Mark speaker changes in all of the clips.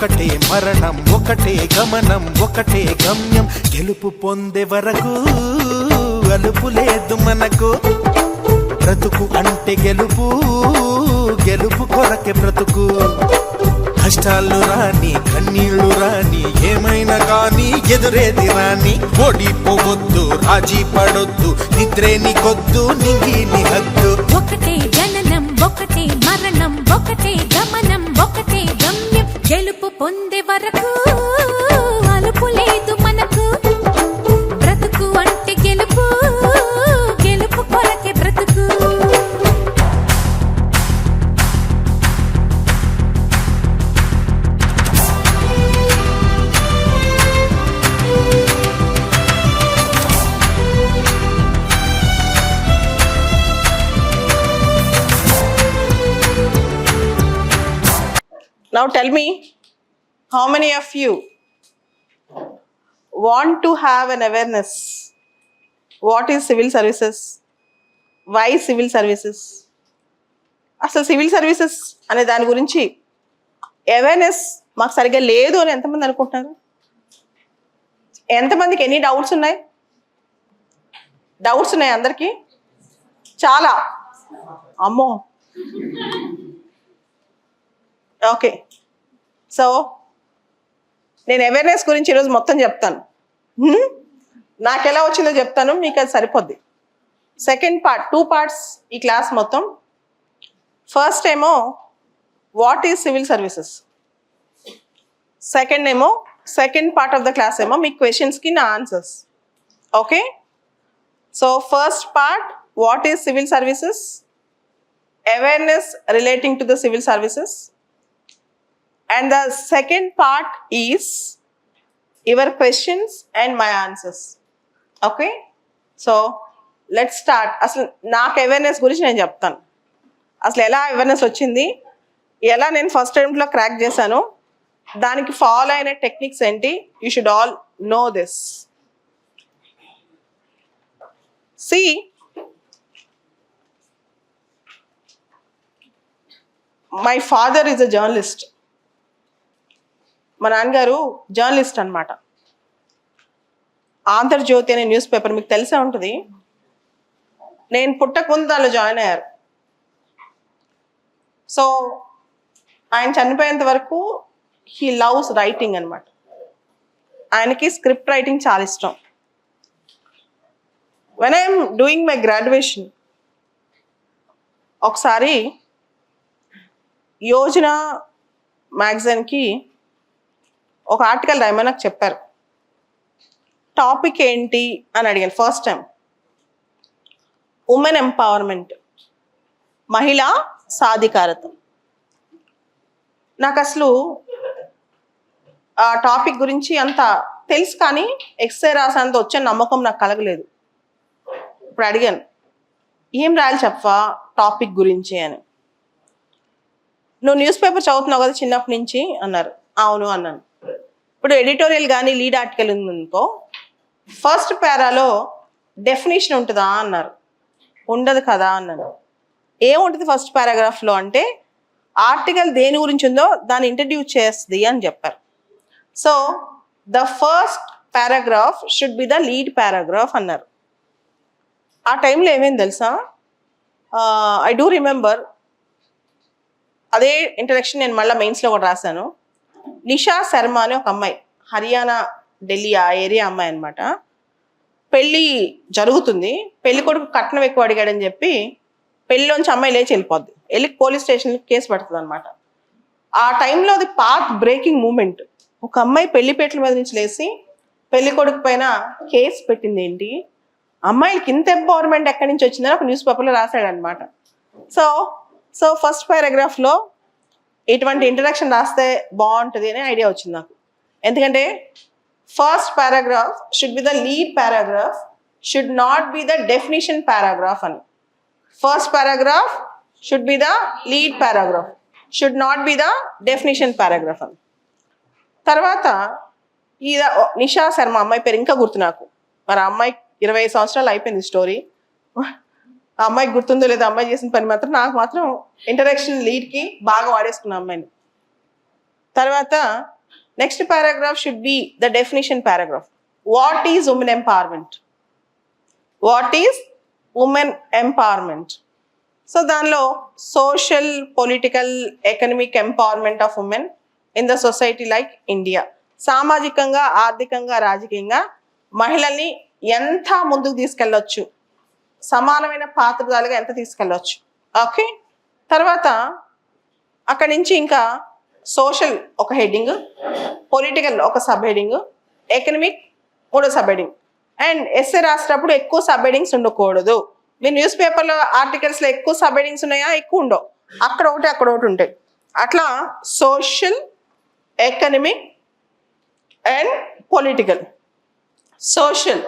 Speaker 1: ఒకటే మరణం, ఒకటే గమనం, ఒకటే గమ్యం. గెలుపు పొందే వరకు అలుపు లేదు మనకు. బ్రతుకు అంటే గెలుపు, గెలుపు కొరకే బ్రతుకు. కష్టాలు రాని, కన్నీళ్లు రాని, ఏమైనా కానీ ఎదురేది రాని. ఓడిపోవద్దు, రాజీ పడొద్దు, నిద్రే నీకొద్దు, నింగి నీ హద్దు.
Speaker 2: ఒకటే జననం, ఒకటే మరణం, ఒకటే గమనం, ఒకటే గమ్యం. గెలుపు పొందే వరకు అలుపు లేదు మనకు. బ్రతుకు అంటే గెలుపు, గెలుపు కొరకే బ్రతుకు.
Speaker 3: Now tell me, how many of you want to have an awareness? What is civil services? Why civil services? అసలు సివిల్ సర్వీసెస్ అనే దాని గురించి అవేర్నెస్ మాకు సరిగ్గా లేదు అని ఎంతమంది అనుకుంటున్నారు? ఎంతమందికి ఎన్ని డౌట్స్ ఉన్నాయి? డౌట్స్ ఉన్నాయి అందరికీ? చాలా. అమ్మో. ఓకే, సో నేను అవేర్నెస్ గురించి ఈరోజు మొత్తం చెప్తాను. నాకు ఎలా వచ్చిందో చెప్తాను, మీకు అది సరిపోద్ది. సెకండ్ పార్ట్, 2 parts ఈ క్లాస్ మొత్తం. ఫస్ట్ ఏమో what is civil services, second part of the class ఏమో మీ క్వశ్చన్స్కి నా answers. Okay, so first part what is civil services, awareness relating to the civil services. And the second part is your questions and my answers. Okay, so let's start. అసలు నాకు awareness గురించి నేను చెప్తాను. అసలు ఎలా అవేర్నెస్ వచ్చింది, ఎలా నేను ఫస్ట్ అటెంప్ట్లో క్రాక్ చేశాను, దానికి ఫాలో అయిన టెక్నిక్స్ ఏంటి. You should all know this. See, my father is a journalist. మా నాన్నగారు జర్నలిస్ట్ అనమాట. ఆంధ్రజ్యోతి అనే న్యూస్ పేపర్ మీకు తెలిసే ఉంటుంది. నేను పుట్టకముందు దానిలో జాయిన్ అయ్యారు. సో ఆయన చనిపోయేంత వరకు హీ లవ్స్ రైటింగ్ అనమాట. ఆయనకి స్క్రిప్ట్ రైటింగ్ చాలా ఇష్టం. When I'm doing my graduation, ఒకసారి యోజన మ్యాగజైన్కి ఒక ఆర్టికల్ రాయమని నాకు చెప్పారు. టాపిక్ ఏంటి అని అడిగాను. ఫస్ట్ టైం ఉమెన్ ఎంపవర్మెంట్, మహిళా సాధికారత. నాకు అసలు ఆ టాపిక్ గురించి అంత తెలుసు, కానీ ఎక్స్రే రాసేంత వచ్చే నమ్మకం నాకు కలగలేదు. ఇప్పుడు అడిగాను, ఏం రాయాలి చెప్పవా టాపిక్ గురించి అని. నువ్వు న్యూస్ పేపర్ చదువుతున్నావు కదా చిన్నప్పటి నుంచి అన్నారు. అవును అన్నాను. ఇప్పుడు ఎడిటోరియల్ కానీ లీడ్ ఆర్టికల్ ఉందనుకో, ఫస్ట్ పారాలో డెఫినేషన్ ఉంటుందా అన్నారు. ఉండదు కదా అన్నాను. ఏముంటుంది ఫస్ట్ పారాగ్రాఫ్లో అంటే, ఆర్టికల్ దేని గురించి ఉందో దాన్ని ఇంట్రడ్యూస్ చేస్తుంది అని చెప్పారు. So the first paragraph should be the lead paragraph అన్నారు. ఆ టైంలో ఏమైంది తెలుసా, ఐ డూ రిమెంబర్, అదే ఇంట్రడక్షన్ నేను మళ్ళీ మెయిన్స్లో కూడా రాశాను. నిషా శర్మ అని ఒక అమ్మాయి, హర్యానా ఢిల్లీ ఆ ఏరియా అమ్మాయి అనమాట. పెళ్ళి జరుగుతుంది, పెళ్లి కొడుకు కట్నం ఎక్కువ అడిగాడని చెప్పి పెళ్ళిలోంచి అమ్మాయి లేచి వెళ్ళిపోద్ది, వెళ్ళి పోలీస్ స్టేషన్కి కేసు పెడుతుంది అనమాట. ఆ టైంలో అది పాత్ బ్రేకింగ్ మూమెంట్. ఒక అమ్మాయి పెళ్లిపేటల మీద నుంచి లేచి పెళ్లి కొడుకు పైన కేసు పెట్టింది ఏంటి, అమ్మాయిలకి ఇంత ఎంపవర్మెంట్ ఎక్కడి నుంచి వచ్చిందని ఒక న్యూస్ పేపర్లో రాశాడనమాట. సో ఫస్ట్ పారాగ్రాఫ్లో ఇటువంటి ఇంట్రడక్షన్ రాస్తే బాగుంటుంది అనే ఐడియా వచ్చింది నాకు. ఎందుకంటే first paragraph should be the lead paragraph, should not be the definition paragraph అని. First paragraph should be the lead paragraph, should not be the definition paragraph అని. తర్వాత ఈ నిషా శర్మ అమ్మాయి పేరు ఇంకా గుర్తు నాకు. మరి అమ్మాయి 20 సంవత్సరాలు అయిపోయింది స్టోరీ. ఆ అమ్మాయికి గుర్తుందో లేదో, అమ్మాయి చేసిన పని మాత్రం నాకు మాత్రం ఇంటరాక్షన్ లీడ్కి బాగా వాడేసుకున్న అమ్మాయిని. తర్వాత next paragraph should be the definition paragraph. What is women empowerment? What is women empowerment? So దానిలో social, political, economic empowerment of women in the society like India. సామాజికంగా, ఆర్థికంగా, రాజకీయంగా మహిళల్ని ఎంత ముందుకు తీసుకెళ్ళొచ్చు, సమానమైన పాత్రదాలుగా ఎంత తీసుకెళ్ళొచ్చు. ఓకే, తర్వాత అక్కడి నుంచి ఇంకా సోషల్ ఒక హెడ్డింగ్, పొలిటికల్ ఒక సబ్ హెడ్డింగ్, ఎకనమిక్ మూడో సబ్ హెడ్డింగ్. అండ్ ఎస్ఏ రాసేటప్పుడు ఎక్కువ సబ్ హెడ్డింగ్స్ ఉండకూడదు. మీరు న్యూస్ పేపర్లో ఆర్టికల్స్లో ఎక్కువ సబ్ హెడ్డింగ్స్ ఉన్నాయా? ఎక్కువ ఉండవు, అక్కడ ఒకటి అక్కడ ఒకటి ఉంటాయి. అట్లా social, economic and political, social,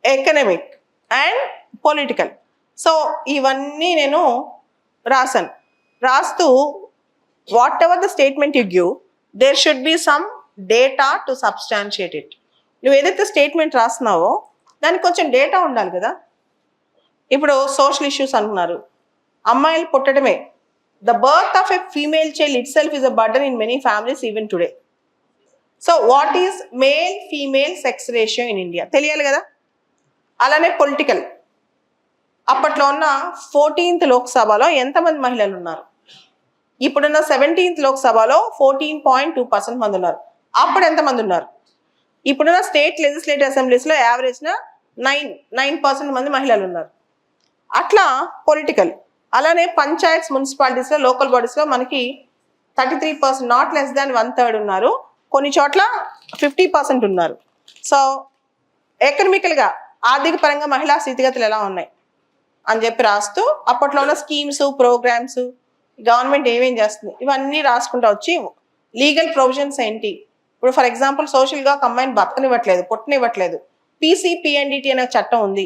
Speaker 3: economic and political. So ఇవన్నీ నేను రాశాను. రాస్తూ whatever the statement you give, there should be some data to substantiate it. నువ్వు ఏదైతే స్టేట్మెంట్ రాస్తున్నావో దానికి కొంచెం డేటా ఉండాలి కదా. ఇప్పుడు సోషల్ ఇష్యూస్ అంటున్నారు, అమ్మాయిలు పుట్టడమే, the birth of a female child itself is a burden in many families even today. So what is male female sex ratio in India తెలియాలి కదా. అలానే పొలిటికల్, అప్పట్లో ఉన్న 14th లోక్సభలో ఎంతమంది మహిళలు ఉన్నారు? ఇప్పుడున్న 17th లోక్సభలో 14.2% మంది ఉన్నారు. అప్పుడు ఎంతమంది ఉన్నారు? ఇప్పుడున్న స్టేట్ లెజిస్లేటివ్ అసెంబ్లీస్లో యావరేజ్న 9% మంది మహిళలు ఉన్నారు. అట్లా పొలిటికల్. అలానే పంచాయత్స్, మున్సిపాలిటీస్లో, లోకల్ బాడీస్లో మనకి 33%, నాట్ లెస్ దాన్ 1/3 ఉన్నారు. కొన్ని చోట్ల 50% ఉన్నారు. సో ఎకనమికల్గా, ఆర్థిక పరంగా మహిళా స్థితిగతులు ఎలా ఉన్నాయి అని చెప్పి రాస్తూ అప్పట్లో ఉన్న స్కీమ్స్, ప్రోగ్రామ్స్, గవర్నమెంట్ ఏమేం చేస్తుంది ఇవన్నీ రాసుకుంటూ వచ్చి లీగల్ ప్రొవిజన్స్ ఏంటి. ఇప్పుడు ఫర్ ఎగ్జాంపుల్ సోషల్గా ఒక అమ్మాయిని బతకనివ్వట్లేదు, పుట్టనివ్వట్లేదు. పీసీపీఎన్డిటీ అనే చట్టం ఉంది,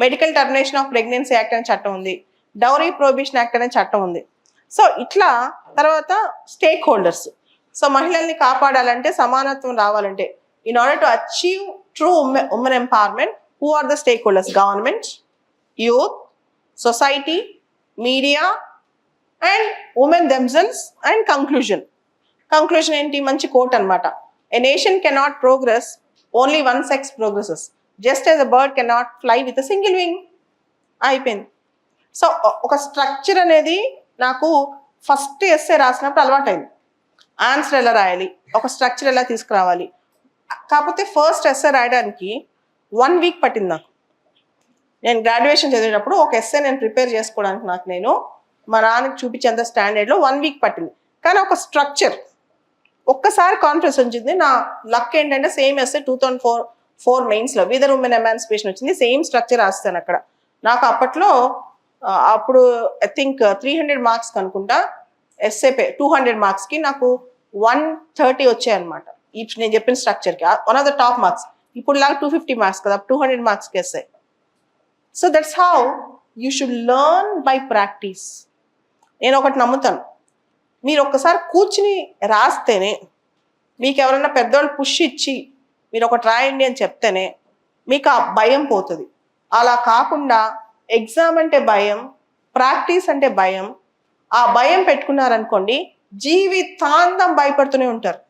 Speaker 3: medical termination of pregnancy act అనే చట్టం ఉంది, డౌరీ ప్రొహిబిషన్ యాక్ట్ అనే చట్టం ఉంది. సో ఇట్లా తర్వాత స్టేక్ హోల్డర్స్. సో మహిళల్ని కాపాడాలంటే, సమానత్వం రావాలంటే, in order to achieve true women empowerment, who are the stakeholders? Government, youth, society, media and women themselves. And conclusion ఏంటి? మంచి కోట్ అనమాట. A nation cannot progress only one sex progresses, just as a bird cannot fly with a single wing. అయిపోయింది. So ఒక structure అనేది నాకు first essay రాసినప్పుడు అలవాటైంది. Answer ఎలా రాయాలి, ఒక స్ట్రక్చర్ ఎలా తీసుకురావాలి. కాకపోతే ఫస్ట్ ఎస్సే రాయడానికి 1 వీక్ పట్టింది నాకు. నేను గ్రాడ్యుయేషన్ చదివేటప్పుడు ఒక ఎస్సే నేను ప్రిపేర్ చేసుకోవడానికి నాకు నేను మా నాన్నకి చూపించేంత స్టాండర్డ్లో 1 వీక్ పట్టింది. కానీ ఒక స్ట్రక్చర్, ఒక్కసారి కాన్ఫిడెన్స్ వచ్చింది. నా లక్ ఏంటంటే సేమ్ ఎస్సే 2004 మెయిన్స్లో విదర్ ఉమెన్ ఎమాన్సిపేషన్ వచ్చింది. సేమ్ స్ట్రక్చర్ రాస్తాను అక్కడ. నాకు అప్పట్లో అప్పుడు ఐ థింక్ 300 మార్క్స్ అనుకుంటా ఎస్సే 200 మార్క్స్కి నాకు 130 వచ్చాయన్నమాట. ఇప్పుడు నేను చెప్పిన స్ట్రక్చర్కి one of the top marks. ఇప్పుడు లాగా 250 మార్క్స్ కదా, 200 మార్క్స్కి essay. So that's how you should learn by practice. నేను ఒకటి నమ్ముతాను, మీరు ఒక్కసారి కూర్చుని రాస్తేనే, మీకు ఎవరైనా పెద్దవాళ్ళు పుష్ ఇచ్చి మీరు ఒకటి రాయండి అని చెప్తేనే మీకు ఆ భయం పోతుంది. అలా కాకుండా ఎగ్జామ్ అంటే భయం, ప్రాక్టీస్ అంటే భయం. ఆ భయం పెట్టుకున్నారనుకోండి జీవితాంతం భయపడుతూనే ఉంటారు.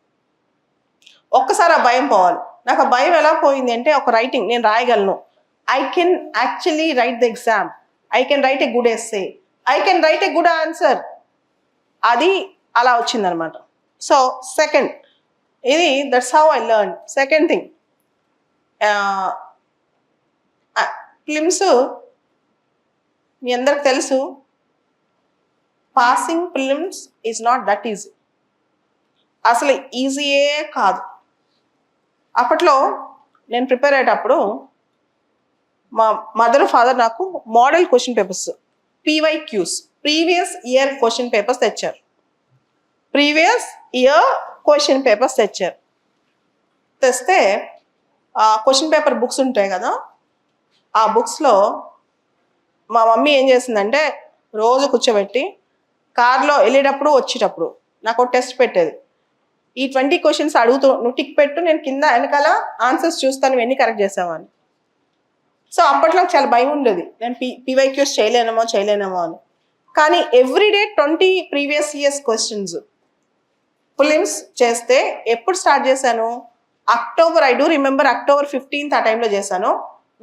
Speaker 3: ఒక్కసారి ఆ భయం పోవాలి. నాకు ఆ భయం ఎలా పోయింది అంటే, ఒక రైటింగ్ నేను రాయగలను. I can actually write the exam. I can write a good essay. I can write a good answer. అది అలా వచ్చిందనమాట. సో సెకండ్ ఇది, that's how I learn. Second thing, prelims మీ అందరికి తెలుసు, passing prelims is not that easy. అసలు ఈజీయే కాదు. అప్పట్లో నేను ప్రిపేర్ అయ్యేటప్పుడు మా మదర్ ఫాదర్ నాకు model question papers, PYQs, previous year question papers తెచ్చారు. తెస్తే క్వశ్చన్ పేపర్ బుక్స్ ఉంటాయి కదా, ఆ బుక్స్లో మా మమ్మీ ఏం చేసిందంటే రోజు కూర్చోబెట్టి కార్లో వెళ్ళేటప్పుడు వచ్చేటప్పుడు నాకు టెస్ట్ పెట్టేది. ఈ 20 క్వశ్చన్స్ అడుగుతూ నువ్వు టిక్ పెట్టు, నేను కింద వెనకాల ఆన్సర్స్ చూస్తాను, నువ్వు ఎన్ని కరెక్ట్ చేసావని. సో అప్పట్లో చాలా భయం ఉండేది, నేను PYQs చేయలేనేమో అని. కానీ everyday 20 previous years questions films చేస్తే ఎప్పుడు స్టార్ట్ చేశాను? October, I do remember October 15th ఆ టైంలో చేశాను.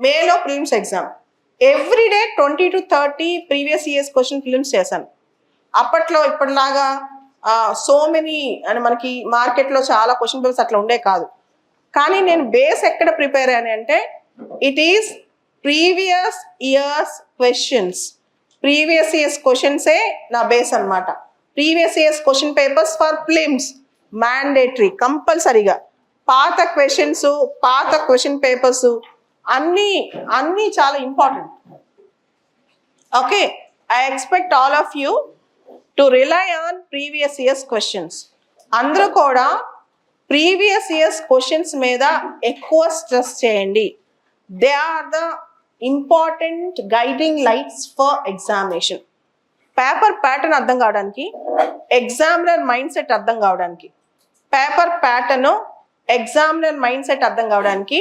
Speaker 3: మేలో films exam. Everyday 20 to 30 previous years question films చేశాను. అప్పట్లో ఇప్పటిలాగా సో మెనీ అని మనకి మార్కెట్లో చాలా క్వశ్చన్ పేపర్స్ అట్లా ఉండే కాదు. కానీ నేను బేస్ ఎక్కడ ప్రిపేర్ అయ్యాను అంటే it is previous years questions. Previous years క్వశ్చన్సే నా బేస్ అనమాట. Previous years question papers for prelims mandatory, కంపల్సరీగా. పాత క్వశ్చన్స్, పాత క్వశ్చన్ పేపర్స్ అన్నీ చాలా important. Okay, I expect all of you to rely on previous years questions. అందరూ కూడా ప్రీవియస్ ఇయర్స్ క్వశ్చన్స్ మీద ఎక్కువ స్ట్రెస్ చేయండి. They are the important guiding lights for examination. Paper pattern అర్థం కావడానికి, ఎగ్జామినర్ మైండ్ సెట్ అర్థం కావడానికి, paper pattern examiner mind set అర్థం కావడానికి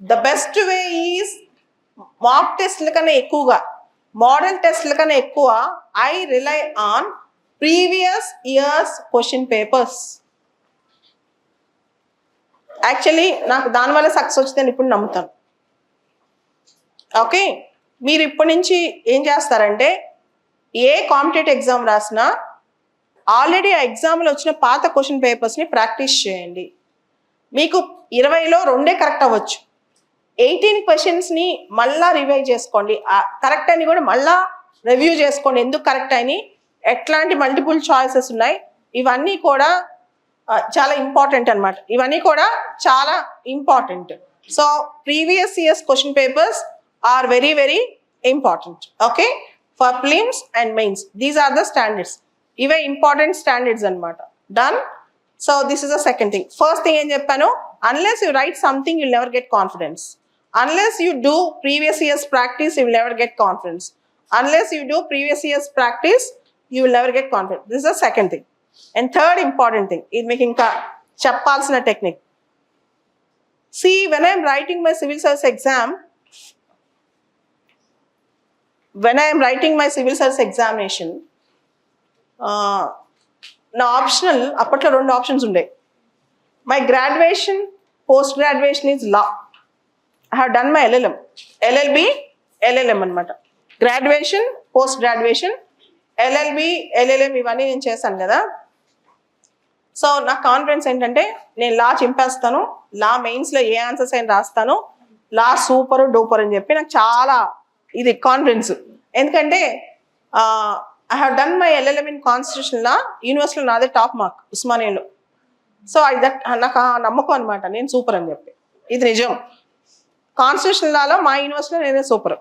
Speaker 3: ద బెస్ట్ వే ఈజ్ మాక్ టెస్ట్ల కన్నా ఎక్కువగా, మోడల్ టెస్ట్ల కన్నా ఎక్కువ I rely on previous years question papers. Actually నాకు దానివల్ల సక్సెస్ వచ్చిందని ఇప్పుడు నమ్ముతాను. ఓకే, మీరు ఇప్పటి నుంచి ఏం చేస్తారంటే ఏ కాంపిటేటివ్ ఎగ్జామ్ రాసినా ఆల్రెడీ ఆ ఎగ్జామ్లో వచ్చిన పాత క్వశ్చన్ పేపర్స్ని ప్రాక్టీస్ చేయండి. మీకు 20లో 2 కరెక్ట్ అవ్వచ్చు. 18 క్వశ్చన్స్ని మళ్ళా రివైజ్ చేసుకోండి. కరెక్ట్ అని కూడా మళ్ళా రివ్యూ చేసుకోండి, ఎందుకు కరెక్ట్ అని, ఎట్లాంటి మల్టిపుల్ చాయిసెస్ ఉన్నాయి, ఇవన్నీ కూడా చాలా ఇంపార్టెంట్ అనమాట. ఇవన్నీ కూడా చాలా important. So previous years question papers are very very important. Okay, for prelims and mains these are the standards. ఇవే ఇంపార్టెంట్ స్టాండర్డ్స్ అనమాట. Done. So this is the second thing. First thing ఏం చెప్పాను, unless you write something you'll never get confidence. Unless you do previous years practice you will never get confidence. Unless you do previous years practice you will never get confidence. This is the second thing. And third important thing, ఇది మీకు ఇంకా చెప్పాల్సిన technique. See when I'm writing my civil service exam, when I am writing my civil service examination, నా optional అప్పట్లో 2 options ఉండే. My graduation, post graduation is law. I have done my LLM, LLB, LLM అనమాట. Graduation, post graduation, LLB, LLM ఇవన్నీ నేను చేశాను కదా. So నా confidence ఏంటంటే నేను లా చింపేస్తాను, లా మెయిన్స్లో ఏ ఆన్సర్స్ అయినా రాస్తాను, లా సూపర్ డూపర్ అని చెప్పి నాకు చాలా ఇది కాన్ఫిడెన్స్. ఎందుకంటే I have done my LLM in constitution law. యూనివర్సిటీలో నాదే టాప్ మార్క్ ఉస్మానియాలో. సో నాకు ఆ నమ్మకం అనమాట, నేను సూపర్ అని చెప్పి. ఇది నిజం. కాన్స్టిట్యూషన్ లాలో మా యూనివర్సిటీలో నేనే సూపర్.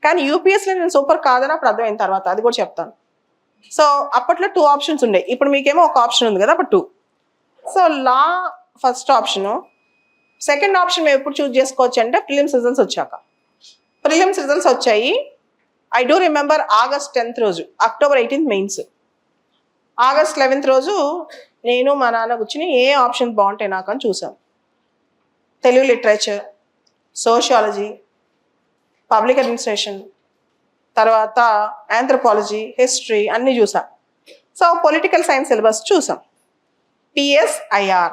Speaker 3: కానీ యూపీఎస్లో నేను సూపర్ కాదని అప్పుడు అర్థమైన తర్వాత అది కూడా చెప్తాను. సో అప్పట్లో 2 ఆప్షన్స్ ఉండే, ఇప్పుడు మీకేమో ఒక ఆప్షన్ ఉంది కదా, అప్పుడు 2. సో లా ఫస్ట్ ఆప్షను. సెకండ్ ఆప్షన్ మేము ఎప్పుడు చూస్ చేసుకోవచ్చు అంటే ప్రిలిమ్స్ రిజల్ట్స్ వచ్చాక. ప్రిలిమ్స్ రిజల్ట్స్ వచ్చాయి. I do remember August 10th రోజు, October 18th mains. August 11th రోజు నేను మా నాన్న కూర్చుని ఏ ఆప్షన్ బాగుంటాయి నాకు అని చూసాం. Telugu literature, sociology, public administration, తర్వాత ఆంథ్రోపాలజీ, హిస్టరీ అన్నీ చూసాం. సో పొలిటికల్ సైన్స్ సిలబస్ చూసాం, PSIR.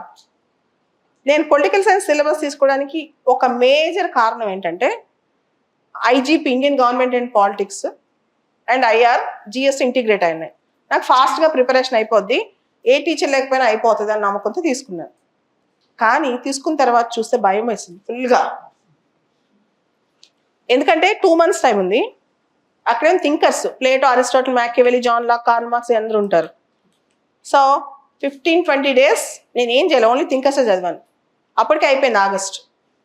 Speaker 3: నేను పొలిటికల్ సైన్స్ సిలబస్ తీసుకోవడానికి ఒక మేజర్ కారణం ఏంటంటే IGP, Indian government and politics, and IR, GS integrate అయినాయి. నాకు ఫాస్ట్గా ప్రిపరేషన్ అయిపోద్ది, ఏ టీచర్ లేకపోయినా అయిపోతుంది అని నమ్మకంతో తీసుకున్నాను. కానీ తీసుకున్న తర్వాత చూస్తే భయం వేసింది ఫుల్గా. ఎందుకంటే 2 months టైం ఉంది. అక్కడేం thinkers, Plato, Aristotle, Machiavelli, John Locke, Karl Marx అందరూ ఉంటారు. సో 15-20 days నేను ఏం చేయాలి, ఓన్లీ థింకర్సే చదివాను. అప్పటికే అయిపోయింది August.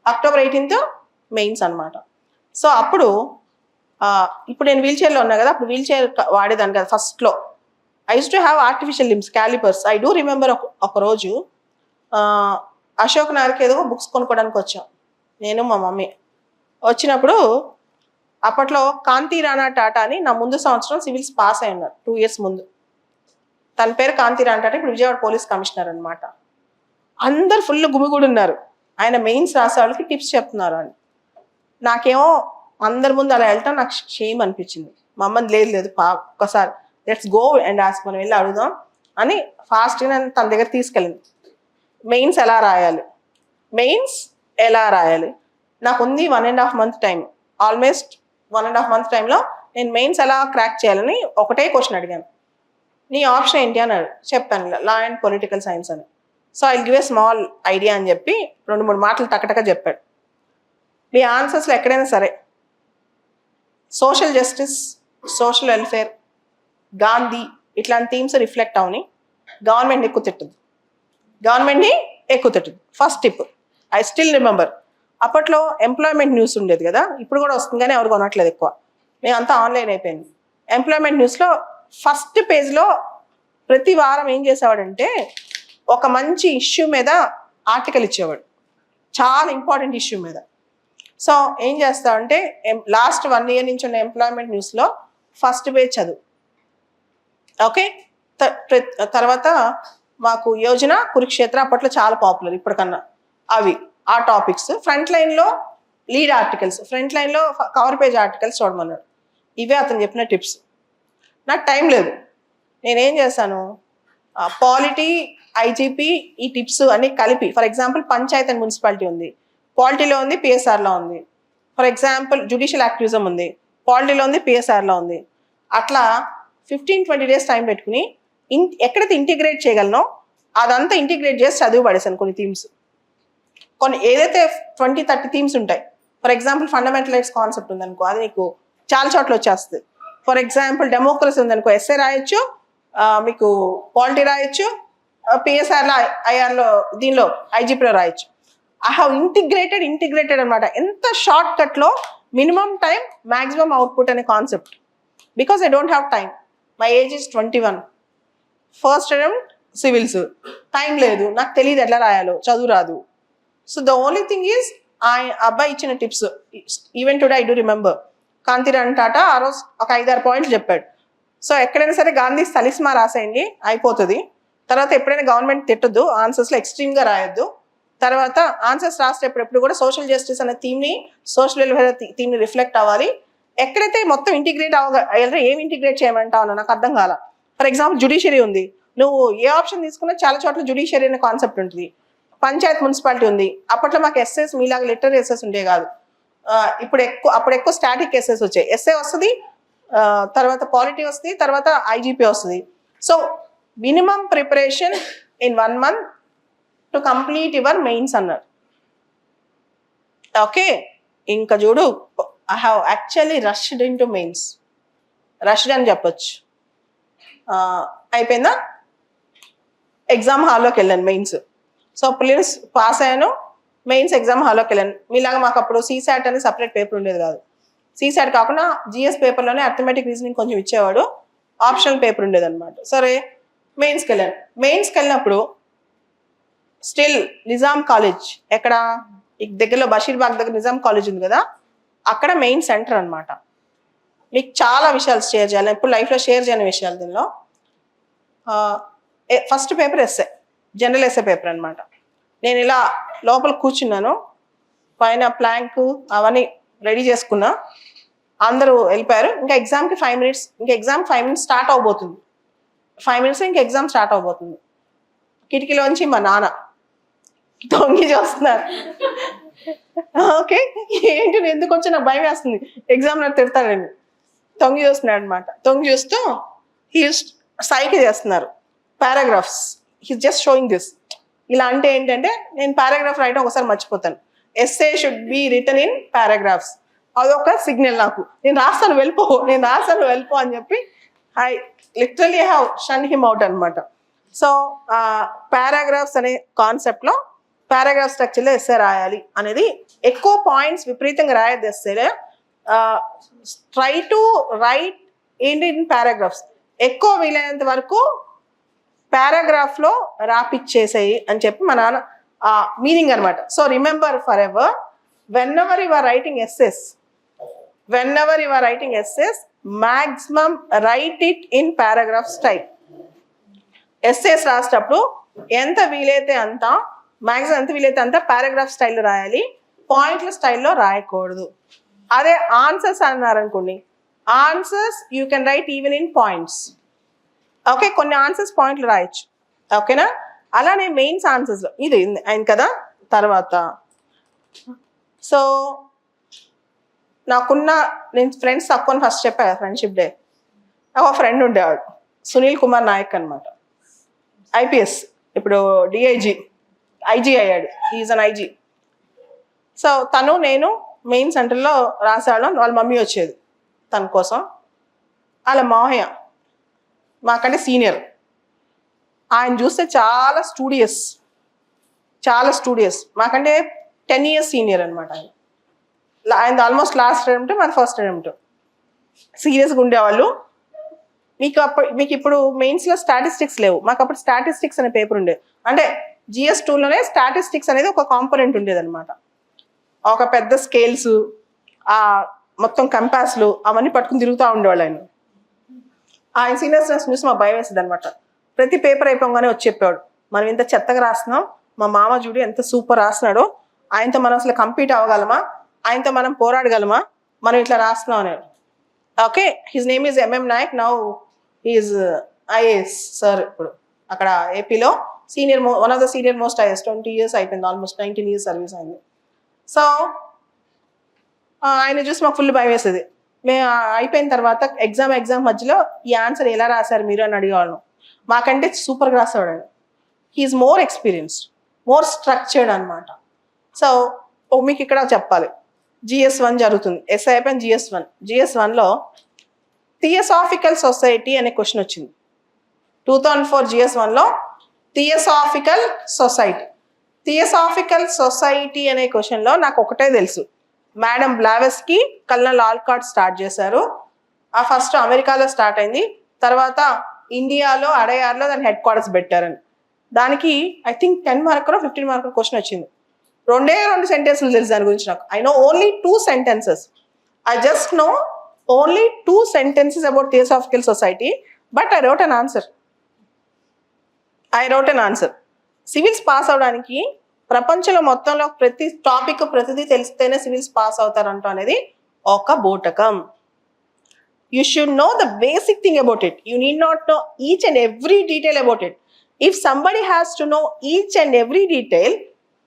Speaker 3: October 18th మెయిన్స్ అనమాట. సో అప్పుడు ఇప్పుడు నేను వీల్ చైర్లో ఉన్నా కదా, అప్పుడు వీల్ చైర్ వాడేదాన్ని కదా ఫస్ట్లో. I use to have artificial limbs, callipers. I do remember ఒక రోజు అశోక్ నగర్కి ఏదో బుక్స్ కొనుక్కోవడానికి వచ్చాం నేను మా మమ్మీ. వచ్చినప్పుడు అప్పట్లో కాంతి రాణా టాటా అని నా ముందు సంవత్సరం సివిల్స్ పాస్ అయి ఉన్నారు 2 years ముందు. తన పేరు కాంతి రాణా టాటా, ఇప్పుడు విజయవాడ పోలీస్ కమిషనర్ అనమాట. అందరు ఫుల్ గుమిగూడు ఉన్నారు, ఆయన మెయిన్స్ రాసే వాళ్ళకి టిప్స్ చెప్తున్నారు అని. నాకేమో అందరి ముందు అలా వెళ్ళటం నాకు షేమ్ అనిపించింది. మా అమ్మని లేదు ఒక్కసారి లెట్స్ గో అండ్ ఆస్క్, మనం వెళ్ళి అడుగుదాం, అని ఫాస్ట్గా నేను తన దగ్గర తీసుకెళ్ళింది. మెయిన్స్ ఎలా రాయాలి, మెయిన్స్ ఎలా రాయాలి. నాకు ఉంది 1.5 month టైం, ఆల్మోస్ట్ 1.5 month టైంలో నేను మెయిన్స్ ఎలా క్రాక్ చేయాలని ఒకటే క్వశ్చన్ అడిగాను. నీ ఆప్షన్ ఏంటి అని చెప్పాను, లా అండ్ పొలిటికల్ సైన్స్ అని. So I give a small idea అని చెప్పి 2-3 మాటలు టకటక చెప్పాడు. మీ ఆన్సర్స్లో ఎక్కడైనా సరే social justice, social welfare, Gandhi ఇట్లాంటి థీమ్స్ రిఫ్లెక్ట్ అవని గవర్నమెంట్ ఎక్కువ తిట్టుద్ది, గవర్నమెంట్ని ఎక్కువ తిట్టుద్ది. First tip I still remember. అప్పట్లో ఎంప్లాయ్మెంట్ న్యూస్ ఉండేది కదా, ఇప్పుడు కూడా వస్తుంది కానీ ఎవరు కొనట్లేదు ఎక్కువ, మేమంతా ఆన్లైన్ అయిపోయింది. ఎంప్లాయ్మెంట్ న్యూస్లో ఫస్ట్ పేజ్లో ప్రతి వారం ఏం చేసేవాడంటే ఒక మంచి ఇష్యూ మీద ఆర్టికల్ ఇచ్చేవాడు, చాలా ఇంపార్టెంట్ ఇష్యూ మీద. సో ఏం చేస్తామంటే లాస్ట్ 1 year నుంచి ఉన్న ఎంప్లాయ్మెంట్ న్యూస్లో ఫస్ట్ పేజ్ చదువు. ఓకే, తర్వాత మాకు యోజన, కురుక్షేత్ర అప్పట్లో చాలా పాపులర్ ఇప్పటికన్నా, అవి ఆ టాపిక్స్. ఫ్రంట్ లైన్లో లీడ్ ఆర్టికల్స్, ఫ్రంట్ లైన్లో కవర్ పేజ్ ఆర్టికల్స్ చూడమన్నాడు. ఇవే అతను చెప్పిన టిప్స్. నాకు టైం లేదు, నేనేం చేశాను, పాలిటీ, ఐజీపీ ఈ టిప్స్ అన్ని కలిపి, for example Panchayat and municipality ఉంది, పాలిటీలో ఉంది, పిఎస్ఆర్లో ఉంది. ఫర్ ఎగ్జాంపుల్ జ్యుడిషియల్ యాక్టివిజం ఉంది, పాలిటీలో ఉంది, పిఎస్ఆర్లో ఉంది. అట్లా 15-20 days టైం పెట్టుకుని ఎక్కడైతే ఇంటిగ్రేట్ చేయగలనో అదంతా ఇంటిగ్రేట్ చేసి చదివి పడేసాను. కొన్ని థీమ్స్, కొన్ని ఏదైతే 20-30 థీమ్స్ ఉంటాయి. For example fundamental rights concept ఉందనుకో, అది నీకు చాలా చోట్ల వచ్చేస్తుంది. ఫర్ ఎగ్జాంపుల్ డెమోక్రసీ ఉందనుకో, ఎస్ఏ రాయొచ్చు, మీకు పాలిటీ రాయొచ్చు, పిఎస్ఆర్లో, ఐఆర్లో, దీనిలో ఐజీపీలో రాయొచ్చు. ఐ హ్యావ్ ఇంటిగ్రేటెడ్ అనమాట. ఎంత షార్ట్ కట్లో మినిమం టైం మ్యాక్సిమం అవుట్పుట్ అనే concept. Because I don't have time, my age is 21, first attempt civils, time లేదు, నాకు తెలియదు ఎట్లా రాయాలో, చదువు రాదు. So the only thing is ఆ అబ్బాయి ఇచ్చిన టిప్స్. Even today I do remember. Kanthi Rana Tata ఆ రోజు ఒక 5-6 పాయింట్లు చెప్పాడు. సో ఎక్కడైనా సరే గాంధీ తలిస్మా రాసేయండి, అయిపోతుంది. తర్వాత ఎప్పుడైనా గవర్నమెంట్ తిట్టద్దు, ఆన్సర్స్లో ఎక్స్ట్రీమ్గా రాయొద్దు. తర్వాత ఆన్సర్స్ రాసేటప్పుడు ఎప్పుడు కూడా సోషల్ జస్టిస్ అనే థీమ్ని, సోషల్ వెల్ఫేర్ థీమ్ని రిఫ్లెక్ట్ అవ్వాలి. ఎక్కడైతే మొత్తం ఇంటిగ్రేట్ ఏం ఇంటిగ్రేట్ చేయమంటావు నాకు అర్థం కాల. ఫర్ ఎగ్జాంపుల్ జ్యుడిషియరీ ఉంది, నువ్వు ఏ ఆప్షన్ తీసుకున్నా చాలా చోట్ల జ్యుడిషియరీ అనే కాన్సెప్ట్ ఉంటుంది. పంచాయత్ మున్సిపాలిటీ ఉంది, అప్పట్లో మాకు ఎస్ఎస్ మీలాగా లిటరరీ ఎస్ఎస్ ఉండే కాదు. అప్పుడు ఎక్కువ స్టాటిక్ ఎస్ఎస్ వచ్చాయి. ఎస్ఏ వస్తుంది, తర్వాత పాలిటీ వస్తుంది, తర్వాత ఐజీపీ వస్తుంది. So minimum preparation in 1 month to complete your mains అన్నారు. ఓకే, ఇంకా చూడు, I have actually rushed in to mains, rushed అని చెప్పొచ్చు. అయిపోయిందా, ఎగ్జామ్ హాల్లోకి వెళ్ళాను మెయిన్స్. సో ప్రిలిమ్స్ పాస్ అయ్యాను, మెయిన్స్ ఎగ్జామ్ హాల్లోకి వెళ్ళాను. మీలాగా మాకు అప్పుడు సీసాట్ అని సపరేట్ పేపర్ ఉండేది కాదు. సీసాట్ కాకుండా జిఎస్ పేపర్లోనే అర్థమెటిక్ రీజనింగ్ కొంచెం ఇచ్చేవాడు, ఆప్షనల్ పేపర్ ఉండేది అనమాట. సరే మెయిన్స్కి వెళ్ళాను. మెయిన్స్కి వెళ్ళినప్పుడు స్టిల్ నిజాం కాలేజ్, ఎక్కడ దగ్గరలో బషీర్బాగ్ దగ్గర నిజాం కాలేజ్ ఉంది కదా, అక్కడ మెయిన్ సెంటర్ అనమాట. మీకు చాలా విషయాలు షేర్ చేయాలి, ఇప్పుడు లైఫ్లో షేర్ చేయని విషయాలు. దీనిలో first paper essay, general essay paper అనమాట. నేను ఇలా లోపల కూర్చున్నాను, పైన ప్లాంక్ అవన్నీ రెడీ చేసుకున్నా, అందరూ వెళ్ళిపోయారు. ఇంకా ఎగ్జామ్కి 5 minutes, ఇంకా ఎగ్జామ్ 5 minutes స్టార్ట్ అవబోతుంది. 5 minutes ఇంకా ఎగ్జామ్ స్టార్ట్ అవబోతుంది. కిటికీలోంచి మా నాన్న తొంగి చూస్తున్నారు. ఓకే, ఏంటి ఎందుకు వచ్చి నాకు భయం వేస్తుంది, ఎగ్జామ్ నాకు తిడతాడండి. తొంగి చూస్తున్నాడు అనమాట. తొంగి చూస్తూ సైకి చేస్తున్నారు paragraphs. He's just showing this. ఇలా అంటే ఏంటంటే నేను పారాగ్రాఫ్ రాయడం ఒకసారి మర్చిపోతాను. Essay should be written in paragraphs. అదొక సిగ్నల్ నాకు, నేను రాస్తాను వెళ్ళిపో అని చెప్పి I literally have shown him out అనమాట. సో పారాగ్రాఫ్స్ అనే కాన్సెప్ట్లో పారాగ్రాఫ్ స్ట్రక్చర్లో ఎస్ఏ రాయాలి అనేది, ఎక్కువ పాయింట్స్ విపరీతంగా రాయద్దు ఎస్ఏలో. ట్రై టు రైట్ ఏంటి ఇన్ పారాగ్రాఫ్స్, ఎక్కువ వీలైనంత వరకు పారాగ్రాఫ్లో రాపిచ్చేసేయి అని చెప్పి మా నాన్న మీనింగ్ అనమాట. So remember for ever, whenever you are writing essays, maximum write it in paragraph style. Essays రాసేటప్పుడు ఎంత వీలైతే అంత, మ్యాక్సిమం ఎంత వీలైతే అంత పారాగ్రాఫ్ స్టైల్లో రాయాలి, పాయింట్ల స్టైల్లో రాయకూడదు. అదే ఆన్సర్స్ అన్నారనుకోండి, answers you can write even in points. Okay, కొన్ని ఆన్సర్స్ పాయింట్లు రాయొచ్చు. ఓకేనా? అలానే మెయిన్స్ ఆన్సర్స్లో ఇది అయింది కదా. తర్వాత సో నేను ఫ్రెండ్స్ తక్కువ ఫస్ట్ చెప్పా కదా, ఫ్రెండ్షిప్ డే. నాకు ఒక ఫ్రెండ్ ఉండేవాడు, సునీల్ కుమార్ నాయక్ అనమాట. ఐపీఎస్, ఇప్పుడు ఐజీ అయ్యాడు. Is an IG. సో నేను మెయిన్ సెంటర్లో రాసేవాళ్ళం. వాళ్ళ మమ్మీ వచ్చేది తన కోసం. వాళ్ళ మావయ్య మాకంటే సీనియర్. ఆయన చూస్తే చాలా స్టూడియస్. మాకంటే 10 years సీనియర్ అనమాట. ఆయన ఆల్మోస్ట్ లాస్ట్ అటెంప్ట్, మన ఫస్ట్ అటెంప్ట్. సీరియస్గా ఉండేవాళ్ళు. మీకు ఇప్పుడు మెయిన్స్లో స్టాటిస్టిక్స్ లేవు. మాకు అప్పుడు స్టాటిస్టిక్స్ అనే పేపర్ ఉండేది. అంటే GS 2లోనే స్టాటిస్టిక్స్ అనేది ఒక కాంపోనెంట్ ఉండేది అనమాట. ఒక పెద్ద స్కేల్స్, ఆ మొత్తం కంపాస్లు అవన్నీ పట్టుకుని తిరుగుతూ ఉండేవాళ్ళు ఆయన సీనియర్స్ చూసి మా భయం వేసేది అనమాట. ప్రతి పేపర్ అయిపోగానే వచ్చి చెప్పేవాడు, మనం ఇంత చెత్తగా రాస్తున్నాం, మా మామ చూడు ఎంత సూపర్ రాస్తున్నాడో, ఆయనతో మనం అసలు కంపీట్ అవ్వగలమా, ఆయనతో మనం పోరాడగలమా, మనం ఇట్లా రాస్తున్నాం అనేవాడు. Okay, his name is MM Nayak. Now is IAS sir. ఇప్పుడు అక్కడ ఏపీలో one of the senior most IAS. 20 years అయిపోయింది, ఆల్మోస్ట్ 19 years సర్వీస్ అయింది. సో ఆయన చూసి మాకు ఫుల్ భయం వేసేది. మేము అయిపోయిన తర్వాత ఎగ్జామ్ మధ్యలో ఈ ఆన్సర్ ఎలా రాశారు మీరు అని అడిగేవాళ్ళం. మాకంటే సూపర్గా రాసేవాడు ఆయన. He is more experienced, more structured అనమాట. సో మీకు ఇక్కడ చెప్పాలి, GS 1 జరుగుతుంది. SI అయిపోయిన GS 1లో థియోసాఫికల్ సొసైటీ అనే క్వశ్చన్ వచ్చింది. 2004 GS 1లో థియోసాఫికల్ సొసైటీ అనే క్వశ్చన్లో నాకు ఒకటే తెలుసు, madam Blavatsky colonel Allcott start చేశారు. ఆ ఫస్ట్ అమెరికాలో స్టార్ట్ అయింది, తర్వాత ఇండియాలో అడయార్లో దాని హెడ్ క్వార్టర్స్ పెట్టారని. దానికి I think 10 mark 15 mark question వచ్చింది. 2 sentences తెలుసు దాని గురించి నాకు. I know only 2 sentences. I just know only 2 sentences about Theosophical Society, but I wrote an answer. Civils pass అవడానికి ప్రపంచంలో మొత్తంలో ప్రతి టాపిక్ ప్రతిదీ తెలిస్తేనే సివిల్స్ పాస్ అవుతారంట అనేది ఒక బూటకం. You should know the basic thing about it. You need not know each and every detail about it. If somebody has to know each and every detail,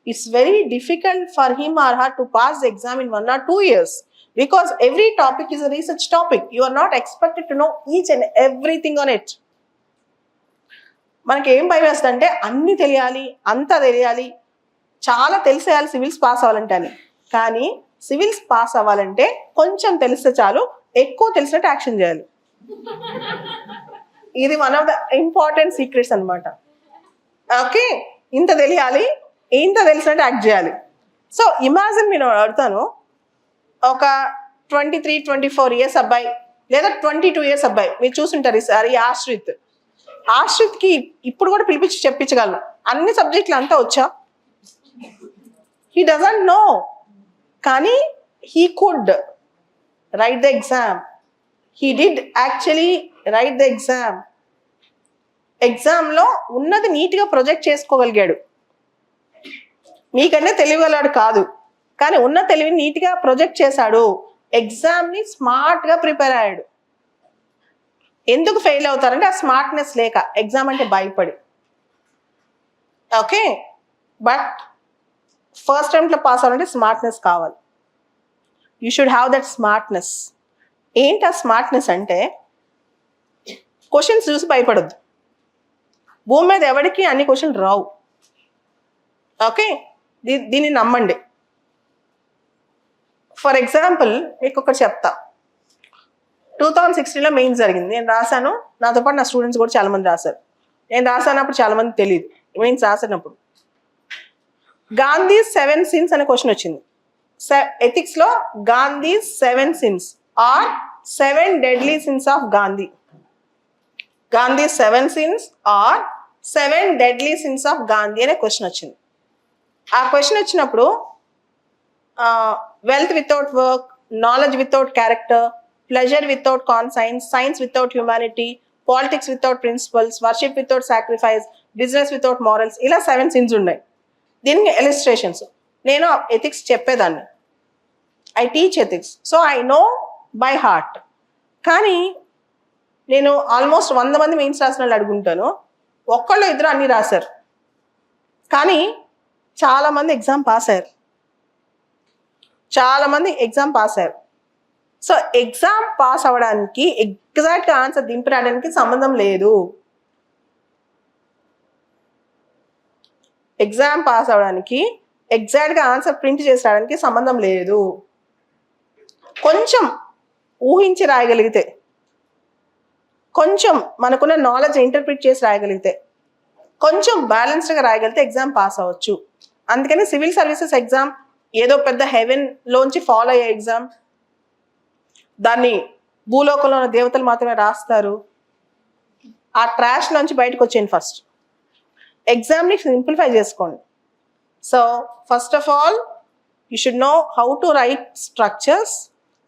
Speaker 3: it's very difficult for him or her to pass the exam in 1 or 2 years, because every topic is a research topic. You are not expected to know each and everything on it. మనకి ఏం భయం వేస్తుందంటే అన్ని తెలియాలి, అంతా తెలియాలి, చాలా తెలిసేయాలి civils pass అవ్వాలంటే అని. కానీ సివిల్స్ పాస్ అవ్వాలంటే కొంచెం తెలిస్తే చాలు, ఎక్కువ తెలిసినట్టు యాక్షన్ చేయాలి. ఇది one of the important secrets అనమాట. ఓకే, ఇంత తెలియాలి, ఇంత తెలిసినట్టు యాక్ట్ చేయాలి. సో ఇమాజిన్, నేను అడుగుతాను, ఒక 23-24 years అబ్బాయి లేదా 22 years అబ్బాయి, మీరు చూసుంటారు ఈసారి ఆశ్రిత్కి ఇప్పుడు కూడా పిలిపించి చెప్పించగలను అన్ని సబ్జెక్టులు అంతా వచ్చా. హీ డజంట్ నో, కానీ he could right the exam. He did actually right the exam. ఎగ్జామ్లో ఉన్నది నీట్గా ప్రొజెక్ట్ చేసుకోగలిగాడు. మీకంటే తెలివిగలవాడు కాదు, కానీ ఉన్న తెలివిని నీట్గా ప్రొజెక్ట్ చేశాడు. ఎగ్జామ్ని స్మార్ట్గా ప్రిపేర్ అయ్యాడు. ఎందుకు ఫెయిల్ అవుతారంటే ఆ స్మార్ట్నెస్ లేక, ఎగ్జామ్ అంటే భయపడి. ఓకే, బట్ ఫస్ట్ అటెంప్ట్లో పాస్ అవ్వాలంటే స్మార్ట్నెస్ కావాలి. You should have that smartness. ఏంటి ఆ స్మార్ట్నెస్ అంటే, క్వశ్చన్స్ చూసి భయపడద్దు. భూమి మీద ఎవరికి అన్ని క్వశ్చన్లు రావు. ఓకే, దీన్ని నమ్మండి. ఫర్ ఎగ్జాంపుల్ మీకు ఒకటి చెప్తా. 2016లో మెయిన్స్ జరిగింది, నేను రాశాను. నాతో పాటు నా స్టూడెంట్స్ కూడా చాలా మంది రాశారు. నేను రాసానప్పుడు చాలా మంది తెలియదు. మెయిన్స్ రాసినప్పుడు గాంధీ 7 sins అనే క్వశ్చన్ వచ్చింది. ఎథిక్స్లో Gandhi 7 sins are 7 deadly sins of Gandhi. Gandhi 7 sins are 7 deadly sins of Gandhi అనే క్వశ్చన్ వచ్చింది. ఆ క్వశ్చన్ వచ్చినప్పుడు wealth without work, knowledge without character, pleasure without conscience, science without humanity, politics without principles, worship without sacrifice, business without morals, ఇలా 7 sins ఉన్నాయి. దీనికి illustrations. నేను ethics చెప్పేదాన్ని, I teach ethics, so I know by heart. కానీ నేను almost 100 మంది mains రాసిన వాళ్ళు అడుగుంటాను, ఒక్కళ్ళు ఇద్దరు అన్ని రాశారు, కానీ చాలా మంది ఎగ్జామ్ పాస్ అయ్యారు. సో ఎగ్జామ్ పాస్ అవ్వడానికి ఎగ్జాక్ట్ ఆన్సర్ దింపి రావడానికి సంబంధం లేదు. ఎగ్జామ్ పాస్ అవ్వడానికి ఎగ్జాక్ట్గా ఆన్సర్ ప్రింట్ చేసి రావడానికి సంబంధం లేదు. కొంచెం ఊహించి రాయగలిగితే, కొంచెం మనకున్న నాలెడ్జ్ ఇంటర్ప్రిట్ చేసి రాయగలిగితే, కొంచెం బ్యాలెన్స్డ్గా రాయగలిగితే ఎగ్జామ్ పాస్ అవ్వచ్చు. అందుకని సివిల్ సర్వీసెస్ ఎగ్జామ్ ఏదో పెద్ద హెవెన్లోంచి ఫాలో అయ్యే ఎగ్జామ్, దాన్ని భూలోకంలో ఉన్న దేవతలు మాత్రమే రాస్తారు, ఆ ట్రాష్ నుంచి బయటకు వచ్చేయండి. ఫస్ట్ ఎగ్జామ్ని సింప్లిఫై చేసుకోండి. So first of all you should know how to right structures.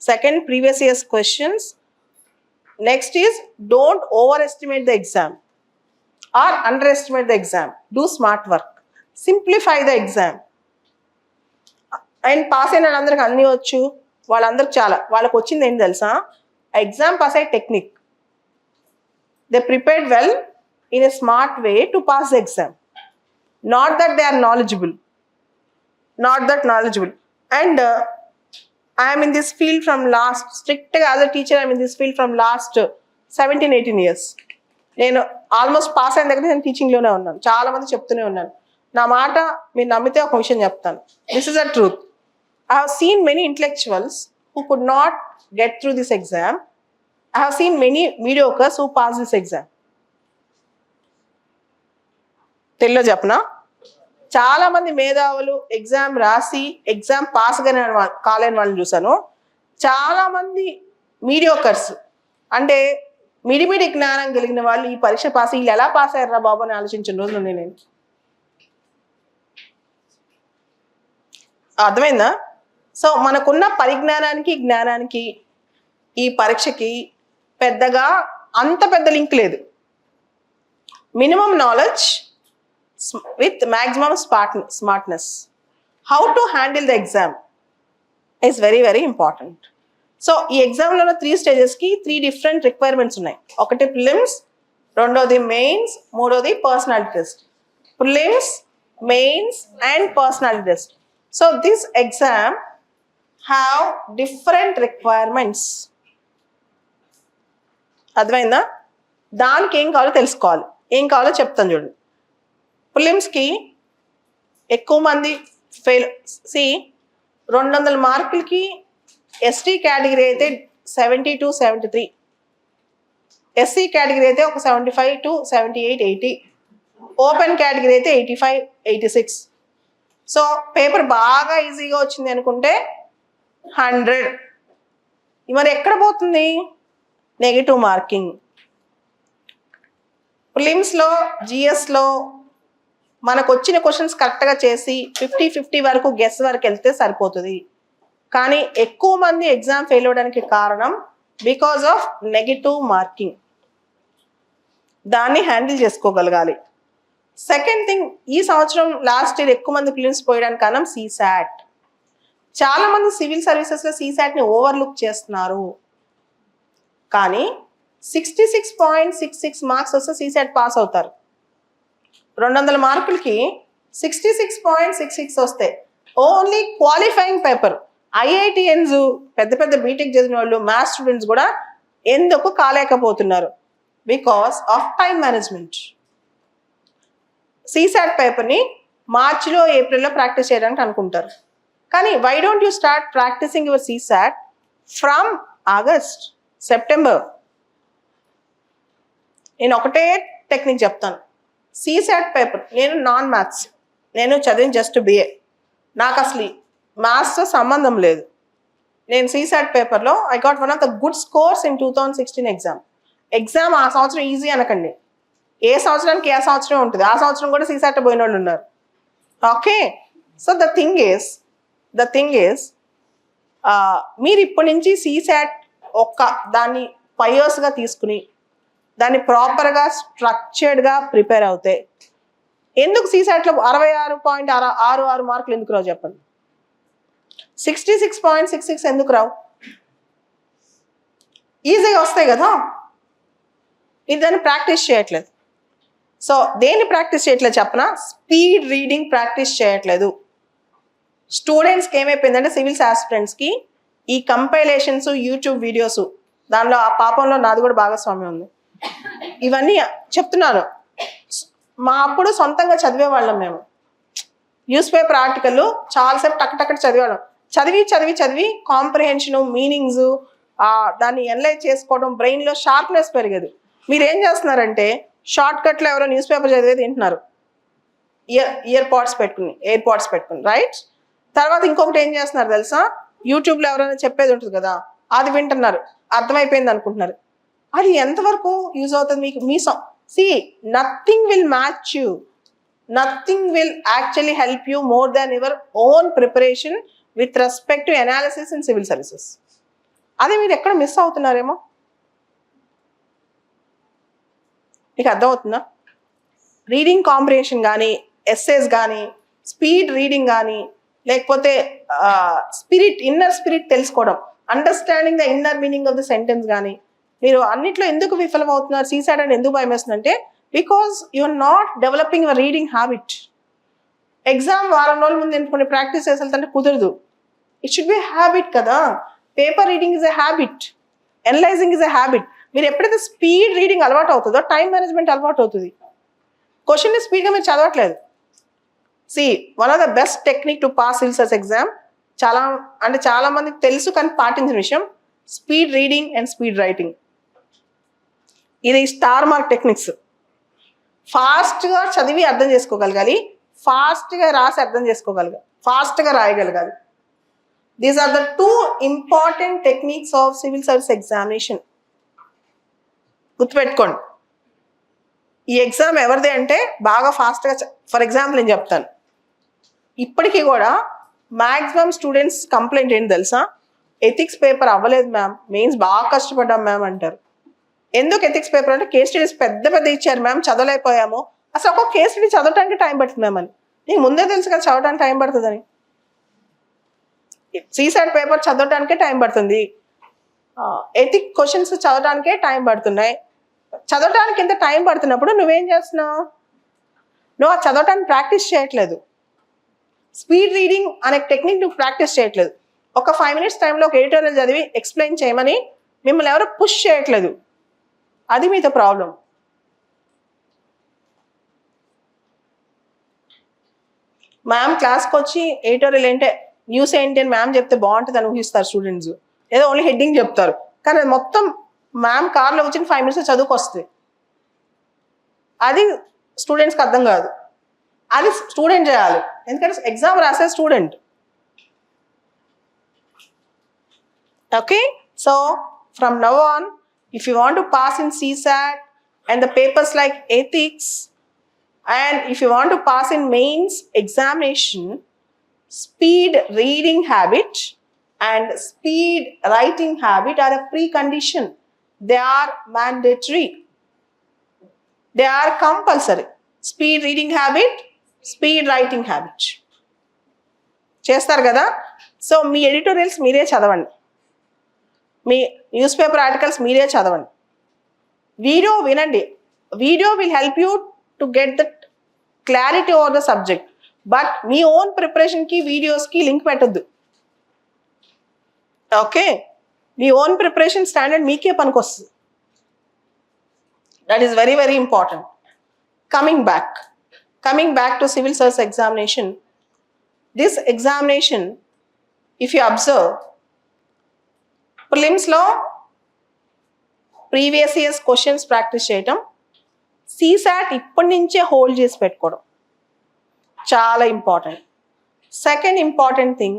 Speaker 3: Second, previous years questions. Next is don't over estimate the exam or underestimate the exam. Do smart work. Simplify the exam. And pass అయిన వాళ్ళందరికి అన్నీ వచ్చు, వాళ్ళందరికి వాళ్ళకి వచ్చింది ఏంటి తెలుసా? Exam pass అయ్యే technique. They prepared well in a smart way to pass the exam. Not that they are knowledgeable. And I'm in this field from last, స్ట్రిక్ట్గా as a teacher I'm in this field from last 17-18 years. నేను almost pass అయిన దగ్గర నేను టీచింగ్లోనే ఉన్నాను. చాలా మంది చెప్తూనే ఉన్నాను. నా మాట మీరు నమ్మితే ఒక విషయం చెప్తాను. This is a truth. I have seen many intellectuals who could not get through this exam. I have seen many mediocres who pass this exam. తెలుగులో చెప్పనా? చాలా మంది మేధావులు ఎగ్జామ్ రాసి ఎగ్జామ్ పాస్ కాలేని వాళ్ళని చూసాను. చాలా మంది మీడియోకర్స్ అంటే మిడిమిడి జ్ఞానం కలిగిన వాళ్ళు ఈ పరీక్ష పాస్, వీళ్ళు ఎలా పాస్ అయ్యారా బాబు అని ఆలోచించిన రోజులు ఉన్నాయి. నేను అర్థమైందా? సో మనకున్న పరిజ్ఞానానికి జ్ఞానానికి ఈ పరీక్షకి పెద్దగా అంత పెద్ద లింక్ లేదు. Minimum knowledge with maximum smartness. How to handle the exam is very very important. So ఈ ఎగ్జామ్లో 3 స్టేజెస్కి 3 డిఫరెంట్ రిక్వైర్మెంట్స్ ఉన్నాయి. ఒకటి ప్రిలిమ్స్, రెండోది మెయిన్స్, మూడోది personality test. Prelims, mains and personality test. So this exam have different requirements. అర్థమైందా? దానికి ఏం కావాలో తెలుసుకోవాలి. ఏం కావాలో చెప్తాను చూడండి. ప్రిలిమ్స్కి ఎక్కువ మంది ఫెయిల్. 200 మార్కులకి ఎస్టీ కేటగిరీ అయితే 70 to 73, ఎస్సీ కేటగిరీ అయితే ఒక 75 to 78, 80, ఓపెన్ కేటగిరీ అయితే 85, 86. సో పేపర్ బాగా ఈజీగా వచ్చింది అనుకుంటే 100. మరి ఎక్కడ పోతుంది? Negative marking. ప్రిలిమ్స్లో జిఎస్లో మనకు వచ్చిన క్వశ్చన్స్ కరెక్ట్గా చేసి 50-50 వరకు గెస్ వరకు వెళ్తే సరిపోతుంది. కానీ ఎక్కువ మంది ఎగ్జామ్ ఫెయిల్ అవ్వడానికి కారణం బికాజ్ ఆఫ్ నెగిటివ్ మార్కింగ్. దాన్ని హ్యాండిల్ చేసుకోగలగాలి. సెకండ్ థింగ్, ఈ సంవత్సరం లాస్ట్ ఇయర్ ఎక్కువ మంది ప్రిలిమ్స్ పోయడానికి కారణం CSAT. చాలా మంది సివిల్ సర్వీసెస్లో CSATని ఓవర్లుక్ చేస్తున్నారు. కానీ 66.66 మార్క్స్ వస్తే CSAT పాస్ అవుతారు. 200 మార్కులకి 66.66 వస్తే ఓన్లీ క్వాలిఫైయింగ్ పేపర్. IITians, పెద్ద పెద్ద బీటెక్ చదివిన వాళ్ళు, మ్యాథ్స్ స్టూడెంట్స్ కూడా ఎందుకు కాలేకపోతున్నారు? Because of time management. CSAT పేపర్ని మార్చిలో ఏప్రిల్లో ప్రాక్టీస్ చేయడానికి అనుకుంటారు. కానీ why don't you start practising your CSAT from August, September? నేను ఒకటే టెక్నిక్ చెప్తాను. CSAT పేపర్, నేను నాన్ మ్యాథ్స్, నేను చదివిన జస్ట్ BA, నాకు అసలు మ్యాథ్స్తో సంబంధం లేదు. నేను CSAT పేపర్లో I got one of the good scores in 2016 exam. ఆ సంవత్సరం ఈజీ అనకండి, ఏ సంవత్సరానికి ఏ సంవత్సరం ఉంటుంది. ఆ సంవత్సరం కూడా CSAT పోయిన వాళ్ళు ఉన్నారు. Okay, so the thing is మీరు ఇప్పటి నుంచి CSAT దాన్ని 5 yearsగా తీసుకుని దాన్ని ప్రాపర్గా స్ట్రక్చర్డ్గా ప్రిపేర్ అవుతే ఎందుకు CSATలో 66.66 మార్కులు ఎందుకు రావు చెప్పండి? 66.66 ఎందుకు రావు? ఈజీగా వస్తాయి కదా. మీరు దాన్ని ప్రాక్టీస్ చేయట్లేదు. సో దేన్ని ప్రాక్టీస్ చేయట్లేదు చెప్పనా? స్పీడ్ రీడింగ్ ప్రాక్టీస్ చేయట్లేదు. స్టూడెంట్స్కి ఏమైపోయిందంటే సివిల్స్ ఆస్పిరెంట్స్కి ఈ కంపైలేషన్స్, యూట్యూబ్ వీడియోస్, దానిలో ఆ పాపంలో నాది కూడా భాగస్వామ్యం ఉంది. ఇవన్నీ చెప్తున్నాను. మా అప్పుడు సొంతంగా చదివేవాళ్ళం మేము. న్యూస్ పేపర్ ఆర్టికల్ చాలాసేపు టక్ చదివేవాళ్ళం. చదివి కాంప్రిహెన్షన్, మీనింగ్స్, దాన్ని ఎనలైజ్ చేసుకోవడం, బ్రెయిన్లో షార్ప్నెస్ పెరిగేది. మీరు ఏం చేస్తున్నారంటే షార్ట్ కట్లో ఎవరో న్యూస్ పేపర్ చదివేది వింటున్నారు, ఎయిర్ పాడ్స్ పెట్టుకుని, రైట్? తర్వాత ఇంకొకటి ఏం చేస్తున్నారు తెలుసా? యూట్యూబ్లో ఎవరైనా చెప్పేది ఉంటుంది కదా, అది వింటున్నారు, అర్థమైపోయింది అనుకుంటున్నారు. అది ఎంతవరకు యూజ్ అవుతుంది మీకు? Nothing will match you, nothing will actually help you more than your own preparation with respect to analysis in civil services. అదే మీరు ఎక్కడ మిస్ అవుతున్నారేమో. మీకు అర్థమవుతుందా? రీడింగ్ కాంప్రిహెన్షన్ కానీ, ఎస్సేస్ కానీ, స్పీడ్ రీడింగ్ కానీ, లేకపోతే ఇన్నర్ స్పిరిట్ తెలుసుకోవడం, understanding the inner meaning of the sentence కానీ, మీరు అన్నిట్లో ఎందుకు విఫలం అవుతున్నారు? సీసాట్ అని ఎందుకు భయం వేస్తుందంటే because you are not developing your reading habit. Exam వారం రోజుల ముందు ఎందుకుని ప్రాక్టీస్ చేసి వెళ్తుంటే కుదరదు. ఇట్ షుడ్ బి హ్యాబిట్ కదా. Paper reading is a habit, analysing is a habit. మీరు ఎప్పుడైతే స్పీడ్ రీడింగ్ అలవాటు అవుతుందో టైం మేనేజ్మెంట్ అలవాటు అవుతుంది. క్వశ్చన్ని స్పీడ్గా మీరు చదవట్లేదు. One of the best technique to pass civil service exam, చాలా మందికి తెలుసు కానీ పాటించిన విషయం, speed reading and speed writing. ఇది స్టార్ మార్క్ టెక్నిక్స్. ఫాస్ట్గా చదివి అర్థం చేసుకోగలగాలి, ఫాస్ట్గా రాసి అర్థం చేసుకోగలగాలి, ఫాస్ట్గా రాయగలగాలి. These are the 2 important techniques of civil service examination. గుర్తుపెట్టుకోండి. ఈ ఎగ్జామ్ ఎవరిది అంటే బాగా ఫాస్ట్గా, ఫర్ ఎగ్జాంపుల్ నేను చెప్తాను, ఇప్పటికీ కూడా మ్యాక్సిమం స్టూడెంట్స్ కంప్లైంట్ ఏంటి తెలుసా? ఎథిక్స్ పేపర్ అవ్వలేదు మ్యామ్, మెయిన్స్ బాగా కష్టపడ్డాం మ్యామ్ అంటారు. ఎందుకు ఎథిక్స్ పేపర్ అంటే కేస్ స్టడీస్ పెద్ద ఇచ్చారు మ్యామ్, చదవలేకపోయాము. అసలు ఒక కేస్ స్టడీ చదవడానికి టైం పడుతుంది మ్యామ్ అని. నీకు ముందే తెలుసు కదా చదవడానికి టైం పడుతుందని. సీసాట్ పేపర్ చదవడానికే టైం పడుతుంది, ఎథిక్ క్వశ్చన్స్ చదవడానికే టైం పడుతున్నాయి. చదవడానికి ఎంత టైం పడుతున్నప్పుడు నువ్వేం చేస్తున్నావు? నువ్వు ఆ చదవటానికి ప్రాక్టీస్ చేయట్లేదు. స్పీడ్ రీడింగ్ అనే టెక్నిక్ నువ్వు ప్రాక్టీస్ చేయట్లేదు. ఒక 5 minutes టైంలో ఒక ఎడిటోరియల్ చదివి ఎక్స్ప్లెయిన్ చేయమని మిమ్మల్ని ఎవరు పుష్ చేయట్లేదు. అది మీతో ప్రాబ్లం. మ్యామ్ క్లాస్కి వచ్చి ఎడిటోరియల్ ఏంటే, న్యూస్ ఏంటి అని మ్యామ్ చెప్తే బాగుంటుంది అని ఊహిస్తారు స్టూడెంట్స్. ఏదో ఓన్లీ హెడ్డింగ్ చెప్తారు, కానీ అది మొత్తం మ్యామ్ కార్లో వచ్చిన 5 minutes చదువుకు వస్తుంది. అది స్టూడెంట్స్కి అర్థం కాదు. అది స్టూడెంట్ చేయాలి, ఎందుకంటే ఎగ్జామ్ రాసే student. Okay, so from now on, if you want to pass in CSAT and the papers like ethics, and if you want to pass in mains examination, speed reading habit and speed writing habit are a precondition. They are mandatory, they are compulsory. Speed reading habit, speed writing habit చేస్తారు కదా. So మీ editorials మీరే చదవండి, మీ news paper articles మీరే చదవండి, video వినండి. Video will help you to get the clarity over the subject. But మీ own ప్రిపరేషన్కి వీడియోస్కి లింక్ పెట్టద్దు. ఓకే, మీ ఓన్ ప్రిపరేషన్ స్టాండర్డ్ మీకే పనికొస్తుంది. That is very very important. Coming back to civil service examination. This examination, if you observe, ప్రిలిమ్స్లో previous years questions practice చేయటం, CSAT ఇప్పటి నుంచే హోల్డ్ చేసి పెట్టుకోవడం చాలా ఇంపార్టెంట్. సెకండ్ ఇంపార్టెంట్ థింగ్,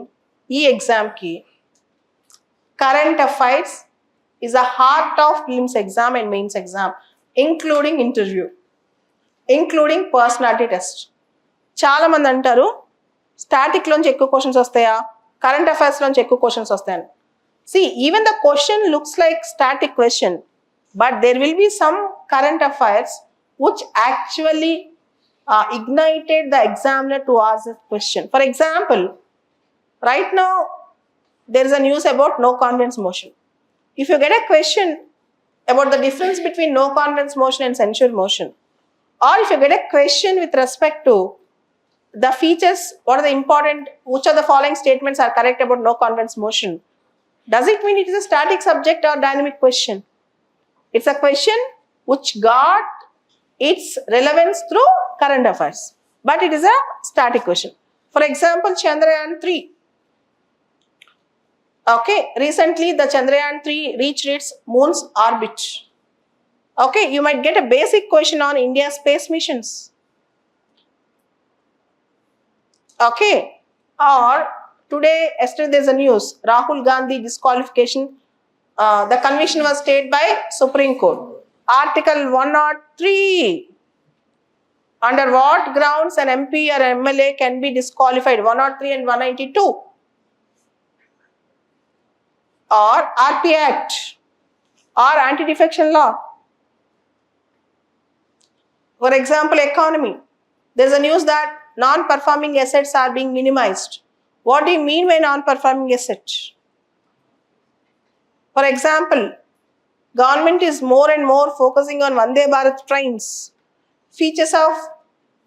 Speaker 3: ఈ ఎగ్జామ్కి current affairs is a heart of prelims exam and mains exam, including interview, including personality test. చాలామంది అంటారు స్టాటిక్లోంచి ఎక్కువ క్వశ్చన్స్ వస్తాయా, కరెంట్ అఫైర్స్లోంచి ఎక్కువ క్వశ్చన్స్ వస్తాయని. See, even the question looks like static question, but there will be some current affairs which actually ignited the examiner to ask this question. For example, right now there is a news about no confidence motion. If you get a question about the difference between no confidence motion and censure motion, or if you get a question with respect to the features, what are the important, which of the following statements are correct about no confidence motion, does it mean it is a static subject or dynamic question? It's a question which got its relevance through current affairs, but it is a static question. For example, Chandrayaan-3. Okay, recently the Chandrayaan-3 reached its moon's orbit. Okay, you might get a basic question on India's space missions. Okay, or yesterday there's a news, Rahul Gandhi disqualification. The conviction was stayed by Supreme Court. Article 103. Under what grounds an MP or MLA can be disqualified? 103 and 192. Or RP Act or anti-defection law. For example, economy. There's a news that non-performing assets are being minimized. What do you mean by non-performing asset? For example, government is more and more focusing on Vande Bharat trains. Features of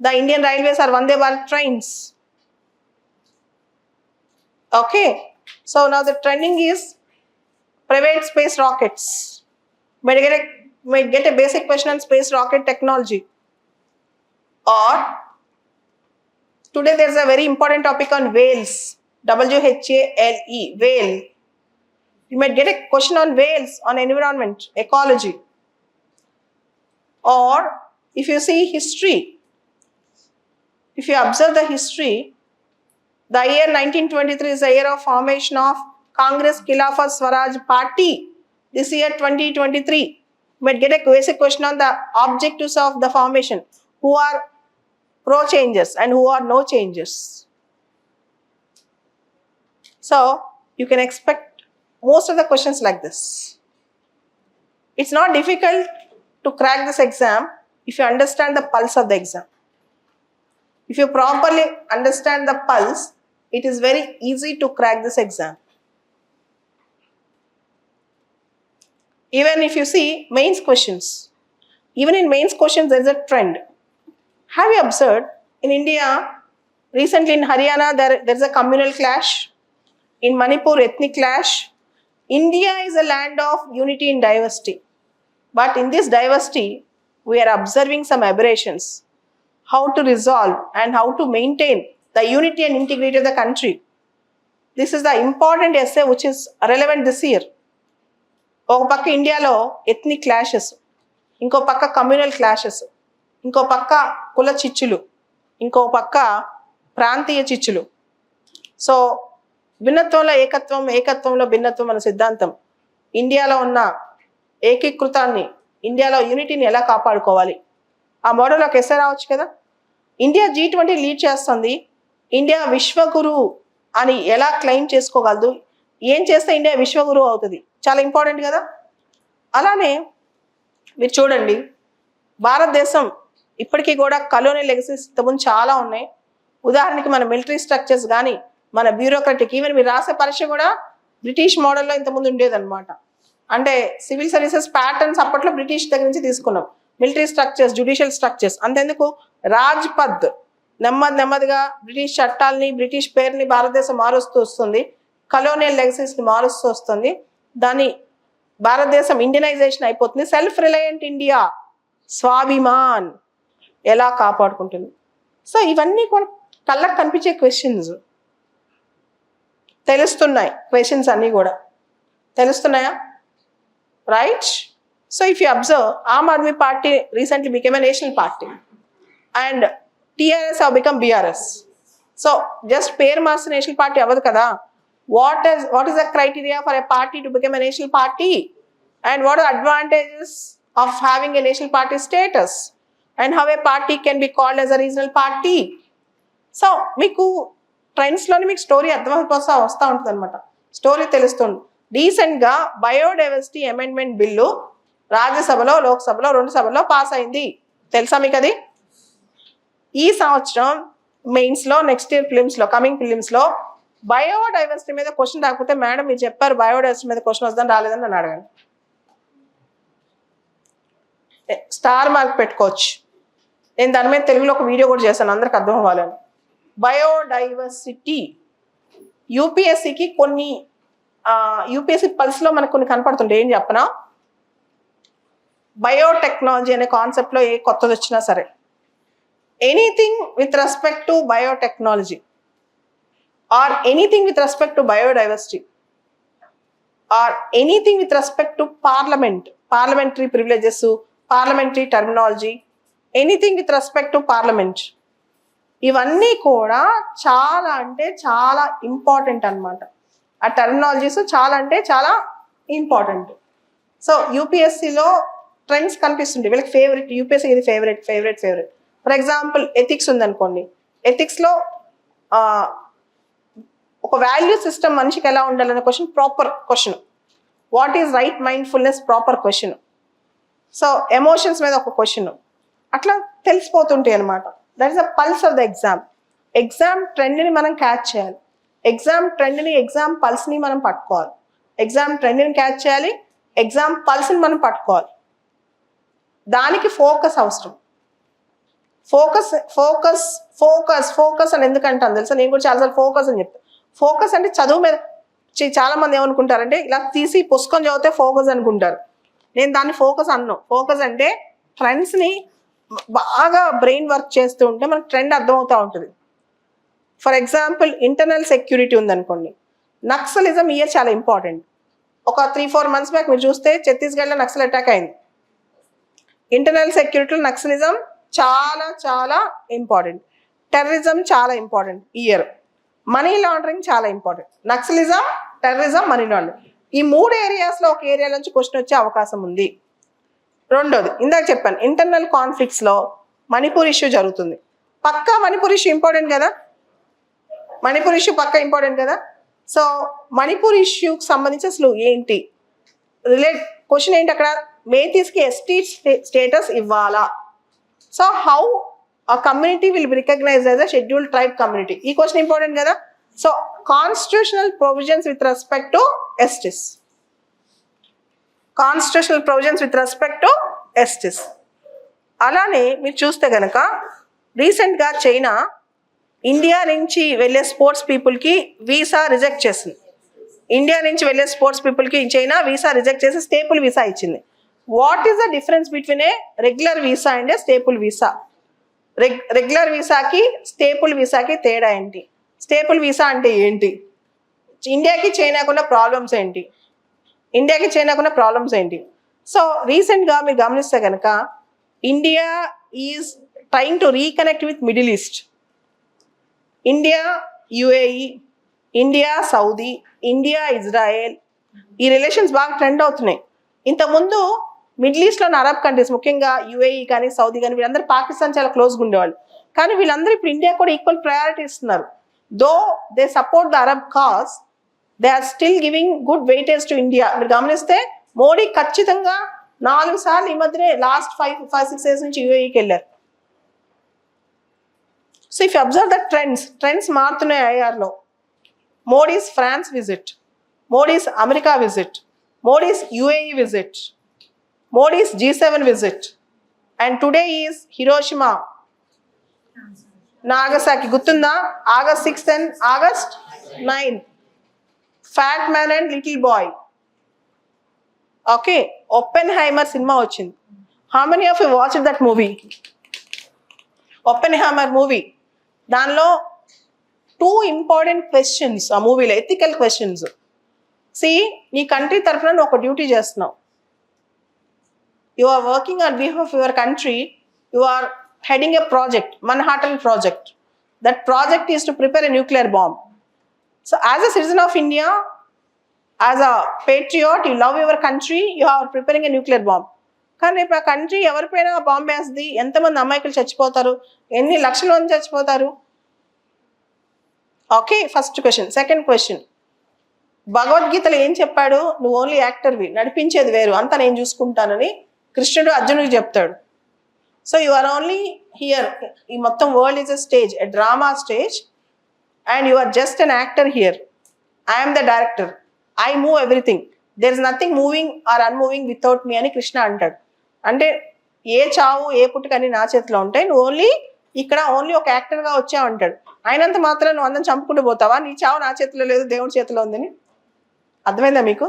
Speaker 3: the Indian Railways are Vande Bharat trains. Okay, so now the trending is private space rockets. Might get a basic question on space rocket technology. Or today there's a very important topic on whales. WHALE, whale. You might get a question on whales, on environment, ecology. Or if you see history, if you observe the history, the year 1923 is the year of formation of Congress Khilafat Swaraj Party. This year 2023, you might get a basic question on the objectives of the formation. Who are pro changes and who are no changes. So you can expect most of the questions like this. It's not difficult to crack this exam if you understand the pulse of the exam. If you properly understand the pulse, it is very easy to crack this exam. Even if you see mains questions, even in mains questions there is a trend. Have you observed in India, recently in Haryana there is a communal clash, in Manipur ethnic clash. India is a land of unity in diversity, but in this diversity we are observing some aberrations. How to resolve and how to maintain the unity and integrity of the country. This is the important essay which is relevant this year. ఒక పక్క ఇండియాలో ethnic clashes, ఇంకో పక్క communal clashes, ఇంకో పక్క కుల చిచ్చులు, ఇంకో పక్క ప్రాంతీయ చిచ్చులు. సో భిన్నత్వంలో ఏకత్వం, ఏకత్వంలో భిన్నత్వం అనే సిద్ధాంతం. ఇండియాలో ఉన్న ఏకీకృతాన్ని, ఇండియాలో యూనిటీని ఎలా కాపాడుకోవాలి, ఆ మోడల్ ఒక ఎస్ఏ రావచ్చు కదా. ఇండియా G20 లీడ్ చేస్తుంది, ఇండియా విశ్వగురు అని ఎలా క్లెయిమ్ చేసుకోగలదు, ఏం చేస్తే ఇండియా విశ్వగురు అవుతుంది, చాలా ఇంపార్టెంట్ కదా. అలానే మీరు చూడండి, భారతదేశం ఇప్పటికీ కూడా కలోనియల్ లెగసీస్ ఇంతకుముందు చాలా ఉన్నాయి. ఉదాహరణకి మన మిలిటరీ స్ట్రక్చర్స్ కానీ, మన బ్యూరోక్రటిక్, ఈవెన్ మీరు రాసే పరీక్ష కూడా బ్రిటిష్ మోడల్లో ఇంతకుముందు ఉండేదన్నమాట. అంటే సివిల్ సర్వీసెస్ ప్యాటర్న్స్ అప్పట్లో బ్రిటిష్ దగ్గర నుంచి తీసుకున్నాం. మిలిటరీ స్ట్రక్చర్స్, జ్యుడిషియల్ స్ట్రక్చర్స్, అంతెందుకు రాజ్పథ్ నెమ్మదిగా బ్రిటిష్ చట్టాలని, బ్రిటిష్ పేరుని భారతదేశం మారుస్తూ వస్తుంది, కలోనియల్ లెగసీస్ని మారుస్తూ వస్తుంది. దాని భారతదేశం ఇండియనైజేషన్ అయిపోతుంది. సెల్ఫ్ రిలయంట్ ఇండియా, స్వాభిమాన్ ఎలా కాపాడుకుంటుంది. సో ఇవన్నీ కూడా కళ్ళకు కనిపించే క్వశ్చన్స్, తెలుస్తున్నాయి క్వశ్చన్స్ అన్నీ కూడా తెలుస్తున్నాయా, right? So if you observe, Aam Aadmi Party recently became a national party and TRS have become BRS. So just పేరు మార్చి నేషనల్ పార్టీ అవ్వదు కదా. What is the criteria for a party to become a national party, and what are the advantages of having a national party status, and how a party can be called as a regional party? So మీకు ట్రెండ్స్లోని మీకు story అర్థమైపోతా వస్తూ ఉంటుంది అనమాట, story తెలుస్తుంది. రీసెంట్గా biodiversity amendment bill రాజ్యసభలో, లోక్సభలో, 2 సభల్లో పాస్ అయింది. తెలుసా మీకు అది? ఈ సంవత్సరం మెయిన్స్లో, నెక్స్ట్ ఇయర్ ఫిలిమ్స్లో, కమింగ్ ఫిలిమ్స్లో బయోడైవర్సిటీ మీద క్వశ్చన్ రాకపోతే, మేడం మీరు చెప్పారు బయోడైవర్సిటీ మీద క్వశ్చన్ వస్తుందని రాలేదని నన్ను అడగండి. స్టార్ మార్క్ పెట్టుకోవచ్చు. నేను దాని మీద తెలుగులో ఒక వీడియో కూడా చేశాను అందరికి అర్థం అవ్వాలని. బయోడైవర్సిటీ యూపీఎస్సికి కొన్ని యూపీఎస్సి పల్స్లో మనకు కొన్ని కనపడుతుంటాయి. ఏం చెప్పనా, బయోటెక్నాలజీ అనే కాన్సెప్ట్లో ఏ కొత్తది వచ్చినా సరే, anything with respect to biotechnology or anything with respect to biodiversity or anything with respect to parliamentary privileges, parliamentary terminology, anything with respect to parliament, ఇవన్నీ కూడా చాలా అంటే చాలా ఇంపార్టెంట్ అన్నమాట. ఆ టర్మినాలజీస్ చాలా అంటే చాలా ఇంపార్టెంట్. సో యూపీఎస్సిలో ట్రెండ్స్ కనిపిస్తుంటాయి వీళ్ళకి. ఫేవరెట్ యూపీఎస్సీ ఇది ఫేవరెట్. ఫర్ ఎగ్జాంపుల్ ఎథిక్స్ ఉందనుకోండి. ఎథిక్స్లో ఒక వాల్యూ సిస్టమ్ మనిషికి ఎలా ఉండాలనే question proper question. What is right mindfulness proper question. So emotions మీద ఒక క్వశ్చన్. అట్లా తెలిసిపోతుంటాయి అనమాట. That is the pulse of the exam. Exam ట్రెండ్ని మనం క్యాచ్ చేయాలి. ఎగ్జామ్ ట్రెండ్ని, ఎగ్జామ్ పల్స్ని మనం పట్టుకోవాలి. ఎగ్జామ్ ట్రెండ్ని క్యాచ్ చేయాలి, ఎగ్జామ్ పల్స్ని మనం పట్టుకోవాలి. దానికి ఫోకస్ అవసరం. ఫోకస్ అని ఎందుకంటాను తెలుసా? నేను కూడా చాలాసార్లు ఫోకస్ అని చెప్తాను. ఫోకస్ అంటే చదువు మీద చాలా మంది ఏమనుకుంటారంటే ఇలా తీసి పుస్తకం చదివితే ఫోకస్ అనుకుంటారు. నేను దాన్ని ఫోకస్ అన్నాను. ఫోకస్ అంటే ట్రెండ్స్ని బాగా బ్రెయిన్ వర్క్ చేస్తూ ఉంటే మనకు ట్రెండ్ అర్థమవుతూ ఉంటుంది. ఫర్ ఎగ్జాంపుల్ ఇంటర్నల్ సెక్యూరిటీ ఉందనుకోండి. నక్సలిజం ఇయర్ చాలా ఇంపార్టెంట్. ఒక 3-4 మంత్స్ బ్యాక్ మీరు చూస్తే ఛత్తీస్గఢ్లో నక్సల్ అటాక్ అయింది. ఇంటర్నల్ సెక్యూరిటీలో నక్సలిజం చాలా చాలా ఇంపార్టెంట్. టెర్రరిజం చాలా ఇంపార్టెంట్ ఇయర్. మనీ లాండరింగ్ చాలా important. Naxalism, terrorism, money laundering, ఈ 3 ఏరియాస్లో ఒక ఏరియా నుంచి క్వశ్చన్ వచ్చే అవకాశం ఉంది. రెండోది ఇందాక చెప్పాను, ఇంటర్నల్ కాన్ఫ్లిక్ట్స్లో మణిపూర్ ఇష్యూ జరుగుతుంది. పక్కా మణిపూర్ ఇష్యూ ఇంపార్టెంట్ కదా. మణిపూర్ ఇష్యూ పక్కా ఇంపార్టెంట్ కదా. సో మణిపూర్ ఇష్యూకి సంబంధించి అసలు ఏంటి క్వశ్చన్ ఏంటి అక్కడ, మేతీస్కి ఎస్టీ స్టేటస్ ఇవ్వాలా. So how a community will be recognized as a scheduled tribe community. ఈ క్వశ్చన్ ఇంపార్టెంట్ కదా. So constitutional provisions with respect to STs. Constitutional provisions with respect to STs. అలానే మీరు చూస్తే కనుక రీసెంట్గా చైనా ఇండియా నుంచి వెళ్ళే స్పోర్ట్స్ పీపుల్కి వీసా రిజెక్ట్ చేసింది. ఇండియా నుంచి వెళ్ళే స్పోర్ట్స్ పీపుల్కి చైనా వీసా రిజెక్ట్ చేసి స్టేపుల్ వీసా ఇచ్చింది. What is the difference between a regular visa and a staple visa? Regular వీసాకి స్టేపుల్ వీసాకి తేడా ఏంటి? స్టేపుల్ వీసా అంటే ఏంటి? ఇండియాకి చైనాకున్న ప్రాబ్లమ్స్ ఏంటి? సో రీసెంట్గా మీరు గమనిస్తే కనుక India is trying to reconnect with middle east. India UAE, India Saudi, India Israel, ఈ రిలేషన్స్ బాగా ట్రెండ్ అవుతున్నాయి. ఇంతకుముందు మిడిల్ ఈస్ట్లోని అరబ్ కంట్రీస్, ముఖ్యంగా యుఏఈ కానీ సౌదీ కానీ, వీళ్ళందరూ పాకిస్తాన్ చాలా క్లోజ్గా ఉండేవాళ్ళు. కానీ వీళ్ళందరూ ఇప్పుడు ఇండియా కూడా ఈక్వల్ ప్రయారిటీ ఇస్తున్నారు. Though they support the Arab cause, they are still giving good weightage to India. మీరు గమనిస్తే మోడీ ఖచ్చితంగా 4 సార్లు ఈ మధ్యనే లాస్ట్ 5-6 years నుంచి యుఏఈకి వెళ్ళారు. So if you observe the trends మారుతున్నాయి ఐఆర్లో. Modi's France visit, Modi's America visit, Modi's UAE visit, Modi's G7 visit, and today is Hiroshima, Nagasaki. Guttunda, August 6th and August 9th. Fat Man and Little Boy. Okay, Oppenheimer cinema vachindi. How many of you watched that movie? Oppenheimer movie. Danlo 2 important questions ఆ మూవీలో, ethical questions. See, నీ country తరఫున నువ్వు ఒక duty చేస్తున్నావు. You are working on behalf of your country. You are heading a project, Manhattan Project. That project is to prepare a nuclear bomb. So as a citizen of India, as a patriot, you love your country, you are preparing a nuclear bomb. కానీ రేపు ఆ country ఎవరిపైనా bomb వేస్తుంది, ఎంతమంది అమాయకులు చచ్చిపోతారు, ఎన్ని లక్షల మంది చచ్చిపోతారు. Okay, first question. Second question, భగవద్గీతలో ఏం చెప్పాడు? నువ్వు ఓన్లీ యాక్టర్వి, నడిపించేది వేరు, అంతా నేను చూసుకుంటానని కృష్ణుడు అర్జునుడికి చెప్తాడు. So you are only here. ఈ మొత్తం world is a stage, a drama stage, and you are just an actor here. I'm the director, I move everything, there is nothing moving or unmoving without me అని కృష్ణ అంటాడు. అంటే ఏ చావు ఏ పుట్టుకని నా చేతిలో ఉంటాయి, నువ్వు ఓన్లీ ఒక యాక్టర్గా వచ్చావు అంటాడు. అయినంత మాత్రం నువ్వు అందరం చంపుకుంటూ పోతావా, నీ చావు నా చేతిలో లేదు దేవుడి చేతిలో ఉందని? అర్థమైందా మీకు?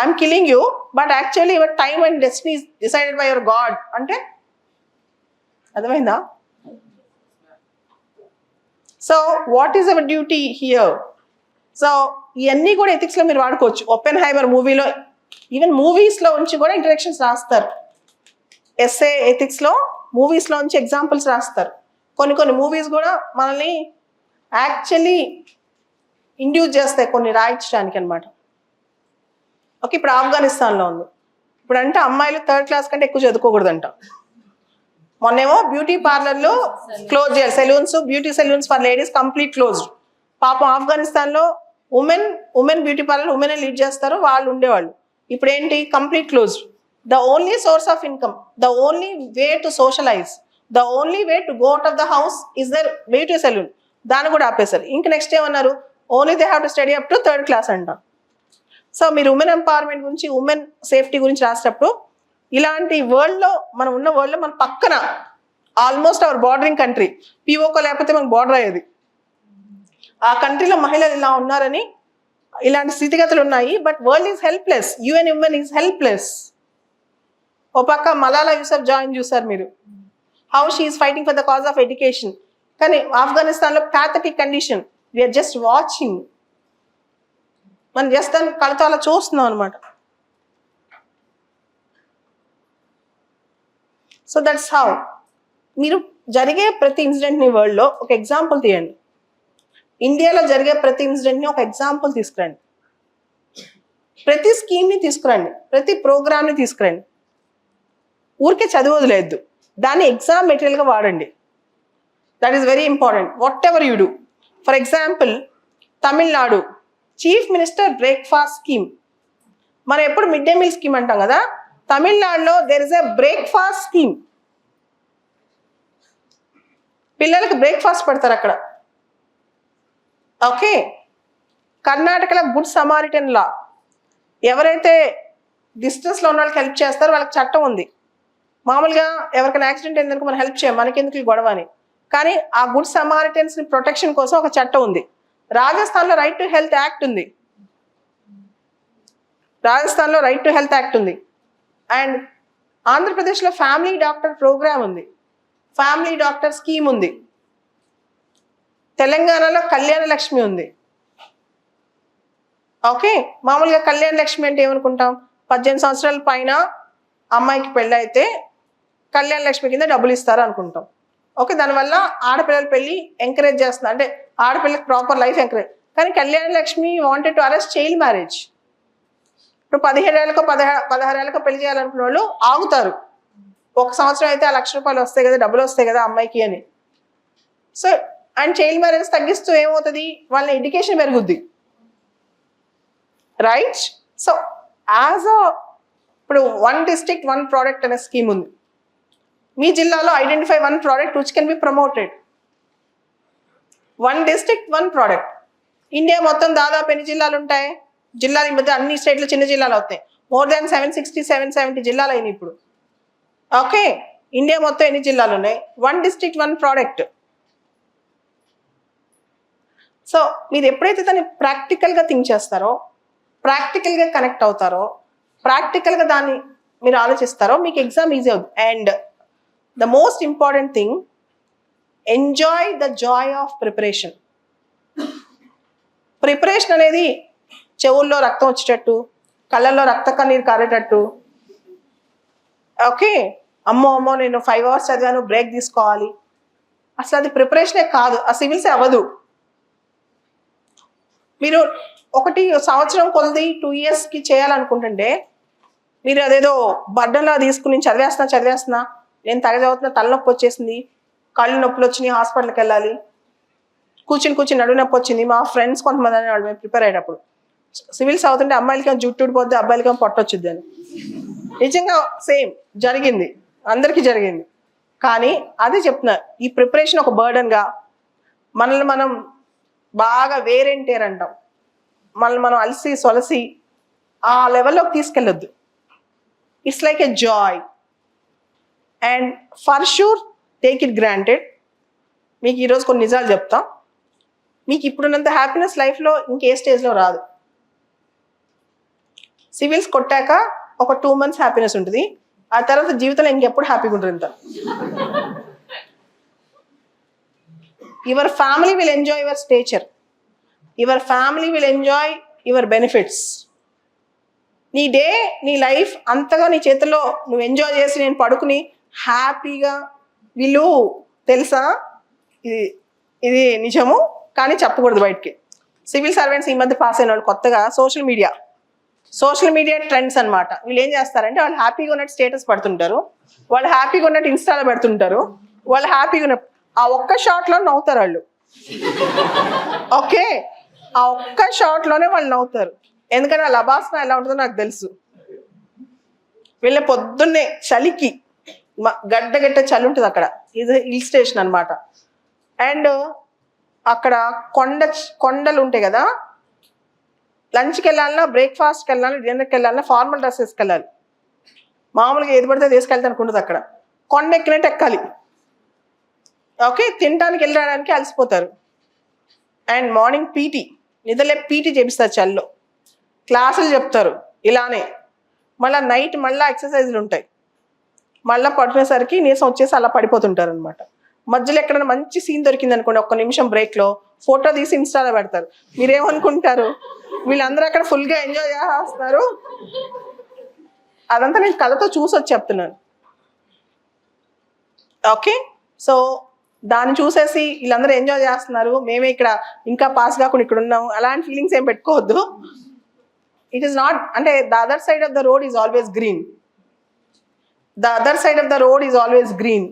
Speaker 3: I'm killing you but actually your time and destiny is decided by your God అంటే అర్థమైందా? So what is our duty here? So ఇవన్నీ కూడా ఎథిక్స్లో మీరు వాడుకోవచ్చు. ఓపెన్హైమర్ మూవీలో ఈవెన్ మూవీస్లో ఉంచి కూడా ఇంట్రడక్షన్స్ రాస్తారు. ఎస్ఏ ఎథిక్స్లో మూవీస్లో నుంచి ఎగ్జాంపుల్స్ రాస్తారు. కొన్ని మూవీస్ కూడా మనల్ని యాక్చువల్లీ ఇండ్యూస్ చేస్తాయి కొన్ని రాయించడానికి అనమాట. ఓకే, ఇప్పుడు ఆఫ్ఘనిస్తాన్లో ఉంది. ఇప్పుడు అంటే అమ్మాయిలు 3rd క్లాస్ కంటే ఎక్కువ చదువుకోకూడదంట. మొన్నేమో బ్యూటీ పార్లర్లు క్లోజ్ చేయాలి, salons, beauty salons for ladies complete closed. పాపం ఆఫ్ఘనిస్తాన్లో ఉమెన్ బ్యూటీ పార్లర్ ఉమెనే లీడ్ చేస్తారు, వాళ్ళు ఉండేవాళ్ళు. ఇప్పుడు ఏంటి? Complete closed. The only source of income, the only way to socialise, the only way to go out of the house is their beauty salon. దాన్ని కూడా ఆపేశారు. ఇంక నెక్స్ట్ ఏమన్నారు? Only they have to study up to 3rd class అంట. So మీరు women empowerment గురించి, women safety గురించి రాసేటప్పుడు ఇలాంటి వరల్డ్లో, మనం ఉన్న వరల్డ్లో మన పక్కన ఆల్మోస్ట్ అవర్ బార్డరింగ్ కంట్రీ, పిఓకో లేకపోతే మనకు బార్డర్ అయ్యేది, ఆ కంట్రీలో మహిళలు ఇలా ఉన్నారని, ఇలాంటి స్థితిగతులు ఉన్నాయి. But world is helpless, UN women is helpless. ఓ పక్క మలాలా యూసఫ్ జాయిన్ చూసారు మీరు, how she is fighting for the cause of education. కానీ ఆఫ్ఘనిస్తాన్లో pathetic condition, we're just watching. మనం జస్ట్ దాన్ని కళ్ళతో అలా చూస్తున్నాం అనమాట. So that's how. మీరు జరిగే ప్రతి ఇన్సిడెంట్ని వరల్డ్లో ఒక ఎగ్జాంపుల్ తీయండి. ఇండియాలో జరిగే ప్రతి ఇన్సిడెంట్ని ఒక ఎగ్జాంపుల్ తీసుకురండి. ప్రతి స్కీమ్ని తీసుకురండి, ప్రతి ప్రోగ్రామ్ని తీసుకురండి. ఊరికే చదువు వదిలేద్దు, దాన్ని ఎగ్జామ్ మెటీరియల్గా వాడండి. That is very important. Whatever you do. For example, Tamil Nadu chief minister breakfast scheme. మనం ఎప్పుడు మిడ్ డే మీల్ స్కీమ్ అంటాం కదా, తమిళనాడులో there is a breakfast scheme. పిల్లలకి బ్రేక్ఫాస్ట్ పెడతారు అక్కడ. ఓకే, కర్ణాటకలో గుడ్ సమారిటన్ లా, ఎవరైతే డిస్టెన్స్లో ఉన్న వాళ్ళకి హెల్ప్ చేస్తారో వాళ్ళకి చట్టం ఉంది. మామూలుగా ఎవరికైనా యాక్సిడెంట్ ఎందుకు మనం హెల్ప్ చేయం, మనకెందుకు ఈ గొడవ అని. కానీ ఆ గుడ్ సమారిటన్స్ ప్రొటెక్షన్ కోసం ఒక చట్టం ఉంది. రాజస్థాన్లో రైట్ టు హెల్త్ యాక్ట్ ఉంది. రాజస్థాన్లో రైట్ టు హెల్త్ యాక్ట్ ఉంది. అండ్ ఆంధ్రప్రదేశ్లో ఫ్యామిలీ డాక్టర్ ప్రోగ్రామ్ ఉంది, ఫ్యామిలీ డాక్టర్ స్కీమ్ ఉంది. తెలంగాణలో కళ్యాణ లక్ష్మి ఉంది. ఓకే, మామూలుగా కళ్యాణ లక్ష్మి అంటే ఏమనుకుంటాం, 18 సంవత్సరాల పైన అమ్మాయికి పెళ్ళి అయితే కళ్యాణ లక్ష్మి కింద డబ్బులు ఇస్తారు అనుకుంటాం. ఓకే, దానివల్ల ఆడపిల్లల పెళ్ళి ఎంకరేజ్ చేస్తున్నారు, అంటే ఆడపిల్లకి ప్రాపర్ లైఫ్ ఎంకరేజ్. కానీ Kalyana Lakshmi wanted to arrest child marriage. ఇప్పుడు 17 ఏళ్ళకో 16 ఏళ్ళకో పెళ్లి చేయాలనుకున్న వాళ్ళు ఆగుతారు. 1 సంవత్సరం అయితే ఆ ₹1,00,000 వస్తాయి కదా, డబ్బులు వస్తాయి కదా అమ్మాయికి అని. సో అండ్ చైల్డ్ మ్యారేజ్ తగ్గిస్తూ ఏమవుతుంది, వాళ్ళ ఎడ్యుకేషన్ పెరుగుద్ది. రైట్. సో యాజ్ ఇప్పుడు 1 district 1 product అనే స్కీమ్ ఉంది. మీ జిల్లాలో identify 1 product which can be promoted. 1 district 1 product. India మొత్తం దాదాపు ఎన్ని జిల్లాలు ఉంటాయి? జిల్లాలు ఈ మధ్య అన్ని స్టేట్లు చిన్న జిల్లాలు అవుతాయి. మోర్ దాన్ 760 770 జిల్లాలు అయినాయి ఇప్పుడు. ఓకే, ఇండియా మొత్తం ఎన్ని జిల్లాలు ఉన్నాయి? 1 district 1 product. సో మీరు ఎప్పుడైతే దాన్ని ప్రాక్టికల్గా థింక్ చేస్తారో, ప్రాక్టికల్గా కనెక్ట్ అవుతారో, ప్రాక్టికల్గా దాన్ని మీరు ఆలోచిస్తారో, మీకు ఎగ్జామ్ ఈజీ అవుతుంది. And the most important thing, enjoy the Joy of preparation. Preparation అనేది చెవుల్లో రక్తం వచ్చేటట్టు, కళ్ళల్లో రక్త కన్నీరు కారేటట్టు. ఓకే, అమ్మో నేను 5 hours చదివాను, బ్రేక్ తీసుకోవాలి, అసలు అది ప్రిపరేషనే కాదు. ఆ సివిల్సే అవ్వదు. మీరు 1 సంవత్సరం కొలది 2 yearsకి చేయాలనుకుంటుంటే మీరు అదేదో బర్డన్లా తీసుకుని చదివేస్తున్నా, నేను చదువుతున్నా, తలనొప్పి వచ్చేసింది, కళ్ళు నొప్పులు వచ్చినాయి, హాస్పిటల్కి వెళ్ళాలి, కూర్చుని నడువు నొప్పి వచ్చింది. మా ఫ్రెండ్స్ కొంతమంది అనేవాళ్ళు మేము ప్రిపేర్ అయ్యేటప్పుడు, సివిల్స్ అవుతుంటే అమ్మాయిలకి జుట్టు ఊడిపోద్ది, అబ్బాయిలకి పొట్టొచ్చుద్ది అని. నిజంగా సేమ్ జరిగింది, అందరికీ జరిగింది. కానీ అదే చెప్తున్నారు, ఈ ప్రిపరేషన్ ఒక బర్డన్గా మనల్ని మనం బాగా వేరేంటేర్ అంటాం, మనల్ని మనం అలసి సొలసి ఆ లెవెల్లోకి తీసుకెళ్ళొద్దు. It's like a joy. And for sure take it granted. మీకు ఈరోజు కొన్ని నిజాలు చెప్తాం. మీకు ఇప్పుడున్నంత హ్యాపీనెస్ లైఫ్లో ఇంకే స్టేజ్లో రాదు. సివిల్స్ కొట్టాక ఒక 2 months హ్యాపీనెస్ ఉంటుంది. ఆ తర్వాత జీవితంలో ఇంకెప్పుడు హ్యాపీగా ఉంటుంది ఇంత. Your family will enjoy your stature. Your family will enjoy your benefits. నీ డే, నీ లైఫ్ అంతగా నీ చేతుల్లో నువ్వు ఎంజాయ్ చేసి నేను పడుకుని హ్యాపీగా వీళ్ళు తెలుసా, ఇది నిజము కానీ చెప్పకూడదు బయటికి. సివిల్ సర్వెంట్స్ ఈ మధ్య పాస్ అయిన వాళ్ళు కొత్తగా సోషల్ మీడియా ట్రెండ్స్ అన్నమాట. వీళ్ళు ఏం చేస్తారంటే వాళ్ళు హ్యాపీగా ఉన్నట్టు స్టేటస్ పడుతుంటారు, వాళ్ళు హ్యాపీగా ఉన్నట్టు ఇన్స్టాలో పెడుతుంటారు, వాళ్ళు హ్యాపీగా ఉన్న ఆ ఒక్క షాట్లో నవ్వుతారు వాళ్ళు. ఓకే, ఆ ఒక్క షాట్లోనే వాళ్ళు నవ్వుతారు. ఎందుకంటే వాళ్ళ అబాసన ఎలా ఉంటుందో నాకు తెలుసు. వీళ్ళ పొద్దున్నే చలికి గడ్డ చలి ఉంటుంది అక్కడ. ఇది హిల్ స్టేషన్ అనమాట. అండ్ అక్కడ కొండలు ఉంటాయి కదా. లంచ్కి వెళ్ళాలన్నా, బ్రేక్ఫాస్ట్కి వెళ్ళాలన్నా, డిన్నర్కి వెళ్ళాలన్నా ఫార్మల్ డ్రెస్ వేసుకెళ్ళాలి. మామూలుగా ఏది పడితే తీసుకెళ్తే అనుకుంటుంది. అక్కడ కొండ ఎక్కినట్టు ఎక్కాలి. ఓకే, తినడానికి వెళ్ళడానికి అలసిపోతారు. అండ్ మార్నింగ్ పీటీ, నిద్రలే పీటీ చేపిస్తారు చల్లో, క్లాసులు చెప్తారు ఇలానే. మళ్ళీ నైట్ మళ్ళీ ఎక్సర్సైజులు ఉంటాయి. మళ్ళీ పడుకునేసరికి నీరసం వచ్చేసి అలా పడిపోతుంటారు అనమాట. మధ్యలో ఎక్కడైనా మంచి సీన్ దొరికింది అనుకోండి, 1 నిమిషం బ్రేక్లో ఫోటో తీసి ఇన్స్టాలో పెడతారు. మీరేమనుకుంటారు, వీళ్ళందరూ అక్కడ ఫుల్గా ఎంజాయ్ చేస్తున్నారు. అదంతా నేను కళ్ళతో చూసి వచ్చి చెప్తున్నాను. ఓకే, సో దాన్ని చూసేసి వీళ్ళందరూ ఎంజాయ్ చేస్తున్నారు, మేమే ఇక్కడ ఇంకా పాస్ కాకుండా ఇక్కడ ఉన్నాము, అలాంటి ఫీలింగ్స్ ఏం పెట్టుకోవద్దు. ఇట్ ఈస్ నాట్, అంటే the other side of the road is always green.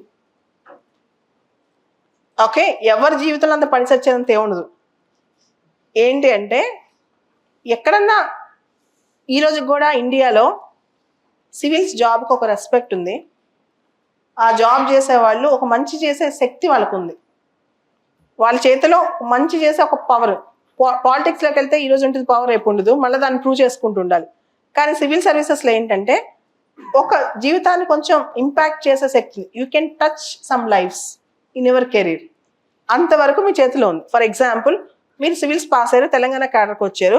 Speaker 3: Okay, ఎవరి జీవితంలో అంత పని సచ్చేదంత ఏముండదు. ఏంటి అంటే ఎక్కడన్నా ఈరోజు కూడా ఇండియాలో సివిల్స్ జాబ్కి ఒక రెస్పెక్ట్ ఉంది. ఆ జాబ్ చేసేవాళ్ళు ఒక మంచి చేసే శక్తి వాళ్ళకు ఉంది. వాళ్ళ చేతిలో మంచి చేసే ఒక పవర్. పాలిటిక్స్లోకి వెళ్తే ఈరోజు ఉంటుంది పవర్, రేపు ఉండదు, మళ్ళీ దాన్ని ప్రూవ్ చేసుకుంటూ ఉండాలి. కానీ సివిల్ సర్వీసెస్లో ఏంటంటే ఒక జీవితాన్ని కొంచెం ఇంపాక్ట్ చేసే శక్తి. You can touch some lifes in your career. అంతవరకు మీ చేతిలో ఉంది. ఫర్ ఎగ్జాంపుల్, మీరు సివిల్స్ పాస్ అయ్యారు, తెలంగాణ క్యాడర్కి వచ్చారు,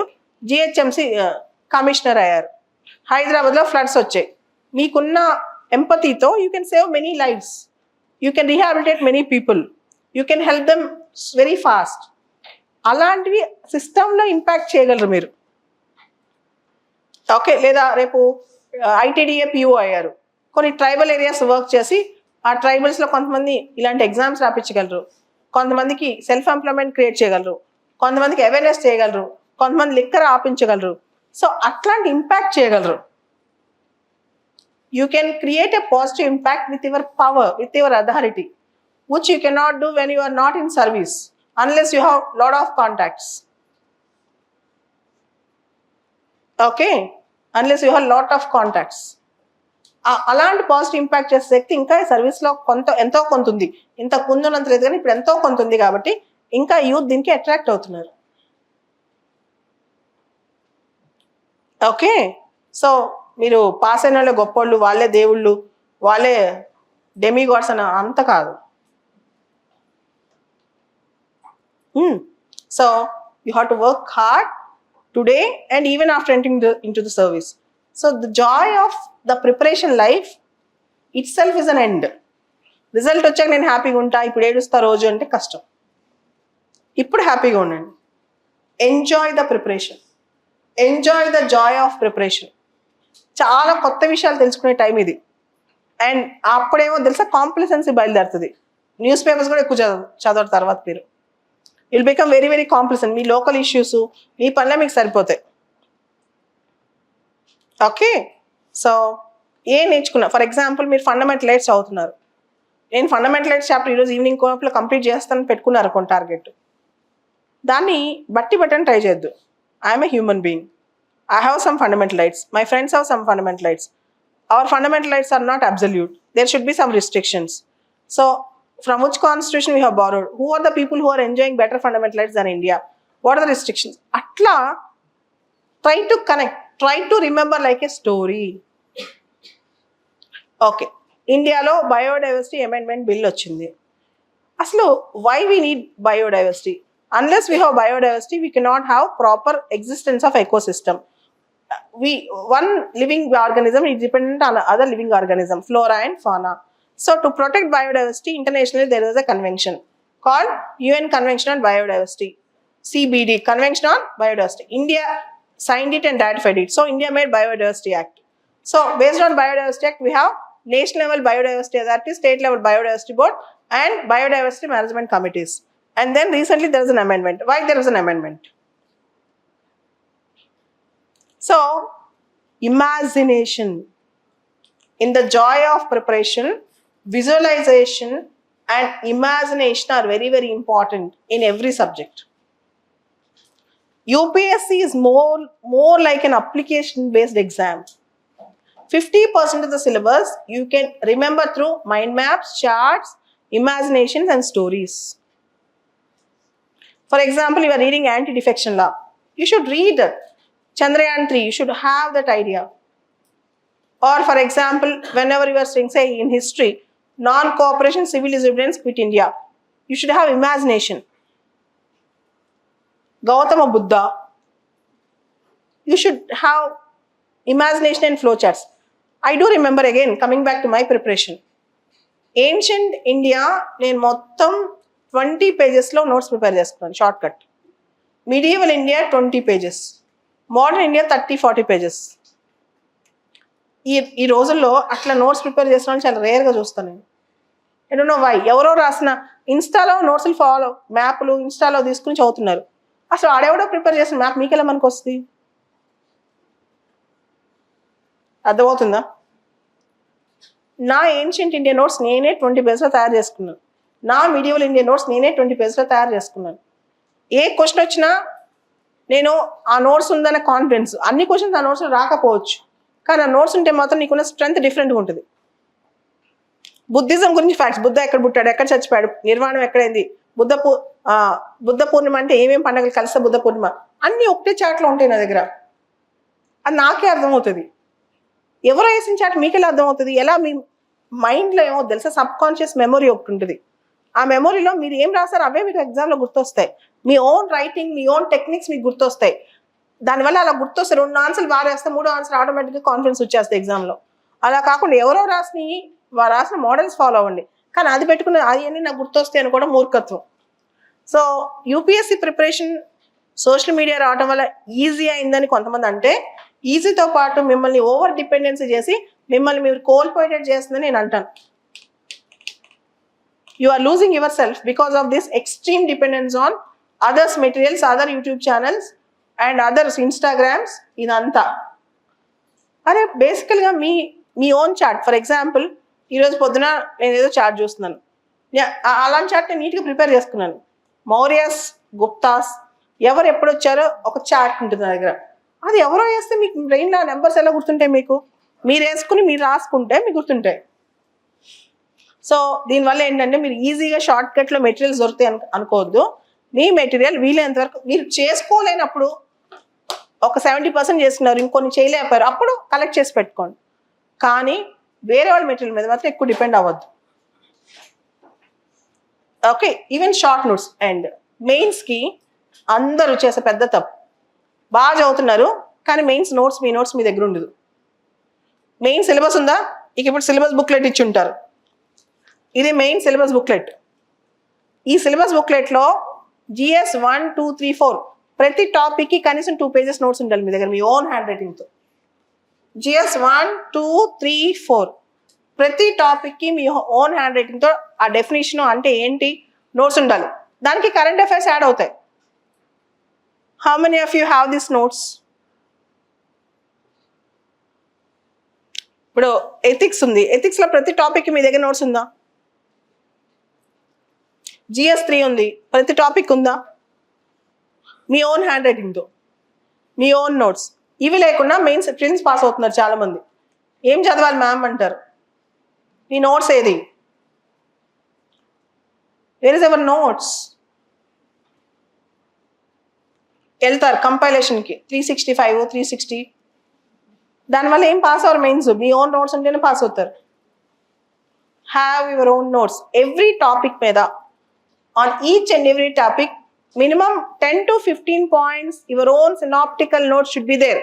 Speaker 3: జిహెచ్ఎంసి కమిషనర్ అయ్యారు, హైదరాబాద్లో ఫ్లడ్స్ వచ్చాయి. మీకున్న ఎంపతితో you can save many lifes, you can rehabilitate many people, you can help them very fast. అలాంటివి సిస్టంలో ఇంపాక్ట్ చేయగలరు మీరు. ఓకే, లేదా రేపు ఐటీడీఏ పిఓ అయ్యారు, కొన్ని ట్రైబల్ ఏరియాస్ వర్క్ చేసి ఆ ట్రైబల్స్లో కొంతమంది ఇలాంటి ఎగ్జామ్స్ రాపించగలరు, కొంతమందికి సెల్ఫ్ ఎంప్లాయ్మెంట్ క్రియేట్ చేయగలరు, కొంతమందికి అవేర్నెస్ చేయగలరు, కొంతమంది లిక్కర్ ఆపించగలరు. సో అట్లాంటి ఇంపాక్ట్ చేయగలరు. You can create a positive impact with your power, with your authority, which you cannot do when you are not in service unless you have lot of contacts. Okay, unless you have lot of contacts. అలాంటి positive impact చేసే శక్తి ఇంకా సర్వీస్లో ఎంతో కొంత ఉంది. ఇంతకు ముందు ఉన్నంత లేదు కానీ ఇప్పుడు ఎంతో కొంత ఉంది. కాబట్టి ఇంకా యూత్ దీనికి అట్రాక్ట్ అవుతున్నారు. ఓకే, సో మీరు పాస్ అయిన వాళ్ళే గొప్పోళ్ళు, వాళ్ళే దేవుళ్ళు, వాళ్ళే డెమిగాడ్స్ అని అంత కాదు. So you have to work hard today and even after entering into the service. So the joy of the preparation life itself is an end. Result వచ్చాక నేను హ్యాపీగా ఉంటా, ఇప్పుడు ఏడుస్తా రోజు అంటే కష్టం. ఇప్పుడు హ్యాపీగా ఉండండి. Enjoy the preparation, enjoy the Joy of preparation. చాలా కొత్త విషయాలు తెలుసుకునే టైం ఇది. అండ్ అప్పుడేమో తెలుసా కాంప్లిసెన్సీ బయలుదేరుతుంది. న్యూస్ పేపర్స్ కూడా ఎక్కువ చదవరు తర్వాత మీరు. Will become very very complacent. మీ లోకల్ ఇష్యూస్, మీ పనులే మీకు సరిపోతాయి. ఓకే, సో ఏం నేర్చుకున్నా, ఫర్ ఎగ్జాంపుల్ మీరు ఫండమెంటల్ రైట్స్ చదువుతున్నారు. నేను ఫండమెంటల్ రైట్స్ చాప్టర్ ఈరోజు ఈవినింగ్ కోపంలో కంప్లీట్ చేస్తానని పెట్టుకున్నారు కొన్ని టార్గెట్. దాన్ని బట్టి బట్టని ట్రై చేయొద్దు. I'm a human being, I have some fundamental rights, my friends have some fundamental rights. Our fundamental rights are not absolute, there should be some restrictions. So from which constitution we have borrowed, who are the people who are enjoying better fundamental rights than India, what are the restrictions, atla try to connect, try to remember like a story. Okay, ఇండియాలో biodiversity amendment bill వచ్చింది. అసలు why we need biodiversity? Unless we have biodiversity we cannot have proper existence of ecosystem. One living organism is dependent on other living organism, flora and fauna. So to protect biodiversity, internationally there is a convention called UN Convention on Biodiversity, CBD, Convention on Biodiversity. India signed it and ratified it. So India made Biodiversity Act. So based on Biodiversity Act, we have national level biodiversity authority, state level biodiversity board, and biodiversity management committees. And then recently there is an amendment. Why there is an amendment? So, imagination, in the joy of preparation, visualization and imagination are very, very important in every subject. UPSC is more like an application-based exam. 50% of the syllabus you can remember through mind maps, charts, imaginations and stories. For example, you are reading anti-defection law. You should read it. Chandrayaan 3, you should have that idea. Or for example, whenever you are saying, say in history, non-cooperation, civil disobedience, quit India. You should have imagination. Gautama Buddha. You should have imagination and flowcharts. I do remember again, coming back to my preparation. Ancient India, నేను మొత్తం 20 pages లో notes prepare చేసుకున్నాను, shortcut. Medieval India 20 pages. Modern India 30-40 pages. ఈ రోజుల్లో అట్లా notes prepare చేసిన వాళ్ళు చాలా రేర్గా చూస్తాను నేను. I don't know why. ఎవరో రాసిన ఇన్స్టాలో నోట్స్లు ఫాలో, మ్యాప్లు ఇన్స్టాలో తీసుకుని చదువుతున్నారు. అసలు ఆడెవడో ప్రిపేర్ చేసిన మ్యాప్ మీకెలా మనకు వస్తుంది? అర్థమవుతుందా? నా ఏన్షియంట్ ఇండియా నోట్స్ నేనే 20 pages తయారు చేసుకున్నాను. నా మీడియవల్ ఇండియా నోట్స్ నేనే 20 pages తయారు చేసుకున్నాను. ఏ క్వశ్చన్ వచ్చినా నేను ఆ నోట్స్ ఉందన్న కాన్ఫిడెన్స్. అన్ని క్వశ్చన్స్ ఆ నోట్స్లో రాకపోవచ్చు, కానీ ఆ నోట్స్ ఉంటే మాత్రం నీకున్న స్ట్రెంత్ డిఫరెంట్గా ఉంటుంది. బుద్ధిజం గురించి ఫ్యాక్ట్స్, బుద్ధ ఎక్కడ పుట్టాడు, ఎక్కడ చచ్చిపోయాడు, నిర్వాణం ఎక్కడైంది, బుద్ధ పూర్ణిమ అంటే ఏమేమి పండుగలు కలిస్తే బుద్ధ పూర్ణిమ, అన్నీ ఒకటే చాట్లో ఉంటాయి నా దగ్గర. అది నాకే అర్థమవుతుంది. ఎవరో వేసిన చాట్ మీకెలా అర్థమవుతుంది? ఎలా మీ మైండ్లో ఏమో తెలుసా, సబ్ కాన్షియస్ మెమొరీ ఒకటి ఉంటుంది. ఆ మెమొరీలో మీరు ఏం రాస్తారో అవే మీకు ఎగ్జామ్లో గుర్తొస్తాయి. మీ ఓన్ రైటింగ్, మీ ఓన్ టెక్నిక్స్ మీకు గుర్తొస్తాయి. దానివల్ల అలా గుర్తొస్తాయి. 2 ఆన్సర్లు బాగా రాస్తే 3వ ఆన్సర్ ఆటోమేటిక్గా కాన్ఫిడెన్స్ వచ్చేస్తాయి ఎగ్జామ్లో. అలా కాకుండా ఎవరో రాసిన మోడల్స్ ఫాలో అవ్వండి, కానీ అది పెట్టుకుని అది అన్నీ నాకు గుర్తొస్తాయి అని కూడా మూర్ఖత్వం. So UPSC preparation social media రావడం వల్ల ఈజీ అయిందని కొంతమంది అంటే, ఈజీతో పాటు మిమ్మల్ని ఓవర్ డిపెండెన్సీ చేసి మిమ్మల్ని మీరు కోల్పోయేటట్టు చేస్తుందని నేను అంటాను. You are losing yourself because of this extreme dependence on others' materials, other YouTube channels and others Instagrams. ఇదంతా అరే బేసికల్గా మీ ఓన్ చార్ట్. ఫర్ ఎగ్జాంపుల్ ఈరోజు పొద్దున నేను ఏదో చార్ట్ చూస్తున్నాను, అలాంటి చార్ట్ నేను నీట్గా ప్రిపేర్ చేసుకున్నాను. మౌర్యాస్, గుప్తాస్ ఎవరు ఎప్పుడు వచ్చారో ఒక చార్ట్ ఉంటుంది నా దగ్గర. అది ఎవరో వేస్తే మీకు బ్రెయిన్లో నెంబర్స్ ఎలా గుర్తుంటాయి? మీరు వేసుకుని మీరు రాసుకుంటే మీకు గుర్తుంటాయి. సో దీనివల్ల ఏంటంటే మీరు ఈజీగా షార్ట్ కట్లో మెటీరియల్స్ దొరుకుతాయి అనుకోవద్దు. మీ మెటీరియల్ వీలైనంత వరకు మీరు చేసుకోలేనప్పుడు ఒక 70% చేసుకున్నారు, ఇంకొన్ని చేయలేకపోయారు, అప్పుడు కలెక్ట్ చేసి పెట్టుకోండి. కానీ వేరే వాళ్ళ మెటీరియల్ మీద మాత్రం ఎక్కువ డిపెండ్ అవ్వద్దు. Okay, even short notes and మెయిన్స్కి అందరూ చేసే పెద్ద తప్పు. బాగా చదువుతున్నారు కానీ మెయిన్స్ నోట్స్ మీ దగ్గర ఉండదు. మెయిన్ సిలబస్ ఉందా? ఇక ఇప్పుడు సిలబస్ బుక్లెట్ ఇచ్చి ఉంటారు. ఇది మెయిన్ సిలబస్ బుక్లెట్. ఈ సిలబస్ బుక్లెట్లో GS 1, 2, 3, 4 ప్రతి టాపిక్కి కనీసం 2 pages నోట్స్ ఉండాలి మీ దగ్గర, మీ ఓన్ హ్యాండ్ రైటింగ్తో. GS 1, 2, 3, 4 ప్రతి టాపిక్కి మీ ఓన్ హ్యాండ్ రైటింగ్తో ఆ డెఫినేషన్ అంటే ఏంటి నోట్స్ ఉండాలి. దానికి కరెంట్ అఫైర్స్ యాడ్ అవుతాయి. How many of you have this notes? ఇప్పుడు ఎథిక్స్ ఉంది, ఎథిక్స్లో ప్రతి టాపిక్కి మీ దగ్గర నోట్స్ ఉందా? GS 3 ఉంది, ప్రతి టాపిక్ ఉందా? మీ ఓన్ హ్యాండ్ రైటింగ్తో మీ ఓన్ నోట్స్. ఇవి లేకుండా మెయిన్స్ ప్రిన్స్ పాస్ అవుతున్నారు చాలామంది. ఏం చదవాలి మ్యామ్ అంటారు. మీ నోట్స్ ఏది? Where is ever notes? వెళ్తారు కంపైలేషన్కి 365, 360. దానివల్ల ఏం పాస్ అవ్వరు మెయిన్స్. మీ ఓన్ నోట్స్ ఉంటేనే పాస్ అవుతారు. Have your own notes every topic మీద. On each and every topic minimum 10 to 15 points your own synoptical notes should be there.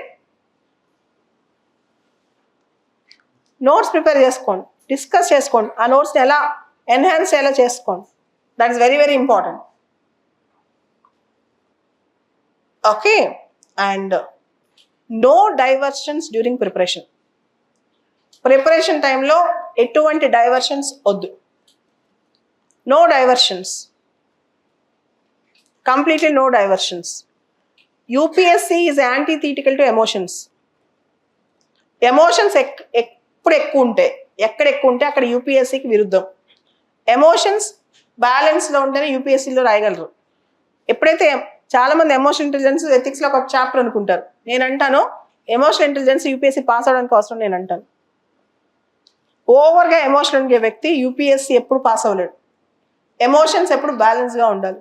Speaker 3: Notes prepare చేసుకోండి, డిస్కస్ చేసుకోండి, ఆ నోట్స్ని ఎలా ఎన్హాన్స్ చేయాలో చేసుకోండి. That is very very important. Okay, and no diversions during preparation. Preparation టైంలో ఎటువంటి diversions వద్దు. No diversions, completely no diversions. UPSC is antithetical to emotions. ఎమోషన్స్ ఎప్పుడు ఎక్కువ ఉంటాయి, ఎక్కడ ఎక్కువ ఉంటే అక్కడ యూపీఎస్సీకి విరుద్ధం. ఎమోషన్స్ బ్యాలెన్స్లో ఉంటేనే యూపీఎస్సీలో రాయగలరు. ఎప్పుడైతే చాలామంది ఎమోషనల్ ఇంటెలిజెన్స్ ఎథిక్స్లో ఒక చాప్టర్ అనుకుంటారు, నేను అంటాను ఎమోషనల్ ఇంటెలిజెన్స్ యూపీఎస్సీ పాస్ అవడానికి అవసరం. నేను అంటాను ఓవర్గా ఎమోషనల్ ఉండే వ్యక్తి యూపీఎస్సీ ఎప్పుడు పాస్ అవ్వలేడు. ఎమోషన్స్ ఎప్పుడు బ్యాలెన్స్గా ఉండాలి.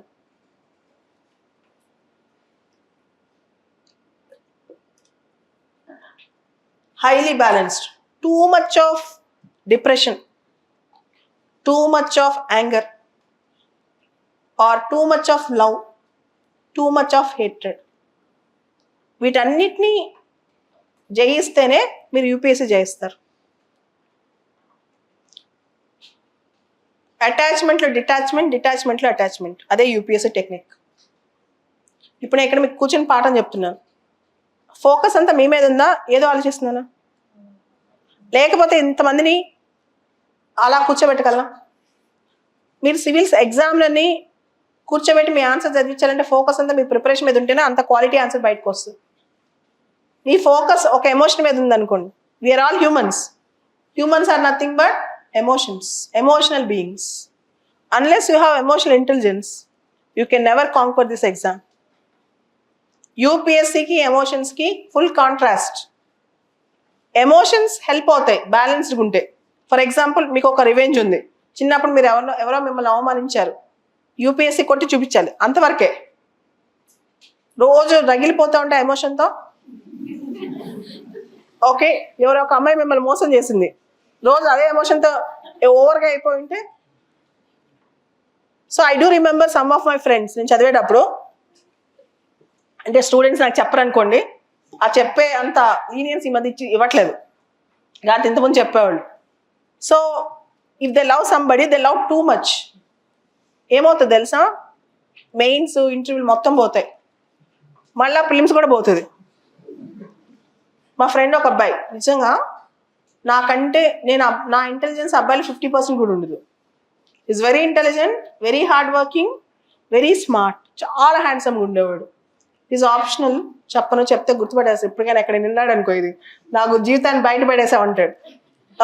Speaker 3: Highly balanced. Too much of depression, too much of anger, or too much of love, too much of hatred. వీటన్నిటినీ జయిస్తేనే మీరు యూపీఎస్సీ జయిస్తారు. అటాచ్మెంట్లో డిటాచ్మెంట్, డిటాచ్మెంట్లో అటాచ్మెంట్, అదే యూపీఎస్సీ టెక్నిక్. ఇప్పుడు నేను ఇక్కడ మీకు కూర్చొని పాఠం చెప్తున్నాను, ఫోకస్ అంతా మీ మీద ఉందా, ఏదో ఆలోచిస్తున్నానా? లేకపోతే ఇంతమందిని అలా కూర్చోబెట్టగలనా? మీరు సివిల్స్ ఎగ్జామ్లని కూర్చోబెట్టి మీ ఆన్సర్ చదివించాలంటే ఫోకస్ అంతా మీ ప్రిపరేషన్ మీద ఉంటేనే అంత క్వాలిటీ ఆన్సర్ బయటకు వస్తుంది. మీ ఫోకస్ ఒక ఎమోషన్ మీద ఉందనుకోండి, we're all humans. Humans are nothing but emotions, emotional beings. Unless you have emotional intelligence you can never conquer this exam. యూపీఎస్సీకి ఎమోషన్స్కి ఫుల్ కాంట్రాస్ట్. ఎమోషన్స్ హెల్ప్ అవుతాయి బ్యాలెన్స్డ్గా ఉంటే. ఫర్ ఎగ్జాంపుల్, మీకు ఒక రివెంజ్ ఉంది, చిన్నప్పుడు మీరు ఎవరో మిమ్మల్ని అవమానించారు, యూపీఎస్సీ కొట్టి చూపించాలి, అంతవరకే. రోజు రగిలిపోతూ ఉంటాయి ఎమోషన్తో. ఓకే, ఎవరో ఒక అమ్మాయి మిమ్మల్ని మోసం చేసింది, రోజు అదే ఎమోషన్తో ఓవర్గా అయిపోయి ఉంటే. So I do remember some of my friends, నేను చదివేటప్పుడు, అంటే స్టూడెంట్స్ నాకు చెప్పరనుకోండి, ఆ చెప్పే అంత లీనియన్స్ ఈ మధ్య ఇవ్వట్లేదు, కానీ ఇంతకుముందు చెప్పేవాళ్ళు. So if they love somebody, they love too much, ఏమవుతుంది తెలుసా, మెయిన్స్ ఇంటర్వ్యూలు మొత్తం పోతాయి, మళ్ళీ ఫిలిమ్స్ కూడా పోతుంది. మా ఫ్రెండ్ ఒక అబ్బాయి, నిజంగా నాకంటే నా ఇంటెలిజెన్స్ అబ్బాయిలు 50% కూడా ఉండదు. Is very intelligent, very hard working, very smart, చాలా హ్యాండ్సమ్గా ఉండేవాడు. ఈజ్ ఆప్షనల్, చెప్తే గుర్తుపడేస్తాడు. ఇప్పటికైనా ఎక్కడ నిన్నాడు అనుకో, ఇది నాకు జీవితాన్ని బయటపడేసామంటాడు.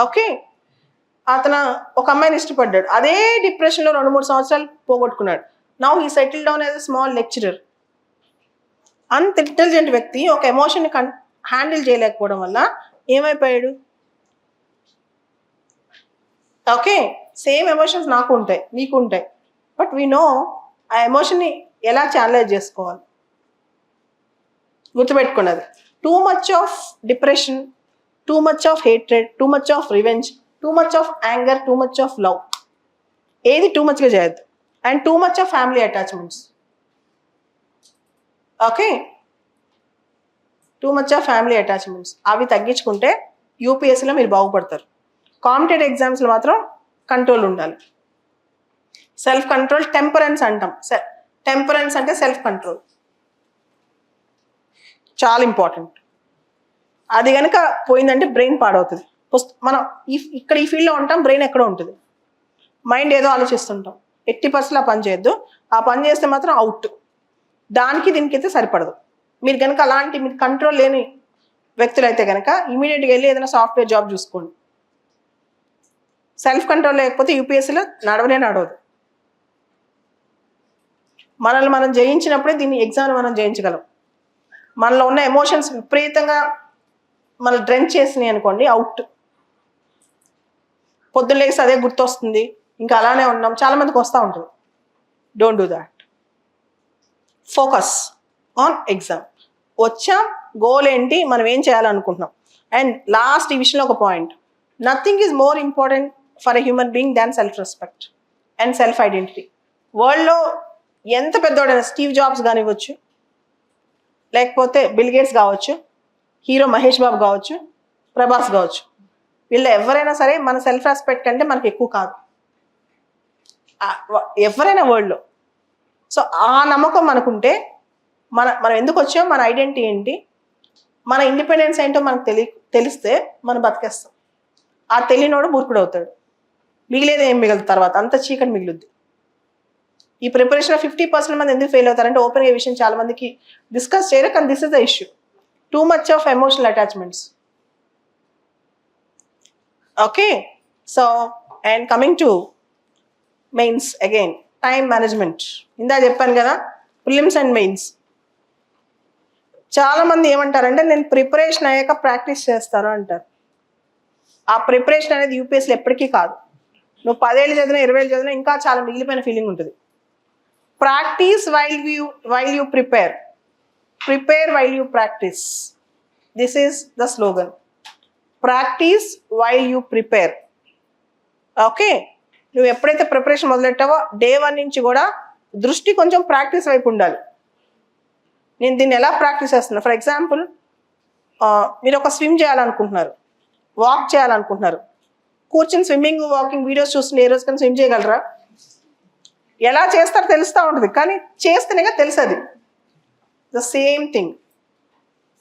Speaker 3: ఓకే, అతను ఒక అమ్మాయిని ఇష్టపడ్డాడు, అదే డిప్రెషన్లో 2-3 సంవత్సరాలు పోగొట్టుకున్నాడు. Now he settle down as a small lecturer. అంత ఇంటెలిజెంట్ వ్యక్తి ఒక ఎమోషన్ని హ్యాండిల్ చేయలేకపోవడం వల్ల ఏమైపోయాడు? ఓకే, సేమ్ ఎమోషన్స్ నాకు ఉంటాయి, మీకు ఉంటాయి, బట్ వీ నో ఆ ఎమోషన్ని ఎలా ఛానలైజ్ చేసుకోవాలి. గుర్తుపెట్టుకున్నది, too much of depression, too much of hatred, too much of revenge, too much of anger, too much of love, ఏది టూ మచ్గా చేయొద్దు. And too much of family attachments. Okay, too much of family attachments అవి తగ్గించుకుంటే యూపీఎస్సీలో మీరు బాగుపడతారు. Competitive ఎగ్జామ్స్లో మాత్రం control ఉండాలి. సెల్ఫ్ కంట్రోల్, టెంపరెన్స్ అంటాం. టెంపరెన్స్ అంటే సెల్ఫ్ కంట్రోల్, చాలా ఇంపార్టెంట్. అది కనుక పోయిందంటే బ్రెయిన్ పాడవుతుంది. మనం ఇక్కడ ఈ ఫీల్డ్లో ఉంటాం, బ్రెయిన్ ఎక్కడో ఉంటుంది, మైండ్ ఏదో ఆలోచిస్తుంటాం. 80% ఆ పని చేయొద్దు. ఆ పని చేస్తే మాత్రం అవుట్. దానికి దీనికి అయితే సరిపడదు. మీరు కనుక అలాంటి మీరు కంట్రోల్ లేని వ్యక్తులు అయితే కనుక ఇమీడియట్గా వెళ్ళి ఏదైనా సాఫ్ట్వేర్ జాబ్ చూసుకోండి. సెల్ఫ్ కంట్రోల్ లేకపోతే యూపీఎస్సీలో నడవదు. మనల్ని మనం జయించినప్పుడే దీన్ని ఎగ్జామ్ని మనం జయించగలం. మనలో ఉన్న ఎమోషన్స్ విపరీతంగా మనం డ్రెంచ్ చేసినాయి అనుకోండి, అవుట్. పొద్దున్న లేసి అదే గుర్తొస్తుంది, ఇంకా అలానే ఉన్నాం, చాలామందికి వస్తూ ఉంటుంది. Don't do that. Focus on exam. వచ్చాం, గోల్ ఏంటి, మనం ఏం చేయాలనుకుంటున్నాం. అండ్ లాస్ట్ ఈ విషయంలో ఒక point, nothing is more important for a human being than self respect and self identity. వరల్డ్లో ఎంత పెద్దవాడైనా స్టీవ్ జాబ్స్ కానివ్వచ్చు, లేకపోతే బిల్ గేట్స్ కావచ్చు, హీరో మహేష్ బాబు కావచ్చు, ప్రభాస్ కావచ్చు, వీళ్ళు ఎవరైనా సరే మన సెల్ఫ్ రెస్పెక్ట్ కంటే మనకి ఎక్కువ కాదు ఎవరైనా వరల్డ్లో. సో ఆ నమ్మకం మనకుంటే మనం ఎందుకు వచ్చామో, మన ఐడెంటిటీ ఏంటి, మన ఇండిపెండెన్స్ ఏంటో మనకు తెలిస్తే మనం బతికేస్తాం. ఆ తెలియనోడు మూర్ఖుడు అవుతాడు, మిగిలేదు ఏం మిగులుతుంది, తర్వాత అంత చీకటి మిగులుద్ది. ఈ ప్రిపరేషన్ 50% మంది ఎందుకు ఫెయిల్ అవుతారంటే ఓపెన్గా ఈ విషయం చాలా మందికి డిస్కస్ చేయరు, కానీ this is the issue, two much of emotional attachments. Okay, so and coming to mains again, time management. ఇందా చెప్పాను కదా, ప్రిలిమ్స్ అండ్ మెయిన్స్. చాలా మంది ఏమంటారంటే నేను ప్రిపరేషన్ అయ్యాక ప్రాక్టీస్ చేస్తాను అంటారు. ఆ ప్రిపరేషన్ అనేది యూపీఎస్సీలో ఎప్పటికీ కాదు. నువ్వు 10 ఏళ్ళు చదివినా 20 ఏళ్ళు చదివినా ఇంకా చాలా మిగిలిపోయిన ఫీలింగ్ ఉంటుంది. Practice while you prepare while you practice. This is the slogan, practice while you prepare. Okay, నువ్వు ఎప్పుడైతే ప్రిపరేషన్ మొదలెట్టావో డే 1 నుంచి కూడా దృష్టి కొంచెం ప్రాక్టీస్ వైపు ఉండాలి. నేను దీన్ని ఎలా ప్రాక్టీస్ చేస్తున్నా, ఫర్ ఎగ్జాంపుల్ మీరు ఒక స్విమ్ చేయాలనుకుంటున్నారు, వాక్ చేయాలనుకుంటున్నారు, కూర్చుని స్విమ్మింగ్ వాకింగ్ వీడియోస్ చూస్తుంటే ఏ రోజు కానీ స్విమ్ చేయగలరా? ఎలా చేస్తారో తెలుస్తూ ఉంటుంది, కానీ చేస్తేనేగా తెలుసది. The same thing,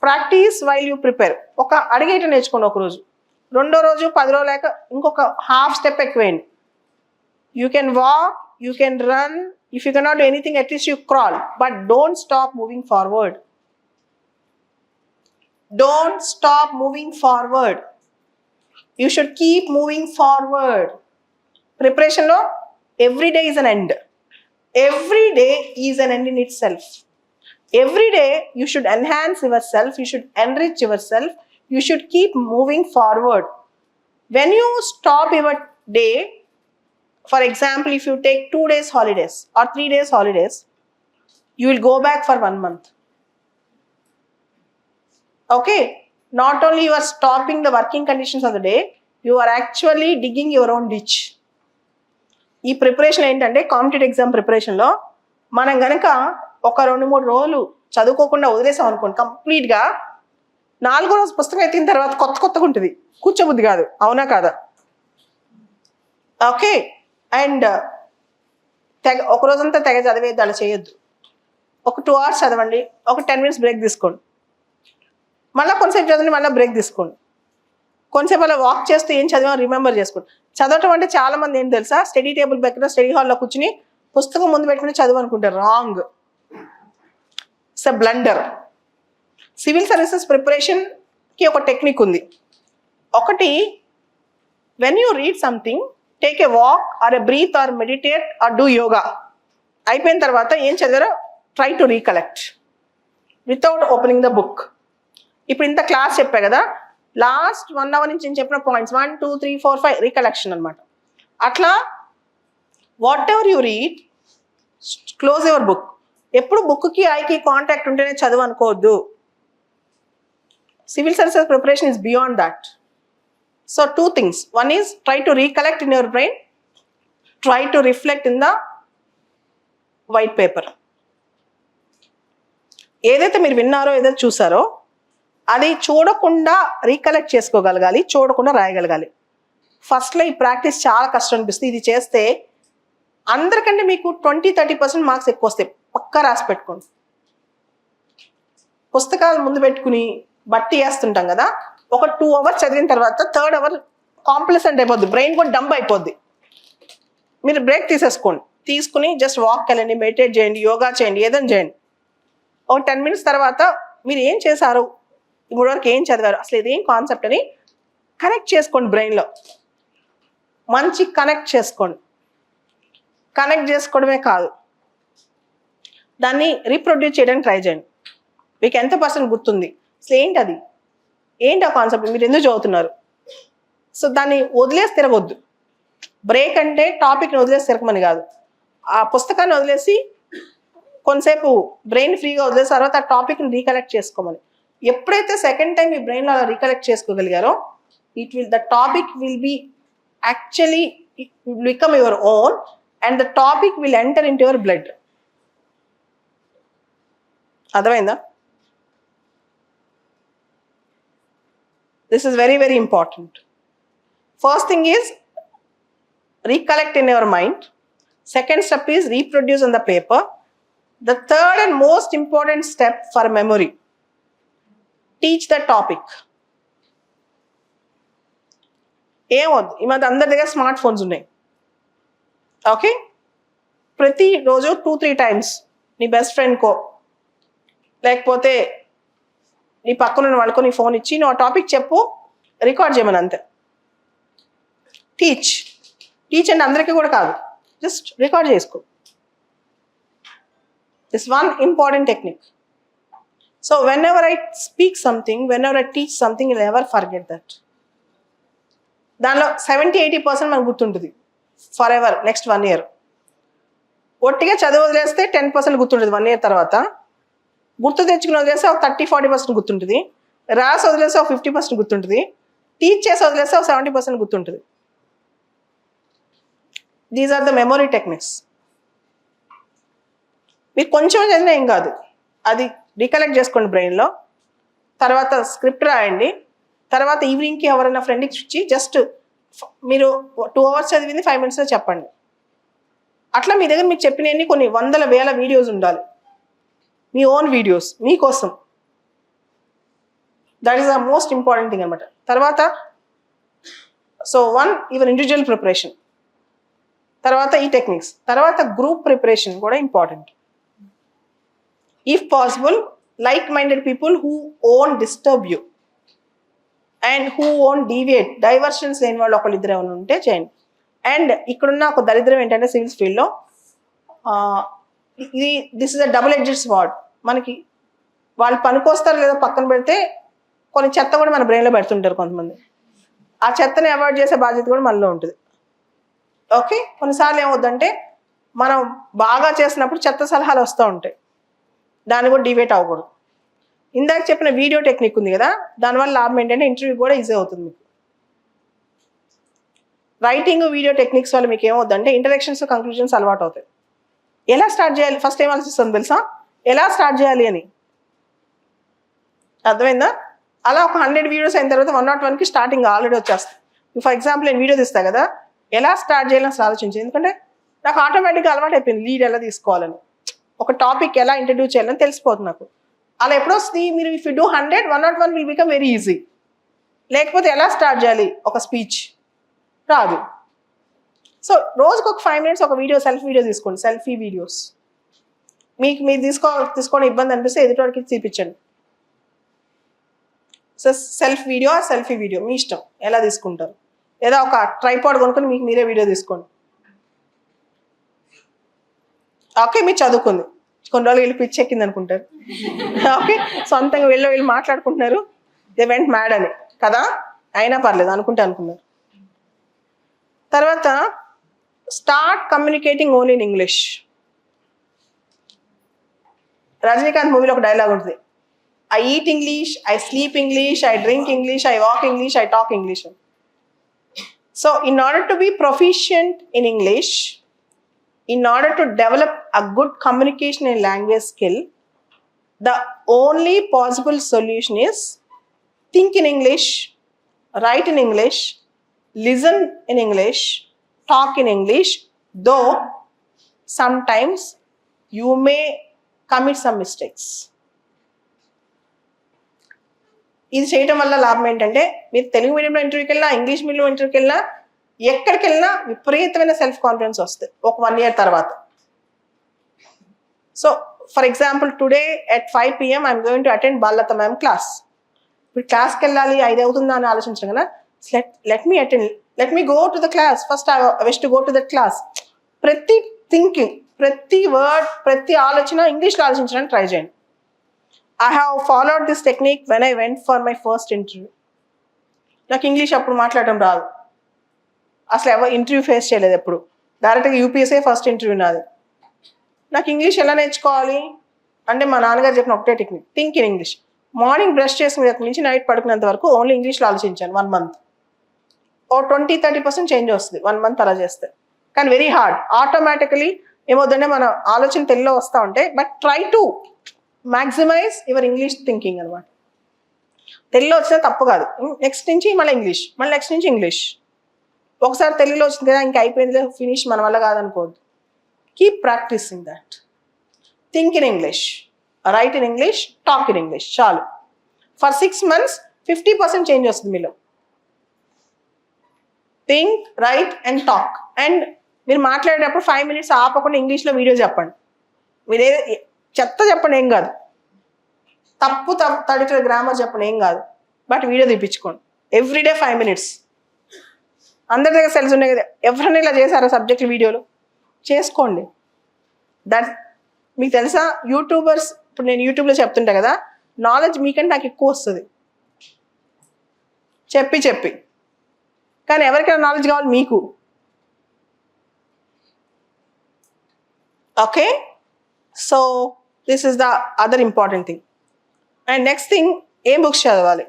Speaker 3: practice while you prepare. ఒక అడిగేట నేర్చుకోండి ఒకరోజు, రెండో రోజు 10 రోజులు లేక ఇంకొక హాఫ్ స్టెప్ ఎక్కువేయండి. You can walk, you can run, if you cannot do anything, at least you crawl, but don't stop moving forward. Don't stop moving forward. You should keep moving forward. Preparation lo every day is an end. Every day is an end in itself. Every day you should enhance yourself, you should enrich yourself, you should keep moving forward. When you stop your day, for example, if you take 2 days holidays or 3 days holidays, you will go back for 1 month. Okay, not only you are stopping the working conditions of the day, you are actually digging your own ditch. ఈ preparation ఏంటంటే competitive exam ప్రిపరేషన్లో మనం గనక ఒక 2-3 రోజులు చదువుకోకుండా వదిలేసాం అనుకోండి, కంప్లీట్గా 4వ రోజు పుస్తకం ఎత్తిన తర్వాత కొత్తగా ఉంటుంది, కూర్చోబుద్ధి కాదు, అవునా కాదా? ఓకే, అండ్ ఒక రోజంతా తెగ చదివేది అలా చేయొద్దు. ఒక 2 hours చదవండి, ఒక 10 minutes బ్రేక్ తీసుకోండి, మళ్ళీ కొంతసేపు చదవండి, మళ్ళీ బ్రేక్ తీసుకోండి, కొంతసేపు అలా వాక్ చేస్తూ ఏం చదివా రిమెంబర్ చేసుకోండి. చదవటం అంటే చాలా మంది ఏం తెలుసా, స్టడీ టేబుల్ దగ్గర స్టడీ హాల్లో కూర్చుని పుస్తకం ముందు పెట్టుకుని చదువు అనుకుంటారు. Wrong, it's a blunder. Civil services ప్రిపరేషన్కి ఒక టెక్నిక్ ఉంది. ఒకటి, when you read something, take a walk or a breath or meditate or do yoga. అయిపోయిన తర్వాత ఏం చదివారో try to recollect without opening the book. ఇప్పుడు ఇంత క్లాస్ చెప్పా కదా, లాస్ట్ 1 hour నుంచి నేను చెప్పిన పాయింట్స్ 1, 2, 3, 4, 5 రీకలెక్షన్ అనమాట. అట్లా what ever you read, close your book. ఎప్పుడు బుక్కి ఐకి కాంటాక్ట్ ఉంటేనే చదువు అనుకోవద్దు. Civil services preparation is beyond that. So 2 things. One is try to recollect in your brain, try to reflect in the white paper. ఏదైతే మీరు విన్నారో, ఏదైతే చూసారో అది చూడకుండా రీకలెక్ట్ చేసుకోగలగాలి, చూడకుండా రాయగలగాలి. ఫస్ట్లో ఈ ప్రాక్టీస్ చాలా కష్టం అనిపిస్తుంది. ఇది చేస్తే అందరికంటే మీకు 20-30% మార్క్స్ ఎక్కువ వస్తాయి. పక్కా రాసి పెట్టుకోండి. పుస్తకాలు ముందు పెట్టుకుని బట్టి వేస్తుంటాం కదా, ఒక 2 hours చదివిన తర్వాత 3rd hour కాంప్లసెంట్ అయిపోద్ది, బ్రెయిన్ కూడా డంప్ అయిపోద్ది. మీరు బ్రేక్ తీసేసుకోండి, తీసుకుని జస్ట్ వాక్ వెళ్ళండి, మెడిటేట్ చేయండి, యోగా చేయండి, ఏదైనా చేయండి. ఒక 10 minutes తర్వాత మీరు ఏం చేశారు, ఇప్పుడు వరకు ఏం చదివారు, అసలు ఇదేం కాన్సెప్ట్ అని కనెక్ట్ చేసుకోండి. బ్రెయిన్లో మంచి కనెక్ట్ చేసుకోండి. కనెక్ట్ చేసుకోవడమే కాదు, దాన్ని రీప్రొడ్యూస్ చేయడానికి ట్రై చేయండి. మీకు ఎంత పర్సెంట్ గుర్తుంది, అసలు ఏంటి అది, ఏంటి ఆ కాన్సెప్ట్, మీరు ఎందుకు చదువుతున్నారు. సో దాన్ని వదిలేసి తిరగొద్దు. బ్రేక్ అంటే టాపిక్ని వదిలేసి తిరగమని కాదు, ఆ పుస్తకాన్ని వదిలేసి కొంతసేపు బ్రెయిన్ ఫ్రీగా వదిలేసిన తర్వాత ఆ టాపిక్ని రీకలెక్ట్ చేసుకోమని. ఎప్పుడైతే సెకండ్ టైం మీ బ్రెయిన్లో అలా రీకలెక్ట్ చేసుకోగలిగారో, the topic will be actually become your own, and the topic will enter into your blood. అర్థమైందా? This is very, very important. First thing is recollect in your mind. Second step is reproduce on the paper. The third and most important step for memory, teach the topic. ఏమొద్దు, ఈ మధ్య అందరి దగ్గర smart phones ఉన్నాయి. Okay, ప్రతిరోజు 2-3 times నీ best ఫ్రెండ్కో లేకపోతే నీ పక్కన వాళ్ళకో నీ ఫోన్ ఇచ్చి నువ్వు ఆ టాపిక్ చెప్పు, రికార్డ్ చేయమని అంతే. టీచ్ అండ్ అందరికీ కూడా కాదు, జస్ట్ రికార్డ్ చేసుకో. This one important technique. So when ever I speak something, when ever I teach something, will ever forget that. దానిలో 70-80% మనకు గుర్తుంటుంది ఫర్ ఎవర్, నెక్స్ట్ 1 year. ఒట్టిగా చదువు వదిలేస్తే 10% గుర్తుంటుంది 1 year తర్వాత. గుర్తు తెచ్చుకుని వదిలేస్తే ఒక 30-40% గుర్తుంటుంది. రాసి వదిలేస్తే ఒక 50% గుర్తుంటుంది. టీచ్ చేసి వదిలేస్తే ఒక 70% గుర్తుంటుంది. These are the memory techniques. మీరు కొంచెం చదివినా ఏం కాదు, అది రికలెక్ట్ చేసుకోండి బ్రెయిన్లో. తర్వాత స్క్రిప్ట్ రాయండి. తర్వాత ఈవినింగ్కి ఎవరైనా ఫ్రెండ్కి ఇచ్చి జస్ట్ మీరు 2 hours చదివింది 5 minutes చెప్పండి. అట్లా మీ దగ్గర మీకు చెప్పినవన్నీ కొన్ని 100,000 వీడియోస్ ఉండాలి, మీ ఓన్ వీడియోస్ మీకోసం. That is the most important thing అనమాట. తర్వాత సో 1 యువర్ ఇండివిజువల్ ప్రిపరేషన్, తర్వాత ఈ టెక్నిక్స్, తర్వాత గ్రూప్ ప్రిపరేషన్ కూడా important. If possible like minded people who own disturb you and who own deviate, diversions లేని వాళ్ళు ఒకళ్ళు ఇద్దరు ఏమైనా ఉంటే చేయండి. అండ్ ఇక్కడున్న ఒక దరిద్రం ఏంటంటే సివిల్స్ ఫీల్డ్లో this is a double edged sword. మనకి వాళ్ళు పనికొస్తారు లేదో పక్కన పెడితే కొన్ని చెత్త కూడా మన బ్రెయిన్లో పెడుతుంటారు కొంతమంది. ఆ చెత్తని అవాయిడ్ చేసే బాధ్యత కూడా మనలో ఉంటుంది. ఓకే, కొన్నిసార్లు ఏమవుద్దంటే మనం బాగా చేసినప్పుడు చెత్త సలహాలు వస్తూ ఉంటాయి, దాన్ని కూడా డివేట్ అవ్వకూడదు. ఇందాక చెప్పిన వీడియో టెక్నిక్ ఉంది కదా, దానివల్ల లాభం ఏంటంటే ఇంటర్వ్యూ కూడా ఈజీ అవుతుంది మీకు. రైటింగ్ వీడియో టెక్నిక్స్ వల్ల మీకు ఏమవుద్దంటే ఇంటరాక్షన్స్ కంక్లూజన్స్ అలవాటు అవుతాయి. ఎలా స్టార్ట్ చేయాలి ఫస్ట్ ఏం ఆలోచిస్తుంది తెలుసా, ఎలా స్టార్ట్ చేయాలి అని. అర్థమైందా? అలా ఒక 100 వీడియోస్ అయిన తర్వాత 101కి స్టార్టింగ్ ఆల్రెడీ వచ్చేస్తాయి. ఫర్ ఎగ్జాంపుల్ నేను వీడియో తీస్తా కదా, ఎలా స్టార్ట్ చేయాలని అసలు ఆలోచించాను. ఎందుకంటే నాకు ఆటోమేటిక్గా అలవాటు అయిపోయింది లీడ్ ఎలా తీసుకోవాలని, ఒక టాపిక్ ఎలా ఇంట్రడ్యూస్ చేయాలని తెలిసిపోతుంది నాకు. అలా ఎప్పుడు వస్తుంది, మీరు if you do 100, 101 will become very easy. లేకపోతే ఎలా స్టార్ట్ చేయాలి ఒక స్పీచ్ రాదు. సో రోజుకు ఒక 5 minutes ఒక వీడియో, సెల్ఫీ వీడియో తీసుకోండి, సెల్ఫీ వీడియోస్. మీకు మీరు తీసుకోవడం ఇబ్బంది అనిపిస్తే ఎదుటివాడికి చూపించండి. So self video, selfie video మీ ఇష్టం ఎలా తీసుకుంటారు. లేదా ఒక ట్రైపాడ్ కొనుక్కొని మీకు మీరే వీడియో తీసుకోండి. ఓకే, మీరు చదువుకుంది కొన్ని రోజులు వీళ్ళు పిచ్చి ఎక్కింది అనుకుంటారు. ఓకే, సొంతంగా వీళ్ళు మాట్లాడుకుంటున్నారు, దే వెంట్ మ్యాడ్ అని కదా, అయినా పర్లేదు అనుకున్నారు. తర్వాత start communicating only in English. Rajinikanth మూవీలో ఒక డైలాగ్ ఉంటుంది, I eat English, I sleep English, I drink English, I walk English, I talk English. So in order to be proficient in English, in order to develop a good communication and language skill, the only possible solution is think in English, write in English, listen in English, talk in English, though sometimes you may commit some mistakes. ఇది చేయటం వల్ల లాభం ఏంటంటే మీరు తెలుగు మీడియంలో ఇంటర్వ్యూకి వెళ్ళినా, English medium ఇంటర్వ్యూకి వెళ్ళినా, ఎక్కడికి వెళ్ళినా విపరీతమైన సెల్ఫ్ కాన్ఫిడెన్స్ వస్తుంది ఒక 1 year తర్వాత. So for example today at 5 PM I'm going to attend Balalatha ma'am class. ఇప్పుడు క్లాస్కి వెళ్ళాలి 5 అవుతుందా అని ఆలోచించడం కదా, let me go to the class first, I wish to go to that class. ప్రతి థింకింగ్, ప్రతి వర్డ్, ప్రతి ఆలోచన ఇంగ్లీష్లో ఆలోచించడానికి ట్రై చేయండి. I have followed this technique when I went for my first interview. నాకు ఇంగ్లీష్ అప్పుడు మాట్లాడటం రాదు, అసలు ఎవరు ఇంటర్వ్యూ ఫేస్ చేయలేదు ఎప్పుడు, డైరెక్ట్గా యూపీఎస్ఏ ఫస్ట్ ఇంటర్వ్యూ నాది. నాకు ఇంగ్లీష్ ఎలా నేర్చుకోవాలి అంటే మా నాన్నగారు చెప్పిన ఒకటే technique, think in English. Morning brush చేసిన దగ్గర నుంచి నైట్ పడుకునేంత వరకు ఓన్లీ ఇంగ్లీష్లో ఆలోచించాను 1 month. ఓ 20-30% చేంజ్ వస్తుంది 1 month అలా చేస్తే. కానీ వెరీ హార్డ్. ఆటోమేటికలీ ఏమవుతుందంటే మన ఆలోచన తెలుగులో వస్తూ ఉంటాయి. But try to maximise your English thinking అనమాట. తెలుగులో వచ్చినా తప్పు కాదు. నెక్స్ట్ నుంచి మళ్ళీ ఇంగ్లీష్, మళ్ళీ నెక్స్ట్ నుంచి ఇంగ్లీష్. ఒకసారి తెలుగులో వచ్చింది కదా ఇంకా అయిపోయింది ఫినిష్ మన వల్ల కాదనుకోవద్దు. Keep practising that. Think in English, write in English, talk in English. చాలు. ఫర్ 6 months 50% చేంజ్ వస్తుంది మీలో. Think, write and talk. And మీరు మాట్లాడేటప్పుడు 5 minutes ఆపకుండా ఇంగ్లీష్లో వీడియో చెప్పండి. మీరే చెత్త చెప్పండి, ఏం కాదు. తప్పు తడిచిన గ్రామర్ చెప్పండి, ఏం కాదు. బట్ వీడియో తీపించుకోండి ఎవ్రీడే 5 minutes. అందరి దగ్గర సెల్స్ ఉన్నాయి కదా, ఎవరైనా ఇలా చేశారా సబ్జెక్ట్ వీడియోలు చేసుకోండి. దట్ మీకు తెలుసా యూట్యూబర్స్, ఇప్పుడు నేను యూట్యూబ్లో చెప్తుంటా కదా, నాలెడ్జ్ మీకంటే నాకు ఎక్కువ వస్తుంది చెప్పి. కానీ ఎవరికైనా నాలెడ్జ్ కావాలి మీకు. Okay, so this is the other important thing. And next thing, ఏం బుక్స్ చదవాలి?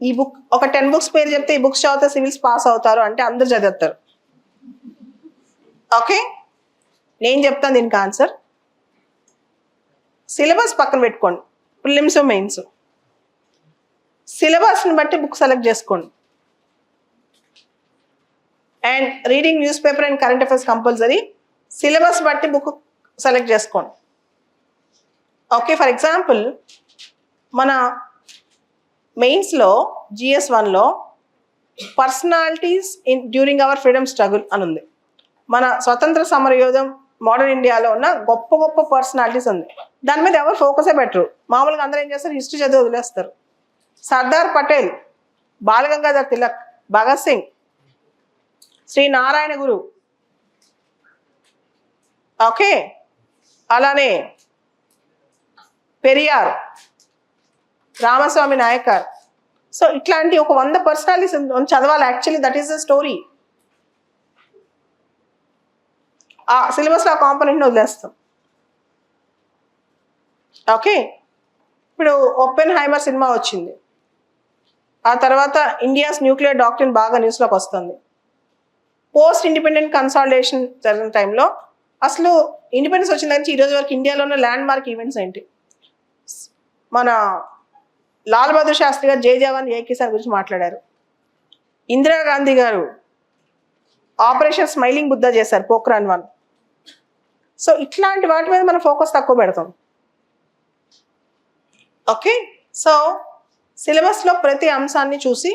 Speaker 3: ఈ బుక్ ఒక 10 books పేరు చెప్తే ఈ బుక్స్ చదివితే సివిల్స్ పాస్ అవుతారు అంటే అందరు చదివేస్తారు. ఓకే, నేను చెప్తాను దీనికి ఆన్సర్. సిలబస్ పక్కన పెట్టుకోండి, ప్రిలిమ్స్ మెయిన్స్. సిలబస్ని బట్టి బుక్ సెలెక్ట్ చేసుకోండి. And reading newspaper and current affairs compulsory. Syllabus బట్టి బుక్ సెలెక్ట్ చేసుకోండి. ఓకే, ఫర్ ఎగ్జాంపుల్ మన మెయిన్స్లో GS 1లో personalities during our freedom struggle అని ఉంది. మన స్వతంత్ర సమరయోధం మోడర్న్ ఇండియాలో ఉన్న గొప్ప గొప్ప పర్సనాలిటీస్ ఉంది. దాని మీద ఎవరు ఫోకసే పెట్టరు. మామూలుగా అందరూ ఏం చేస్తారు, హిస్టరీ చదివి వదిలేస్తారు. సర్దార్ పటేల్, బాలగంగాధర్ తిలక్, భగత్ సింగ్, శ్రీ నారాయణ గురు, ఓకే, అలానే పెరియార్, రామస్వామి నాయకర్. సో ఇట్లాంటి ఒక 100 పర్సనాలిటీస్ చదవాలి. Actually that is the story. ఆ సిలబస్లో ఆ కాంపోనెంట్ని వదిలేస్తాం. ఓకే, ఇప్పుడు ఓపెన్ హైమర్ సినిమా వచ్చింది. ఆ తర్వాత ఇండియాస్ న్యూక్లియర్ డాక్ట్రిన్ బాగా న్యూస్లోకి వస్తుంది. పోస్ట్ ఇండిపెండెంట్ కన్సాలిడేషన్ జరిగిన టైంలో అసలు ఇండిపెండెన్స్ వచ్చిన నుంచి ఈరోజు వరకు ఇండియాలో ఉన్న ల్యాండ్ మార్క్ ఈవెంట్స్ ఏంటి? మన లాల్ బహదూర్ శాస్త్రి గారు జై జవాన్ జై కిసాన్ గురించి మాట్లాడారు. ఇందిరాగాంధీ గారు ఆపరేషన్ స్మైలింగ్ బుద్ధ చేశారు, పోఖ్రాన్ 1. సో ఇట్లాంటి వాటి మీద మనం ఫోకస్ తక్కువ పెడతాం. ఓకే, సో సిలబస్లో ప్రతి అంశాన్ని చూసి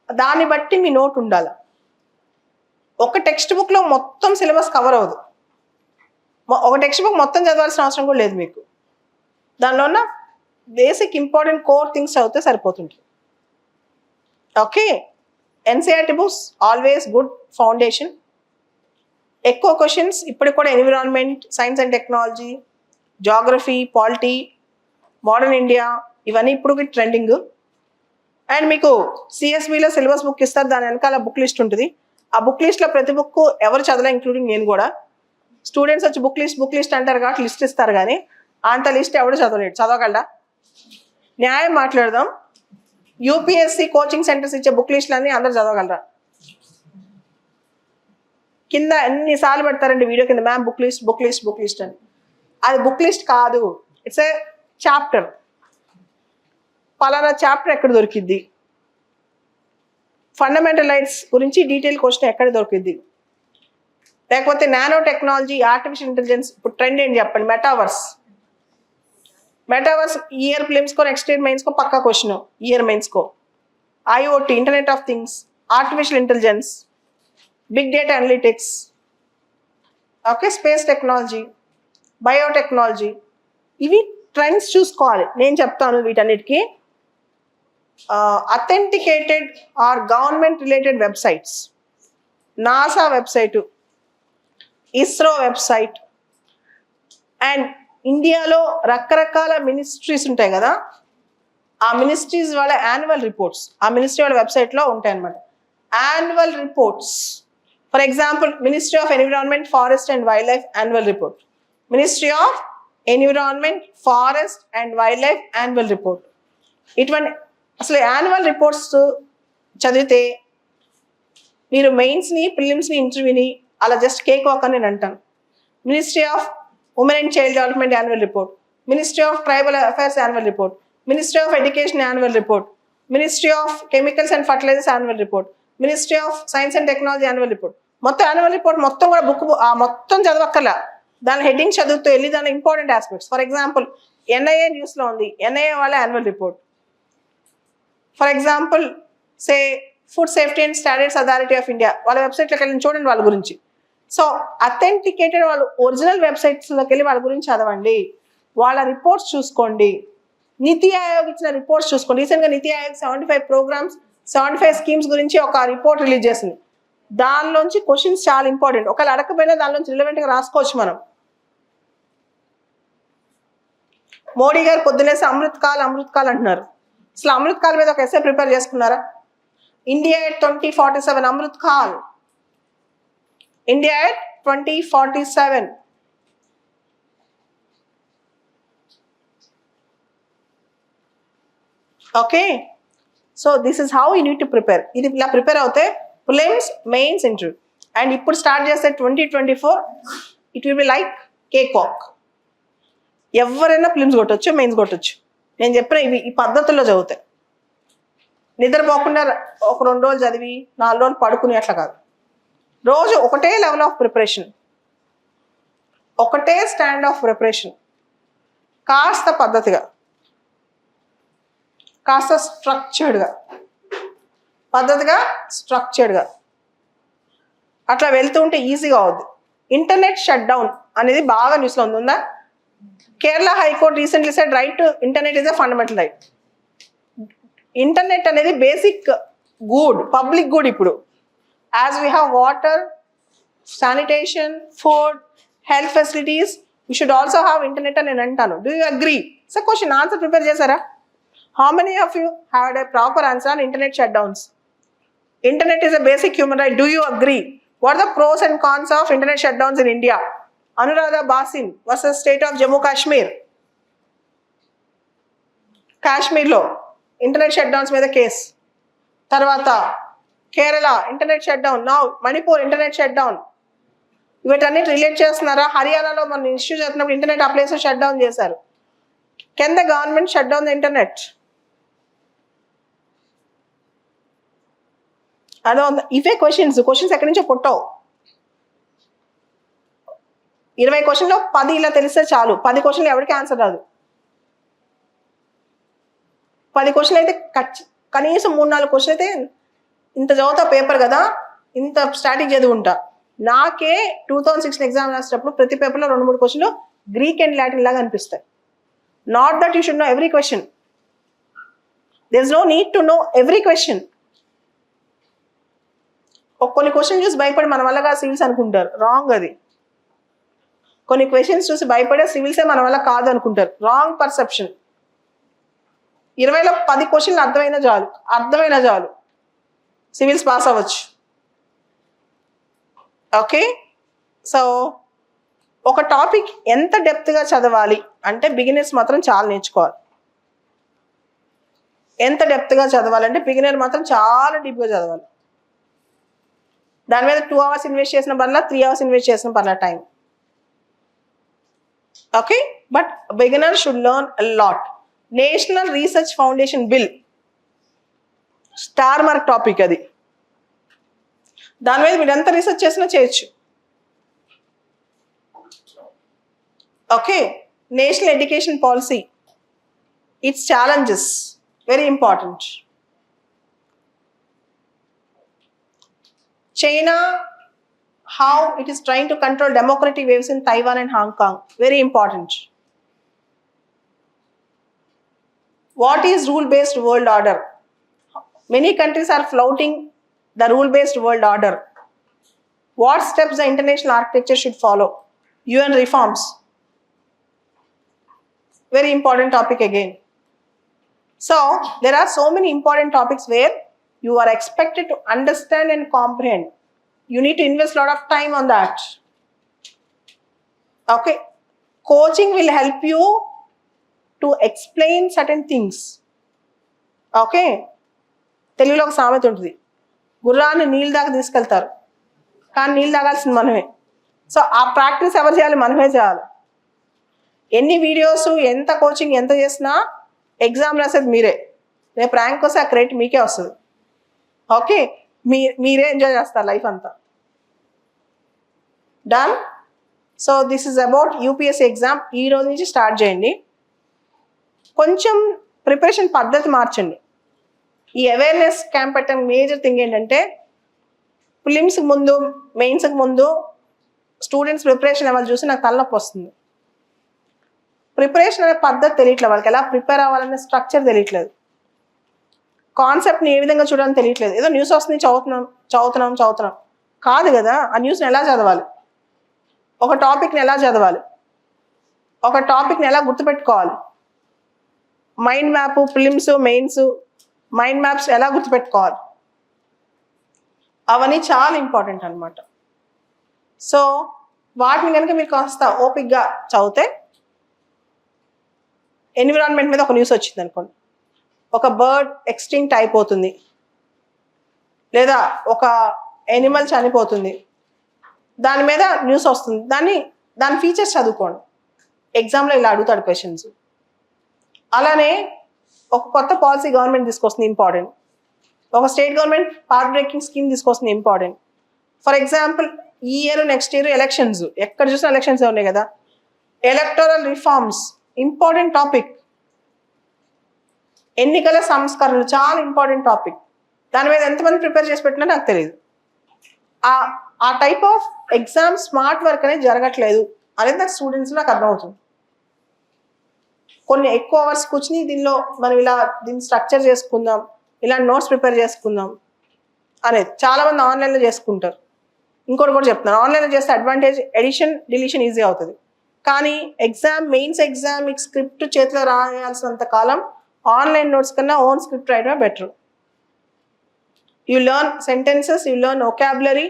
Speaker 3: దాన్ని బట్టి మీ నోట్ ఉండాలి. ఒక టెక్స్ట్ బుక్లో మొత్తం సిలబస్ కవర్ అవ్వదు. ఒక టెక్స్ట్ బుక్ మొత్తం చదవాల్సిన అవసరం కూడా లేదు మీకు. దానిలో ఉన్న బేసిక్ ఇంపార్టెంట్ కోర్ థింగ్స్ చదివితే సరిపోతుంది. Okay, NCERT books always good foundation. ఎక్కువ క్వశ్చన్స్ ఇప్పటికి కూడా environment, science and technology, geography, polity, modern India ఇవన్నీ ఇప్పుడు ట్రెండింగ్. అండ్ మీకు CSBలో సిలబస్ బుక్ ఇస్తారు, దాని వెనకాల బుక్ లిస్ట్ ఉంటుంది. ఆ బుక్ లిస్ట్లో ప్రతి బుక్ ఎవరు చదవలే, ఇంక్లూడింగ్ నేను కూడా. స్టూడెంట్స్ వచ్చి బుక్ లిస్ట్ అంటారు కాబట్టి లిస్ట్ ఇస్తారు, కానీ అంత లిస్ట్ ఎవడు చదవలేడు. చదవగలడా? న్యాయం మాట్లాడదాం. UPSC కోచింగ్ సెంటర్స్ ఇచ్చే బుక్ లిస్టులన్నీ అందరు చదవగలరా? కింద ఎన్నిసార్లు పెడతారండి వీడియో కింద, మ్యామ్ బుక్ లిస్ట్ అని. అది బుక్ లిస్ట్ కాదు, ఇట్స్ ఏ చాప్టర్. పలానా చాప్టర్ ఎక్కడ దొరికిద్ది, ఫండమెంటల్ రైట్స్ గురించి డీటెయిల్ క్వశ్చన్ ఎక్కడ దొరికిద్ది, లేకపోతే నానో టెక్నాలజీ, ఆర్టిఫిషియల్ ఇంటెలిజెన్స్ ఇప్పుడు ట్రెండ్ ఏంటి చెప్పండి, మెటావర్స్ ఇయర్ ప్రిలిమ్స్కో నెక్స్ట్ ఇయర్ మెయిన్స్కో పక్కా క్వశ్చన్, ఇయర్ మెయిన్స్కో. IoT, internet of things, artificial intelligence, big data analytics, okay, space technology, biotechnology. ఇవి ట్రెండ్స్ చూసుకోవాలి. నేను చెప్తాను వీటన్నిటికీ authenticated or government related websites, NASA website, ISRO website, and ఇండియాలో రకరకాల మినిస్ట్రీస్ ఉంటాయి కదా, ఆ మినిస్ట్రీస్ వాళ్ళ యాన్యువల్ రిపోర్ట్స్ ఆ మినిస్ట్రీ వాళ్ళ వెబ్సైట్లో ఉంటాయి అన్నమాట. Annual reports, for example ministry of environment, forest and wild life annual report, ministry of environment, forest and wild life annual report. ఇటువంటి అసలు యాన్యువల్ రిపోర్ట్స్ చదివితే మీరు మెయిన్స్ని ప్రిలిమ్స్ని ఇంటర్వ్యూని అలా జస్ట్ కేక్ వాక్ అని నేను అంటాను. Ministry of women and child development annual report, ministry of tribal affairs annual report, ministry of education annual report, ministry of chemicals and fertilizers annual report, ministry of science and technology annual report. మొత్తం annual report మొత్తం కూడా book మొత్తం చదవక్కర్లా, దాని heading చదువుతూ వెళ్ళి దాని important aspects. For example NIA న్యూస్లో ఉంది, ఎన్ఐఏ వాళ్ళ annual report. For example say food safety and standards authority of India వాళ్ళ వెబ్సైట్లోకి వెళ్ళి చూడండి వాళ్ళ గురించి. సో అథెంటికేటెడ్ వాళ్ళు ఒరిజినల్ వెబ్సైట్స్లోకి వెళ్ళి వాళ్ళ గురించి చదవండి, వాళ్ళ రిపోర్ట్స్ చూసుకోండి. నీతి ఆయోగ్ ఇచ్చిన రిపోర్ట్స్ చూసుకోండి. రీసెంట్గా నీతి ఆయోగ్ 75 ప్రోగ్రామ్స్ 75 స్కీమ్స్ గురించి ఒక రిపోర్ట్ రిలీజ్ చేసింది. దానిలోంచి క్వశ్చన్స్ చాలా ఇంపార్టెంట్, ఒకవేళ అడగకపోయినా దానిలోంచి రిలవెంట్గా రాసుకోవచ్చు మనం. మోడీ గారు పొద్దునేసి అమృత్ కాల్ అంటున్నారు. అసలు అమృత్ కాల్ మీద ఒక ఎస్ఏ ప్రిపేర్ చేసుకున్నారా? India at 2047 Amrit call, India at 2047. Okay, so this is how you need to prepare. ఇది ఇలా ప్రిపేర్ అవుతే ప్రిలిమ్స్ మెయిన్స్ ఇంటర్వ్యూ అండ్ ఇప్పుడు స్టార్ట్ చేస్తే 2024 it will be like cake walk. ఎవరైనా ప్రిలిమ్స్ కొట్టొచ్చు, మెయిన్స్ కొట్టొచ్చు. నేను చెప్పిన ఇవి ఈ పద్ధతుల్లో చదివితే నిద్రపోకుండా ఒక 2 రోజులు చదివి 4 రోజులు పడుకుని అట్లా కాదు. రోజు ఒకటే లెవెల్ ఆఫ్ ప్రిపరేషన్, ఒకటే స్టాండ్ ఆఫ్ ప్రిపరేషన్, కాస్త పద్ధతిగా, కాస్త స్ట్రక్చర్డ్గా, పద్ధతిగా స్ట్రక్చర్డ్గా అట్లా వెళ్తూ ఉంటే ఈజీగా అవుద్ది. ఇంటర్నెట్ షట్ డౌన్ అనేది బాగా న్యూస్లో ఉందా? Kerala high court recently said right to internet is a fundamental right. Internet అనేది బేసిక్ గుడ్, పబ్లిక్ గుడ్. ఇప్పుడు as we have water, sanitation, food, health facilities, we should also have internet అని నేను అంటాను. Do you agree? So question answer prepare చేశారా? How many of you had a proper answer on internet shutdowns? Internet is a basic human right. Do you agree? What are the pros and cons of internet shutdowns in India? Anuradha Basin versus state of Jammu Kashmir. Kashmir lo internet shutdowns మీద case. తర్వాత Kerala internet shut down, now Manipur internet shut down. వీటన్ని relate చేస్తున్నారా? హర్యానాలో మన issue చేస్తున్నప్పుడు internet appliances shut down చేశారు. Can the government shut down the internet? అదో ఇవే క్వశ్చన్స్ ఎక్కడి నుంచో పుట్టవు. 20 క్వశ్చన్లో 10 ఇలా తెలిస్తే చాలు. 10 క్వశ్చన్లు ఎవరికి ఆన్సర్ రాదు. 10 క్వశ్చన్లు అయితే కనీసం 3-4 క్వశ్చన్ అయితే ఇంత చదువుతా పేపర్ కదా, ఇంత స్టాటిక్ చదువుంటా. నాకే 2016 ఎగ్జామ్ రాసేటప్పుడు ప్రతి పేపర్లో 2-3 క్వశ్చన్లు గ్రీక్ అండ్ లాటిన్ లాగా అనిపిస్తాయి. Not that you should know every question. There is no need to know every question. కొన్ని క్వశ్చన్ చూసి భయపడి మన వల్ల సివిల్స్ అనుకుంటారు, రాంగ్ అది. కొన్ని క్వశ్చన్స్ చూసి భయపడే సివిల్సే మన వల్ల కాదు అనుకుంటారు, రాంగ్ పర్సెప్షన్. 20లో 10 క్వశ్చన్లు అర్థమైన చాలు సివిల్స్ పాస్ అవ్వచ్చు. ఓకే, సో ఒక టాపిక్ ఎంత డెప్త్గా చదవాలి అంటే బిగినర్స్ మాత్రం చాలా నేర్చుకోవాలి. ఎంత డెప్త్గా చదవాలంటే బిగినర్ మాత్రం చాలా డీప్గా చదవాలి. దాని మీద 2 hours ఇన్వెస్ట్ చేసిన పర్లా, 3 hours ఇన్వెస్ట్ చేసిన పర్లా time. Okay, but beginner should learn a lot. National research foundation bill star mark topic అది. దాని మీద మీరు ఎంత రీసెర్చ్ చేసినా చేయొచ్చు. Okay, national education policy, it's challenges very important. China, how it is trying to control democratic waves in Taiwan and Hong Kong, very important. What is rule-based world order? Many countries are flouting the rule-based world order. What steps the international architecture should follow? UN reforms, very important topic again. So there are so many important topics where you are expected to understand and comprehend. You need to invest a lot of time on that. Okay, coaching will help you to explain certain things. Okay, తెలుగులో ఒక సామెత ఉంటుంది, గుర్రాన్ని నీళ్ళ దాకా తీసుకెళ్తారు కానీ నీళ్ళు తాగాల్సింది మనమే. సో ఆ ప్రాక్టీస్ ఎవరు చేయాలి? మనమే చేయాలి. ఎన్ని వీడియోస్, ఎంత కోచింగ్ ఎంత చేసినా ఎగ్జామ్ రాసేది మీరే. రేపు ర్యాంక్ వస్తే ఆ క్రెడిట్ మీకే వస్తుంది. ఓకే, మీరే ఎంజాయ్ చేస్తారు లైఫ్ అంతా. Done. So this is about UPSC exam. ఈ రోజు నుంచి స్టార్ట్ చేయండి. కొంచెం ప్రిపరేషన్ పద్ధతి మార్చండి. ఈ అవేర్నెస్ క్యాంప్ పెట్టడం మేజర్ థింగ్ ఏంటంటే, ప్రిలిమ్స్కి ముందు, మెయిన్స్కి ముందు స్టూడెంట్స్ ప్రిపరేషన్ ఎవరు చూసి నాకు తలనొప్పి వస్తుంది. ప్రిపరేషన్ అనే పద్ధతి తెలియట్లేదు వాళ్ళకి, ఎలా ప్రిపేర్ అవ్వాలనే స్ట్రక్చర్ తెలియట్లేదు, కాన్సెప్ట్ని ఏ విధంగా చూడాలని తెలియట్లేదు. ఏదో న్యూస్ వస్తుంది చదువుతున్నాం కాదు కదా. ఆ న్యూస్ని ఎలా చదవాలి, ఒక టాపిక్ని ఎలా చదవాలి, ఒక టాపిక్ని ఎలా గుర్తుపెట్టుకోవాలి, mind map, prelims, mains mind maps ఎలా గుర్తుపెట్టుకోవాలి, అవన్నీ చాలా ఇంపార్టెంట్ అనమాట. సో వాటిని కనుక మీరు కాస్త ఓపిక్గా చదివితే, ఎన్విరాన్మెంట్ మీద ఒక న్యూస్ వచ్చింది అనుకోండి, ఒక బర్డ్ ఎక్స్టింక్ట్ అయిపోతుంది లేదా ఒక ఎనిమల్ చనిపోతుంది, దాని మీద న్యూస్ వస్తుంది, దాని ఫీచర్స్ చదువుకోండి. ఎగ్జామ్లో ఇలా అడుగుతాడు క్వశ్చన్స్. అలానే ఒక కొత్త పాలసీ గవర్నమెంట్ తీసుకొస్తుంది, ఇంపార్టెంట్. ఒక state government part breaking scheme తీసుకొస్తుంది, ఇంపార్టెంట్. ఫర్ ఎగ్జాంపుల్ ఈ ఇయర్ నెక్స్ట్ ఇయర్ ఎలక్షన్స్, ఎక్కడ చూసినా ఎలక్షన్స్ ఉన్నాయి కదా. Electoral reforms important topic. ఎన్నికల సంస్కరణలు చాలా ఇంపార్టెంట్ టాపిక్. దాని మీద ఎంతమంది ప్రిపేర్ చేసి పెట్టినా నాకు తెలియదు. ఆ type of exam smart work అనేది జరగట్లేదు అనేది నాకు స్టూడెంట్స్ నాకు అర్థమవుతుంది. కొన్ని ఎక్కువ అవర్స్ కూర్చుని మనం దీన్ని స్ట్రక్చర్ చేసుకుందాం, ఇలా నోట్స్ ప్రిపేర్ చేసుకుందాం అనేది చాలామంది ఆన్లైన్లో చేసుకుంటారు. ఇంకోటి కూడా చెప్తున్నాను, ఆన్లైన్లో చేస్తే అడ్వాంటేజ్ ఎడిషన్ డిలీషన్ ఈజీ అవుతుంది. కానీ మెయిన్స్ ఎగ్జామ్ మీకు స్క్రిప్ట్ చేతిలో రాయాల్సినంత కాలం ఆన్లైన్ నోట్స్ కన్నా ఓన్ స్క్రిప్ట్ రాయడమే better. You learn sentences, you learn vocabulary,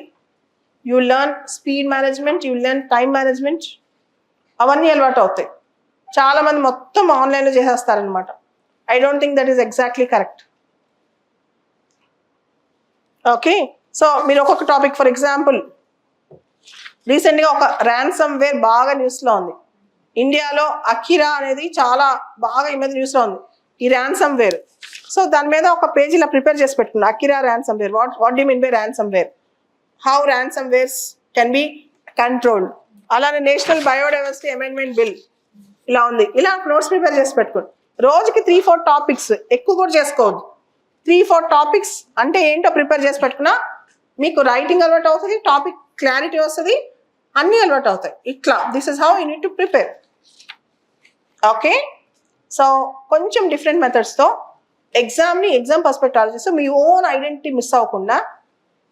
Speaker 3: you learn speed management, you learn time management, అవన్నీ అలవాటు అవుతాయి. చాలామంది మొత్తం ఆన్లైన్లో చేసేస్తారనమాట. I don't think that is exactly correct. Okay, so మీరు ఒక్కొక్క టాపిక్, ఫర్ ఎగ్జాంపుల్ రీసెంట్గా ఒక ర్యాన్సమ్ వేర్ బాగా న్యూస్లో ఉంది. ఇండియాలో అకిరా అనేది చాలా బాగా ఈ మధ్య న్యూస్లో ఉంది, ఈ ర్యాన్సమ్ వేర్. సో దాని మీద ఒక పేజ్ ఇలా ప్రిపేర్ చేసి పెట్టుకున్నా, Akira ransomware, what do mean by ransomware, how ransomwares can be controlled. అలానే నేషనల్ బయోడైవర్సిటీ అమెండ్మెంట్ బిల్ ఇలా ఉంది. ఇలా నోట్స్ ప్రిపేర్ చేసి పెట్టుకోండి. రోజుకి 3-4 టాపిక్స్, ఎక్కువ కూడా చేసుకోవద్దు. 3-4 టాపిక్స్ అంటే ఏంటో ప్రిపేర్ చేసి పెట్టుకున్నా మీకు రైటింగ్ అలవాటు అవుతుంది, టాపిక్ క్లారిటీ వస్తుంది, అన్నీ అలవాటు అవుతాయి. ఇట్లా this is how you need to prepare. Okay, so కొంచెం డిఫరెంట్ మెథడ్స్తో ఎగ్జామ్ పర్స్పెక్టివ్ ఆలోచిస్తూ మీ ఓన్ ఐడెంటిటీ మిస్ అవ్వకుండా,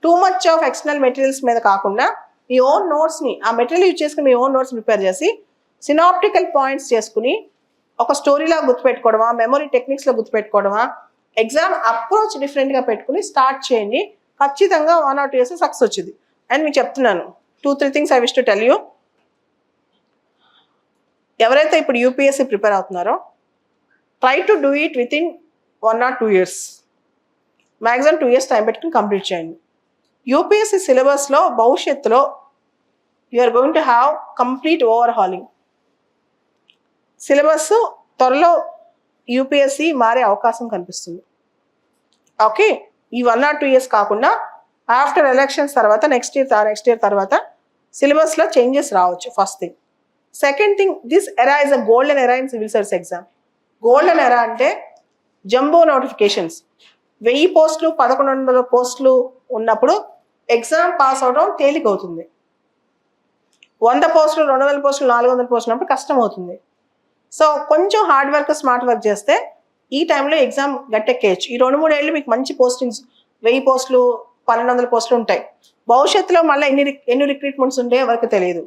Speaker 3: two much of external materials మీద కాకుండా మీ ఓన్ నోట్స్ని, ఆ మెటీరియల్ యూజ్ చేసుకుని మీ ఓన్ నోట్స్ ప్రిపేర్ చేసి సినాప్టికల్ పాయింట్స్ చేసుకుని ఒక స్టోరీలా గుర్తుపెట్టుకోవడమా, మెమరీ టెక్నిక్స్లో గుర్తుపెట్టుకోవడమా, ఎగ్జామ్ అప్రోచ్ డిఫరెంట్గా పెట్టుకుని స్టార్ట్ చేయండి. ఖచ్చితంగా 1 or 2 years సక్సెస్ వచ్చింది. అండ్ మీకు చెప్తున్నాను 2-3 things I wish to tell you. ఎవరైతే ఇప్పుడు యూపీఎస్సీ ప్రిపేర్ అవుతున్నారో try to do it with in 1 or 2 years, maximum 2 years time పెట్టుకుని కంప్లీట్ చేయండి. యూపీఎస్సీ సిలబస్లో భవిష్యత్తులో you're going to have complete overhauling. Syllabus త్వరలో యూపీఎస్సీ మారే అవకాశం కనిపిస్తుంది. ఓకే, ఈ 1 or 2 years కాకుండా ఆఫ్టర్ ఎలక్షన్స్ తర్వాత నెక్స్ట్ ఇయర్ తర్వాత సిలబస్లో చేంజెస్ రావచ్చు. First thing. Second thing, this era is a golden era in civil service exam. Golden era అంటే జంబో నోటిఫికేషన్స్, 1000 పోస్టులు 1100 పోస్టులు ఉన్నప్పుడు ఎగ్జామ్ పాస్ అవడం తేలిక అవుతుంది. 100 పోస్టులు 200 పోస్టులు 400 పోస్టులు ఉన్నప్పుడు కష్టం అవుతుంది. సో కొంచెం హార్డ్ వర్క్ స్మార్ట్ వర్క్ చేస్తే ఈ టైంలో ఎగ్జామ్ గట్టెక్కేయచ్చు. ఈ 2-3 ఏళ్ళు మీకు మంచి పోస్టింగ్స్, 1000 పోస్టులు 1200 పోస్టులు ఉంటాయి. భవిష్యత్తులో మళ్ళీ ఎన్ని రిక్రూట్మెంట్స్ ఉంటాయో ఎవరికి తెలియదు.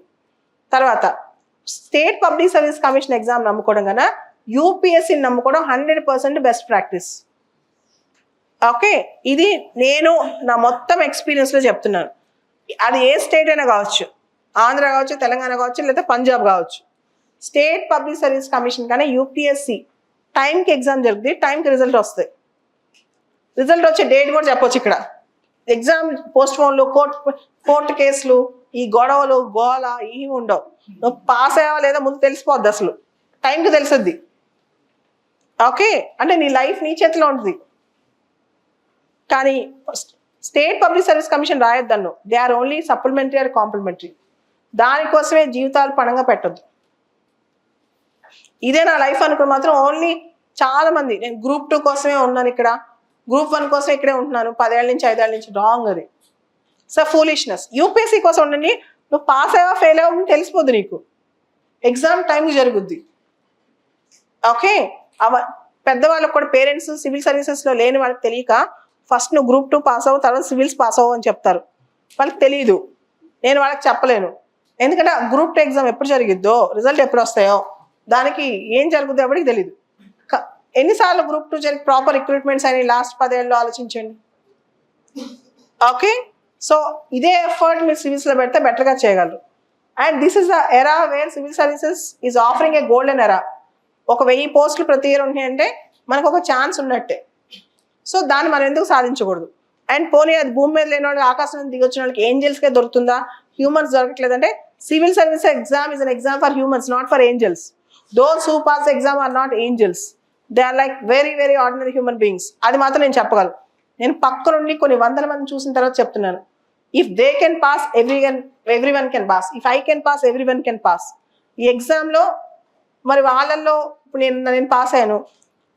Speaker 3: తర్వాత state public service commission exam నమ్ముకోవడం కన్నా యూపీఎస్సీని నమ్ముకోవడం 100% బెస్ట్ ప్రాక్టీస్. ఓకే, ఇది నేను నా మొత్తం ఎక్స్పీరియన్స్లో చెప్తున్నాను. అది ఏ స్టేట్ అయినా కావచ్చు, ఆంధ్ర కావచ్చు, తెలంగాణ కావచ్చు, లేదా పంజాబ్ కావచ్చు. స్టేట్ పబ్లిక్ సర్వీస్ కమిషన్ కన్నా యూపీఎస్సీ టైంకి ఎగ్జామ్ జరుగుతుంది, టైంకి రిజల్ట్ వస్తాయి. రిజల్ట్ వచ్చే డేట్ కూడా చెప్పొచ్చు ఇక్కడ. ఎగ్జామ్ పోస్ట్ పోన్లు, కోర్టు కేసులు, ఈ గొడవలు గోల ఏమి ఉండవు. నువ్వు పాస్ అయ్యావా లేదా ముందు తెలిసిపోద్ది, అసలు టైంకి తెలుసుద్ది. ఓకే, అంటే నీ లైఫ్ నీ చేతిలో ఉంటుంది. కానీ స్టేట్ పబ్లిక్ సర్వీస్ కమిషన్ రాయొద్దన్ను, they are only supplementary or complementary. దానికోసమే జీవితాలు పణంగా పెట్టొద్దు. ఇదే నా లైఫ్ అనుకుని మాత్రం ఓన్లీ చాలా మంది నేను గ్రూప్ 2 కోసమే ఉన్నాను ఇక్కడ, గ్రూప్ 1 కోసమే ఇక్కడే ఉంటున్నాను 10 ఏళ్ళ నుంచి 5 ఏళ్ళ నుంచి, రాంగ్ అది. So foolishness. యూపీఎస్సీ కోసం ఉండండి, నువ్వు పాస్ అయ్యా ఫెయిల్ అవ్వని తెలిసిపోద్ది నీకు, ఎగ్జామ్ టైంకి జరుగుద్ది. ఓకే, పెద్దవాళ్ళకి కూడా పేరెంట్స్ సివిల్ సర్వీసెస్లో లేని వాళ్ళకి తెలియక ఫస్ట్ నువ్వు గ్రూప్ 2 పాస్ అవ్వు, తర్వాత సివిల్స్ పాస్ అవ్వు అని చెప్తారు. వాళ్ళకి తెలియదు, నేను వాళ్ళకి చెప్పలేను. ఎందుకంటే గ్రూప్ 2 ఎగ్జామ్ ఎప్పుడు జరిగిద్దో, రిజల్ట్ ఎప్పుడు వస్తాయో, దానికి ఏం జరుగుద్దో ఎవరికి తెలియదు. ఎన్నిసార్లు గ్రూప్ 2 జరిగి ప్రాపర్ రిక్రూట్మెంట్స్ అని లాస్ట్ 10 ఏళ్ళలో ఆలోచించండి. ఓకే, సో ఇదే ఎఫర్ట్ మీరు సివిల్స్లో పెడితే బెటర్గా చేయగలరు. And this is the era where civil services is offering a golden era. 1000 పోస్టులు ప్రతి ఇయర్ ఉన్నాయంటే మనకు ఒక ఛాన్స్ ఉన్నట్టే. సో దాన్ని మనం ఎందుకు సాధించకూడదు? అండ్ పోనీ అది భూమి మీద లేని వాళ్ళు ఆకాశం నుంచి దిగొచ్చిన వాళ్ళకి ఏంజల్స్కే దొరుకుతుందా, హ్యూమన్స్ దొరకట్లేదంటే civil service exam is an exam for humans, not for angels. Those who pass exam are not angels, they are like very very ordinary human beings. అది మాత్రం నేను చెప్పగలను. నేను పక్క నుండి కొన్ని వందల మంది చూసిన తర్వాత చెప్తున్నాను. If they can pass, everyone can pass. If I can pass, everyone can pass. ఈ ఎగ్జామ్లో మరి వాళ్ళల్లో ఇప్పుడు నేను పాస్ అయ్యాను.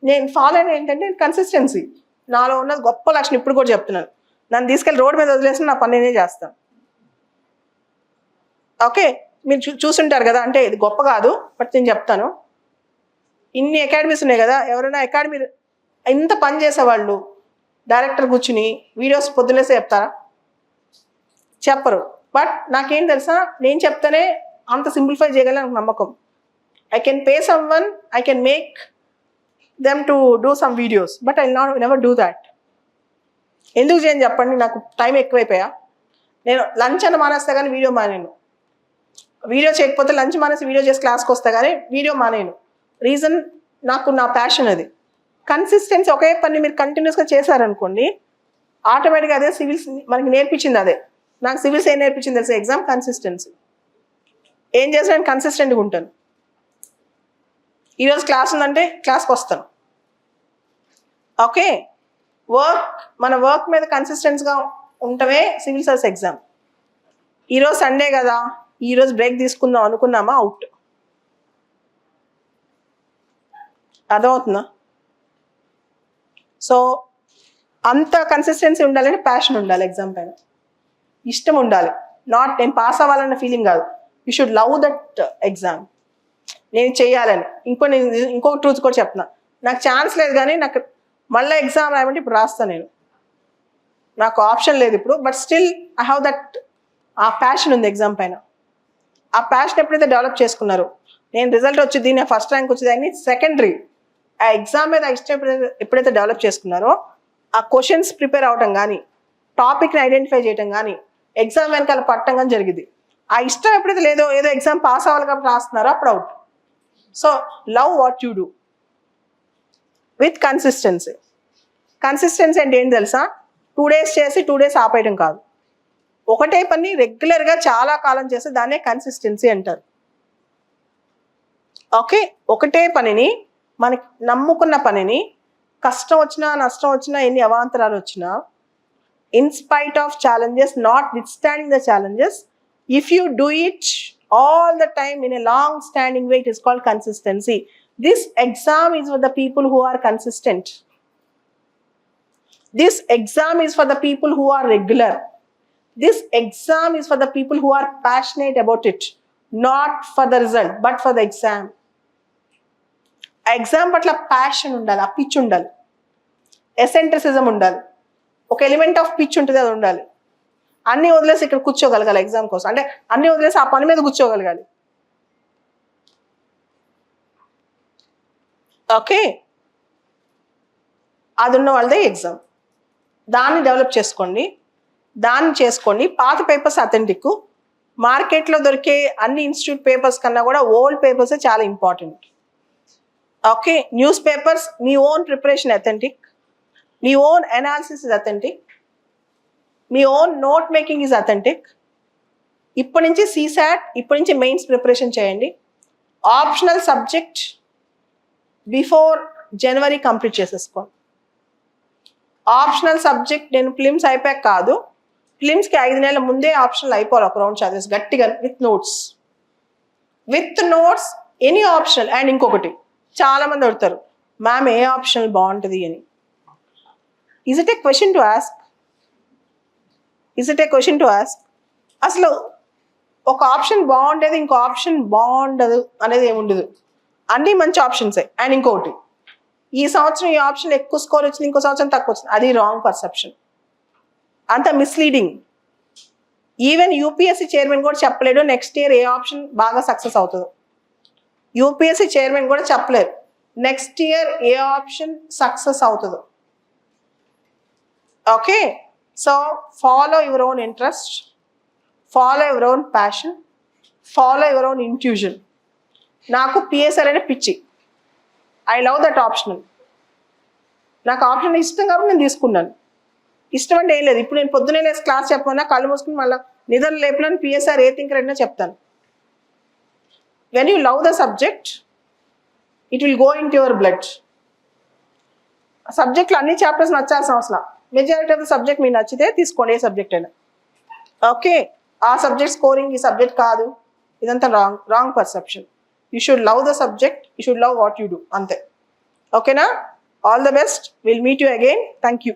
Speaker 3: నేను ఫాలో అయిన ఏంటంటే కన్సిస్టెన్సీ. నాలో ఉన్నది గొప్ప లక్షణం, ఇప్పుడు కూడా చెప్తున్నాను. నన్ను తీసుకెళ్ళి రోడ్డు మీద వదిలేసి నా పని నేనే చేస్తాను. ఓకే, మీరు చూసుంటారు కదా, అంటే ఇది గొప్ప కాదు, బట్ నేను చెప్తాను. ఇన్ని అకాడమీస్ ఉన్నాయి కదా, ఎవరైనా అకాడమీ ఇంత పని చేసేవాళ్ళు డైరెక్టర్ కూర్చుని వీడియోస్ పొద్దులేసే చెప్తారా? చెప్పరు. బట్ నాకేం తెలుసా, నేను చెప్తానే అంత సింప్లిఫై చేయగలను నమ్మకం. I can pay someone, I can make them to do some videos, but I'll never do that. ఎందుకు చేయని చెప్పండి, నాకు టైం ఎక్కువైపోయా. నేను లంచ్ అని మానేస్తా కానీ వీడియో మానేను. వీడియో చేయకపోతే లంచ్ మానేసి వీడియో చేసి క్లాస్కి వస్తా కానీ వీడియో మానేను. రీజన్, నాకు నా ప్యాషన్ అది. కన్సిస్టెన్సీ, ఒకే పని మీరు కంటిన్యూస్గా చేశారనుకోండి, ఆటోమేటిక్గా అదే సివిల్స్ మనకి నేర్పించింది. అదే నాకు సివిల్స్ ఏం నేర్పించింది తెలుసా? Exam consistency. ఏం చేసినా నేను కన్సిస్టెంట్గా ఉంటాను. ఈరోజు క్లాస్ ఉందంటే క్లాస్కి వస్తాను. ఓకే, మన వర్క్ మీద కన్సిస్టెన్స్గా ఉండటమే సివిల్ సర్వీస్ ఎగ్జామ్. ఈరోజు సండే కదా, ఈరోజు బ్రేక్ తీసుకుందాం అనుకున్నామా, అవుట్. అర్థమవుతుందా? సో అంత కన్సిస్టెన్సీ ఉండాలంటే ప్యాషన్ ఉండాలి, ఎగ్జామ్ పైన ఇష్టం ఉండాలి. నాట్ నేను పాస్ అవ్వాలన్న ఫీలింగ్ కాదు, you should love that exam. నేను చేయాలని. ఇంకొక ట్రూత్ కూడా చెప్తున్నా, నాకు ఛాన్స్ లేదు కానీ నాకు మళ్ళీ ఎగ్జామ్ రాయమంటే ఇప్పుడు రాస్తాను. నేను నాకు ఆప్షన్ లేదు ఇప్పుడు, but still I have that, ఆ ప్యాషన్ ఉంది ఎగ్జామ్ పైన. ఆ ప్యాషన్ ఎప్పుడైతే డెవలప్ చేసుకున్నారో, నేను రిజల్ట్ వచ్చింది, నేను ఫస్ట్ ర్యాంక్ వచ్చింది అని సెకండరీ, ఆ ఎగ్జామ్ మీద ఇష్టం ఎప్పుడైతే డెవలప్ చేసుకున్నారో, ఆ క్వశ్చన్స్ ప్రిపేర్ అవటం కానీ, టాపిక్ని ఐడెంటిఫై చేయడం కానీ, ఎగ్జామ్ వెనకాల పట్టడం కానీ జరిగింది. ఆ ఇష్టం ఎప్పుడైతే లేదో, ఏదో ఎగ్జామ్ పాస్ అవ్వాలి కాబట్టి రాస్తున్నారో, అప్పుడు out. So love what you do with consistency. Consistency అంటే ఏంటి తెలుసా? 2 days చేసి 2 days ఆపేయడం కాదు. ఒకటే పని రెగ్యులర్గా చాలా కాలం చేస్తే దాన్నే కన్సిస్టెన్సీ అంటారు. ఓకే, ఒకటే పనిని, మనకి నమ్ముకున్న పనిని, కష్టం వచ్చినా నష్టం వచ్చినా ఎన్ని అవాంతరాలు వచ్చినా, in spite of challenges, not with standing the challenges, if you do it all the time in a long standing way, it is called consistency. This exam is for the people who are consistent. This exam is for the people who are regular. This exam is for the people who are passionate about it, not for the result but for the exam. Exam పట్ల passion ఉండాలి, ఆ pitch ఉండాలి, ఎసెంట్రిసిజం ఉండాలి, ఒక element of pitch ఉంటుంది, అది ఉండాలి. అన్నీ వదిలేసి ఇక్కడ కూర్చోగలగాలి ఎగ్జామ్ కోసం, అంటే అన్నీ వదిలేసి ఆ పని మీద కూర్చోగలగాలి. ఓకే, అది ఉన్న వాళ్ళదే ఎగ్జామ్. దాన్ని డెవలప్ చేసుకోండి, దాన్ని చేసుకోండి. పాత పేపర్స్ అథెంటిక్, మార్కెట్లో దొరికే అన్ని ఇన్స్టిట్యూట్ పేపర్స్ కన్నా కూడా ఓల్డ్ పేపర్సే చాలా important. Okay, news papers me own preparation authentic, me own analysis is authentic, me own note making is authentic. ఇప్పటి నుంచి CSAT, ఇప్పటి నుంచి మెయిన్స్ ప్రిపరేషన్ చేయండి. ఆప్షనల్ సబ్జెక్ట్ బిఫోర్ జనవరి కంప్లీట్ చేసేసుకోండి. ఆప్షనల్ సబ్జెక్ట్ నేను ఫిలిమ్స్ అయిపోయాక కాదు, ఫిలిమ్స్కి 5 నెలల ముందే ఆప్షనల్ అయిపోవాలి. ఒక రౌండ్ చదివేసి గట్టిగా with notes any optional. And ఇంకొకటి, చాలా మంది అడుగుతారు మ్యామ్ ఏ ఆప్షనల్ బాగుంటుంది అని. Is it A question to ask? అసలు ఒక ఆప్షన్ బాగుండేది ఇంకో ఆప్షన్ బాగుండదు అనేది ఏముండదు, అన్నీ మంచి ఆప్షన్సే. అండ్ ఇంకొకటి, ఈ సంవత్సరం ఈ ఆప్షన్ ఎక్కువ స్కోర్ వచ్చింది, ఇంకో సంవత్సరం తక్కువ వచ్చింది, అది రాంగ్ పర్సెప్షన్, అంత మిస్లీడింగ్. ఈవెన్ యూపీఎస్సీ చైర్మన్ కూడా చెప్పలేడు నెక్స్ట్ ఇయర్ ఏ ఆప్షన్ బాగా సక్సెస్ అవుతుందో. యూపీఎస్సీ చైర్మన్ కూడా చెప్పలేరు నెక్స్ట్ ఇయర్ ఏ ఆప్షన్ సక్సెస్ అవుతుందో. Okay, so follow your own interest, follow your own passion, follow your own intuition. నాకు పిఎస్ఆర్ అనే పిచ్చి, ఐ లవ్ దట్ ఆప్షనల్. నాకు ఆప్షన్ ఇష్టం కాబట్టి నేను తీసుకున్నాను. ఇష్టం అంటే ఏం లేదు. ఇప్పుడు నేను పొద్దునే లేసి క్లాస్ చెప్పమన్నా కళ్ళు మూసుకుని మళ్ళీ నిద్ర లేపిన పిఎస్ఆర్ ఏ థింకర్ అయినా చెప్తాను. When you love the subject it will go in to your blood. సబ్జెక్ట్లో అన్ని చాప్టర్స్ నచ్చాల్సిన అవసరం, మెజారిటీ ఆఫ్ ద సబ్జెక్ట్ మీకు నచ్చితే తీసుకోండి, ఏ సబ్జెక్ట్ అయినా. ఓకే, ఆ సబ్జెక్ట్ స్కోరింగ్ ఈ సబ్జెక్ట్ కాదు, ఇదంతా wrong perception. You should love the subject, you should love what you do, అంతే. ఓకేనా? All the best, will meet you again. Thank you.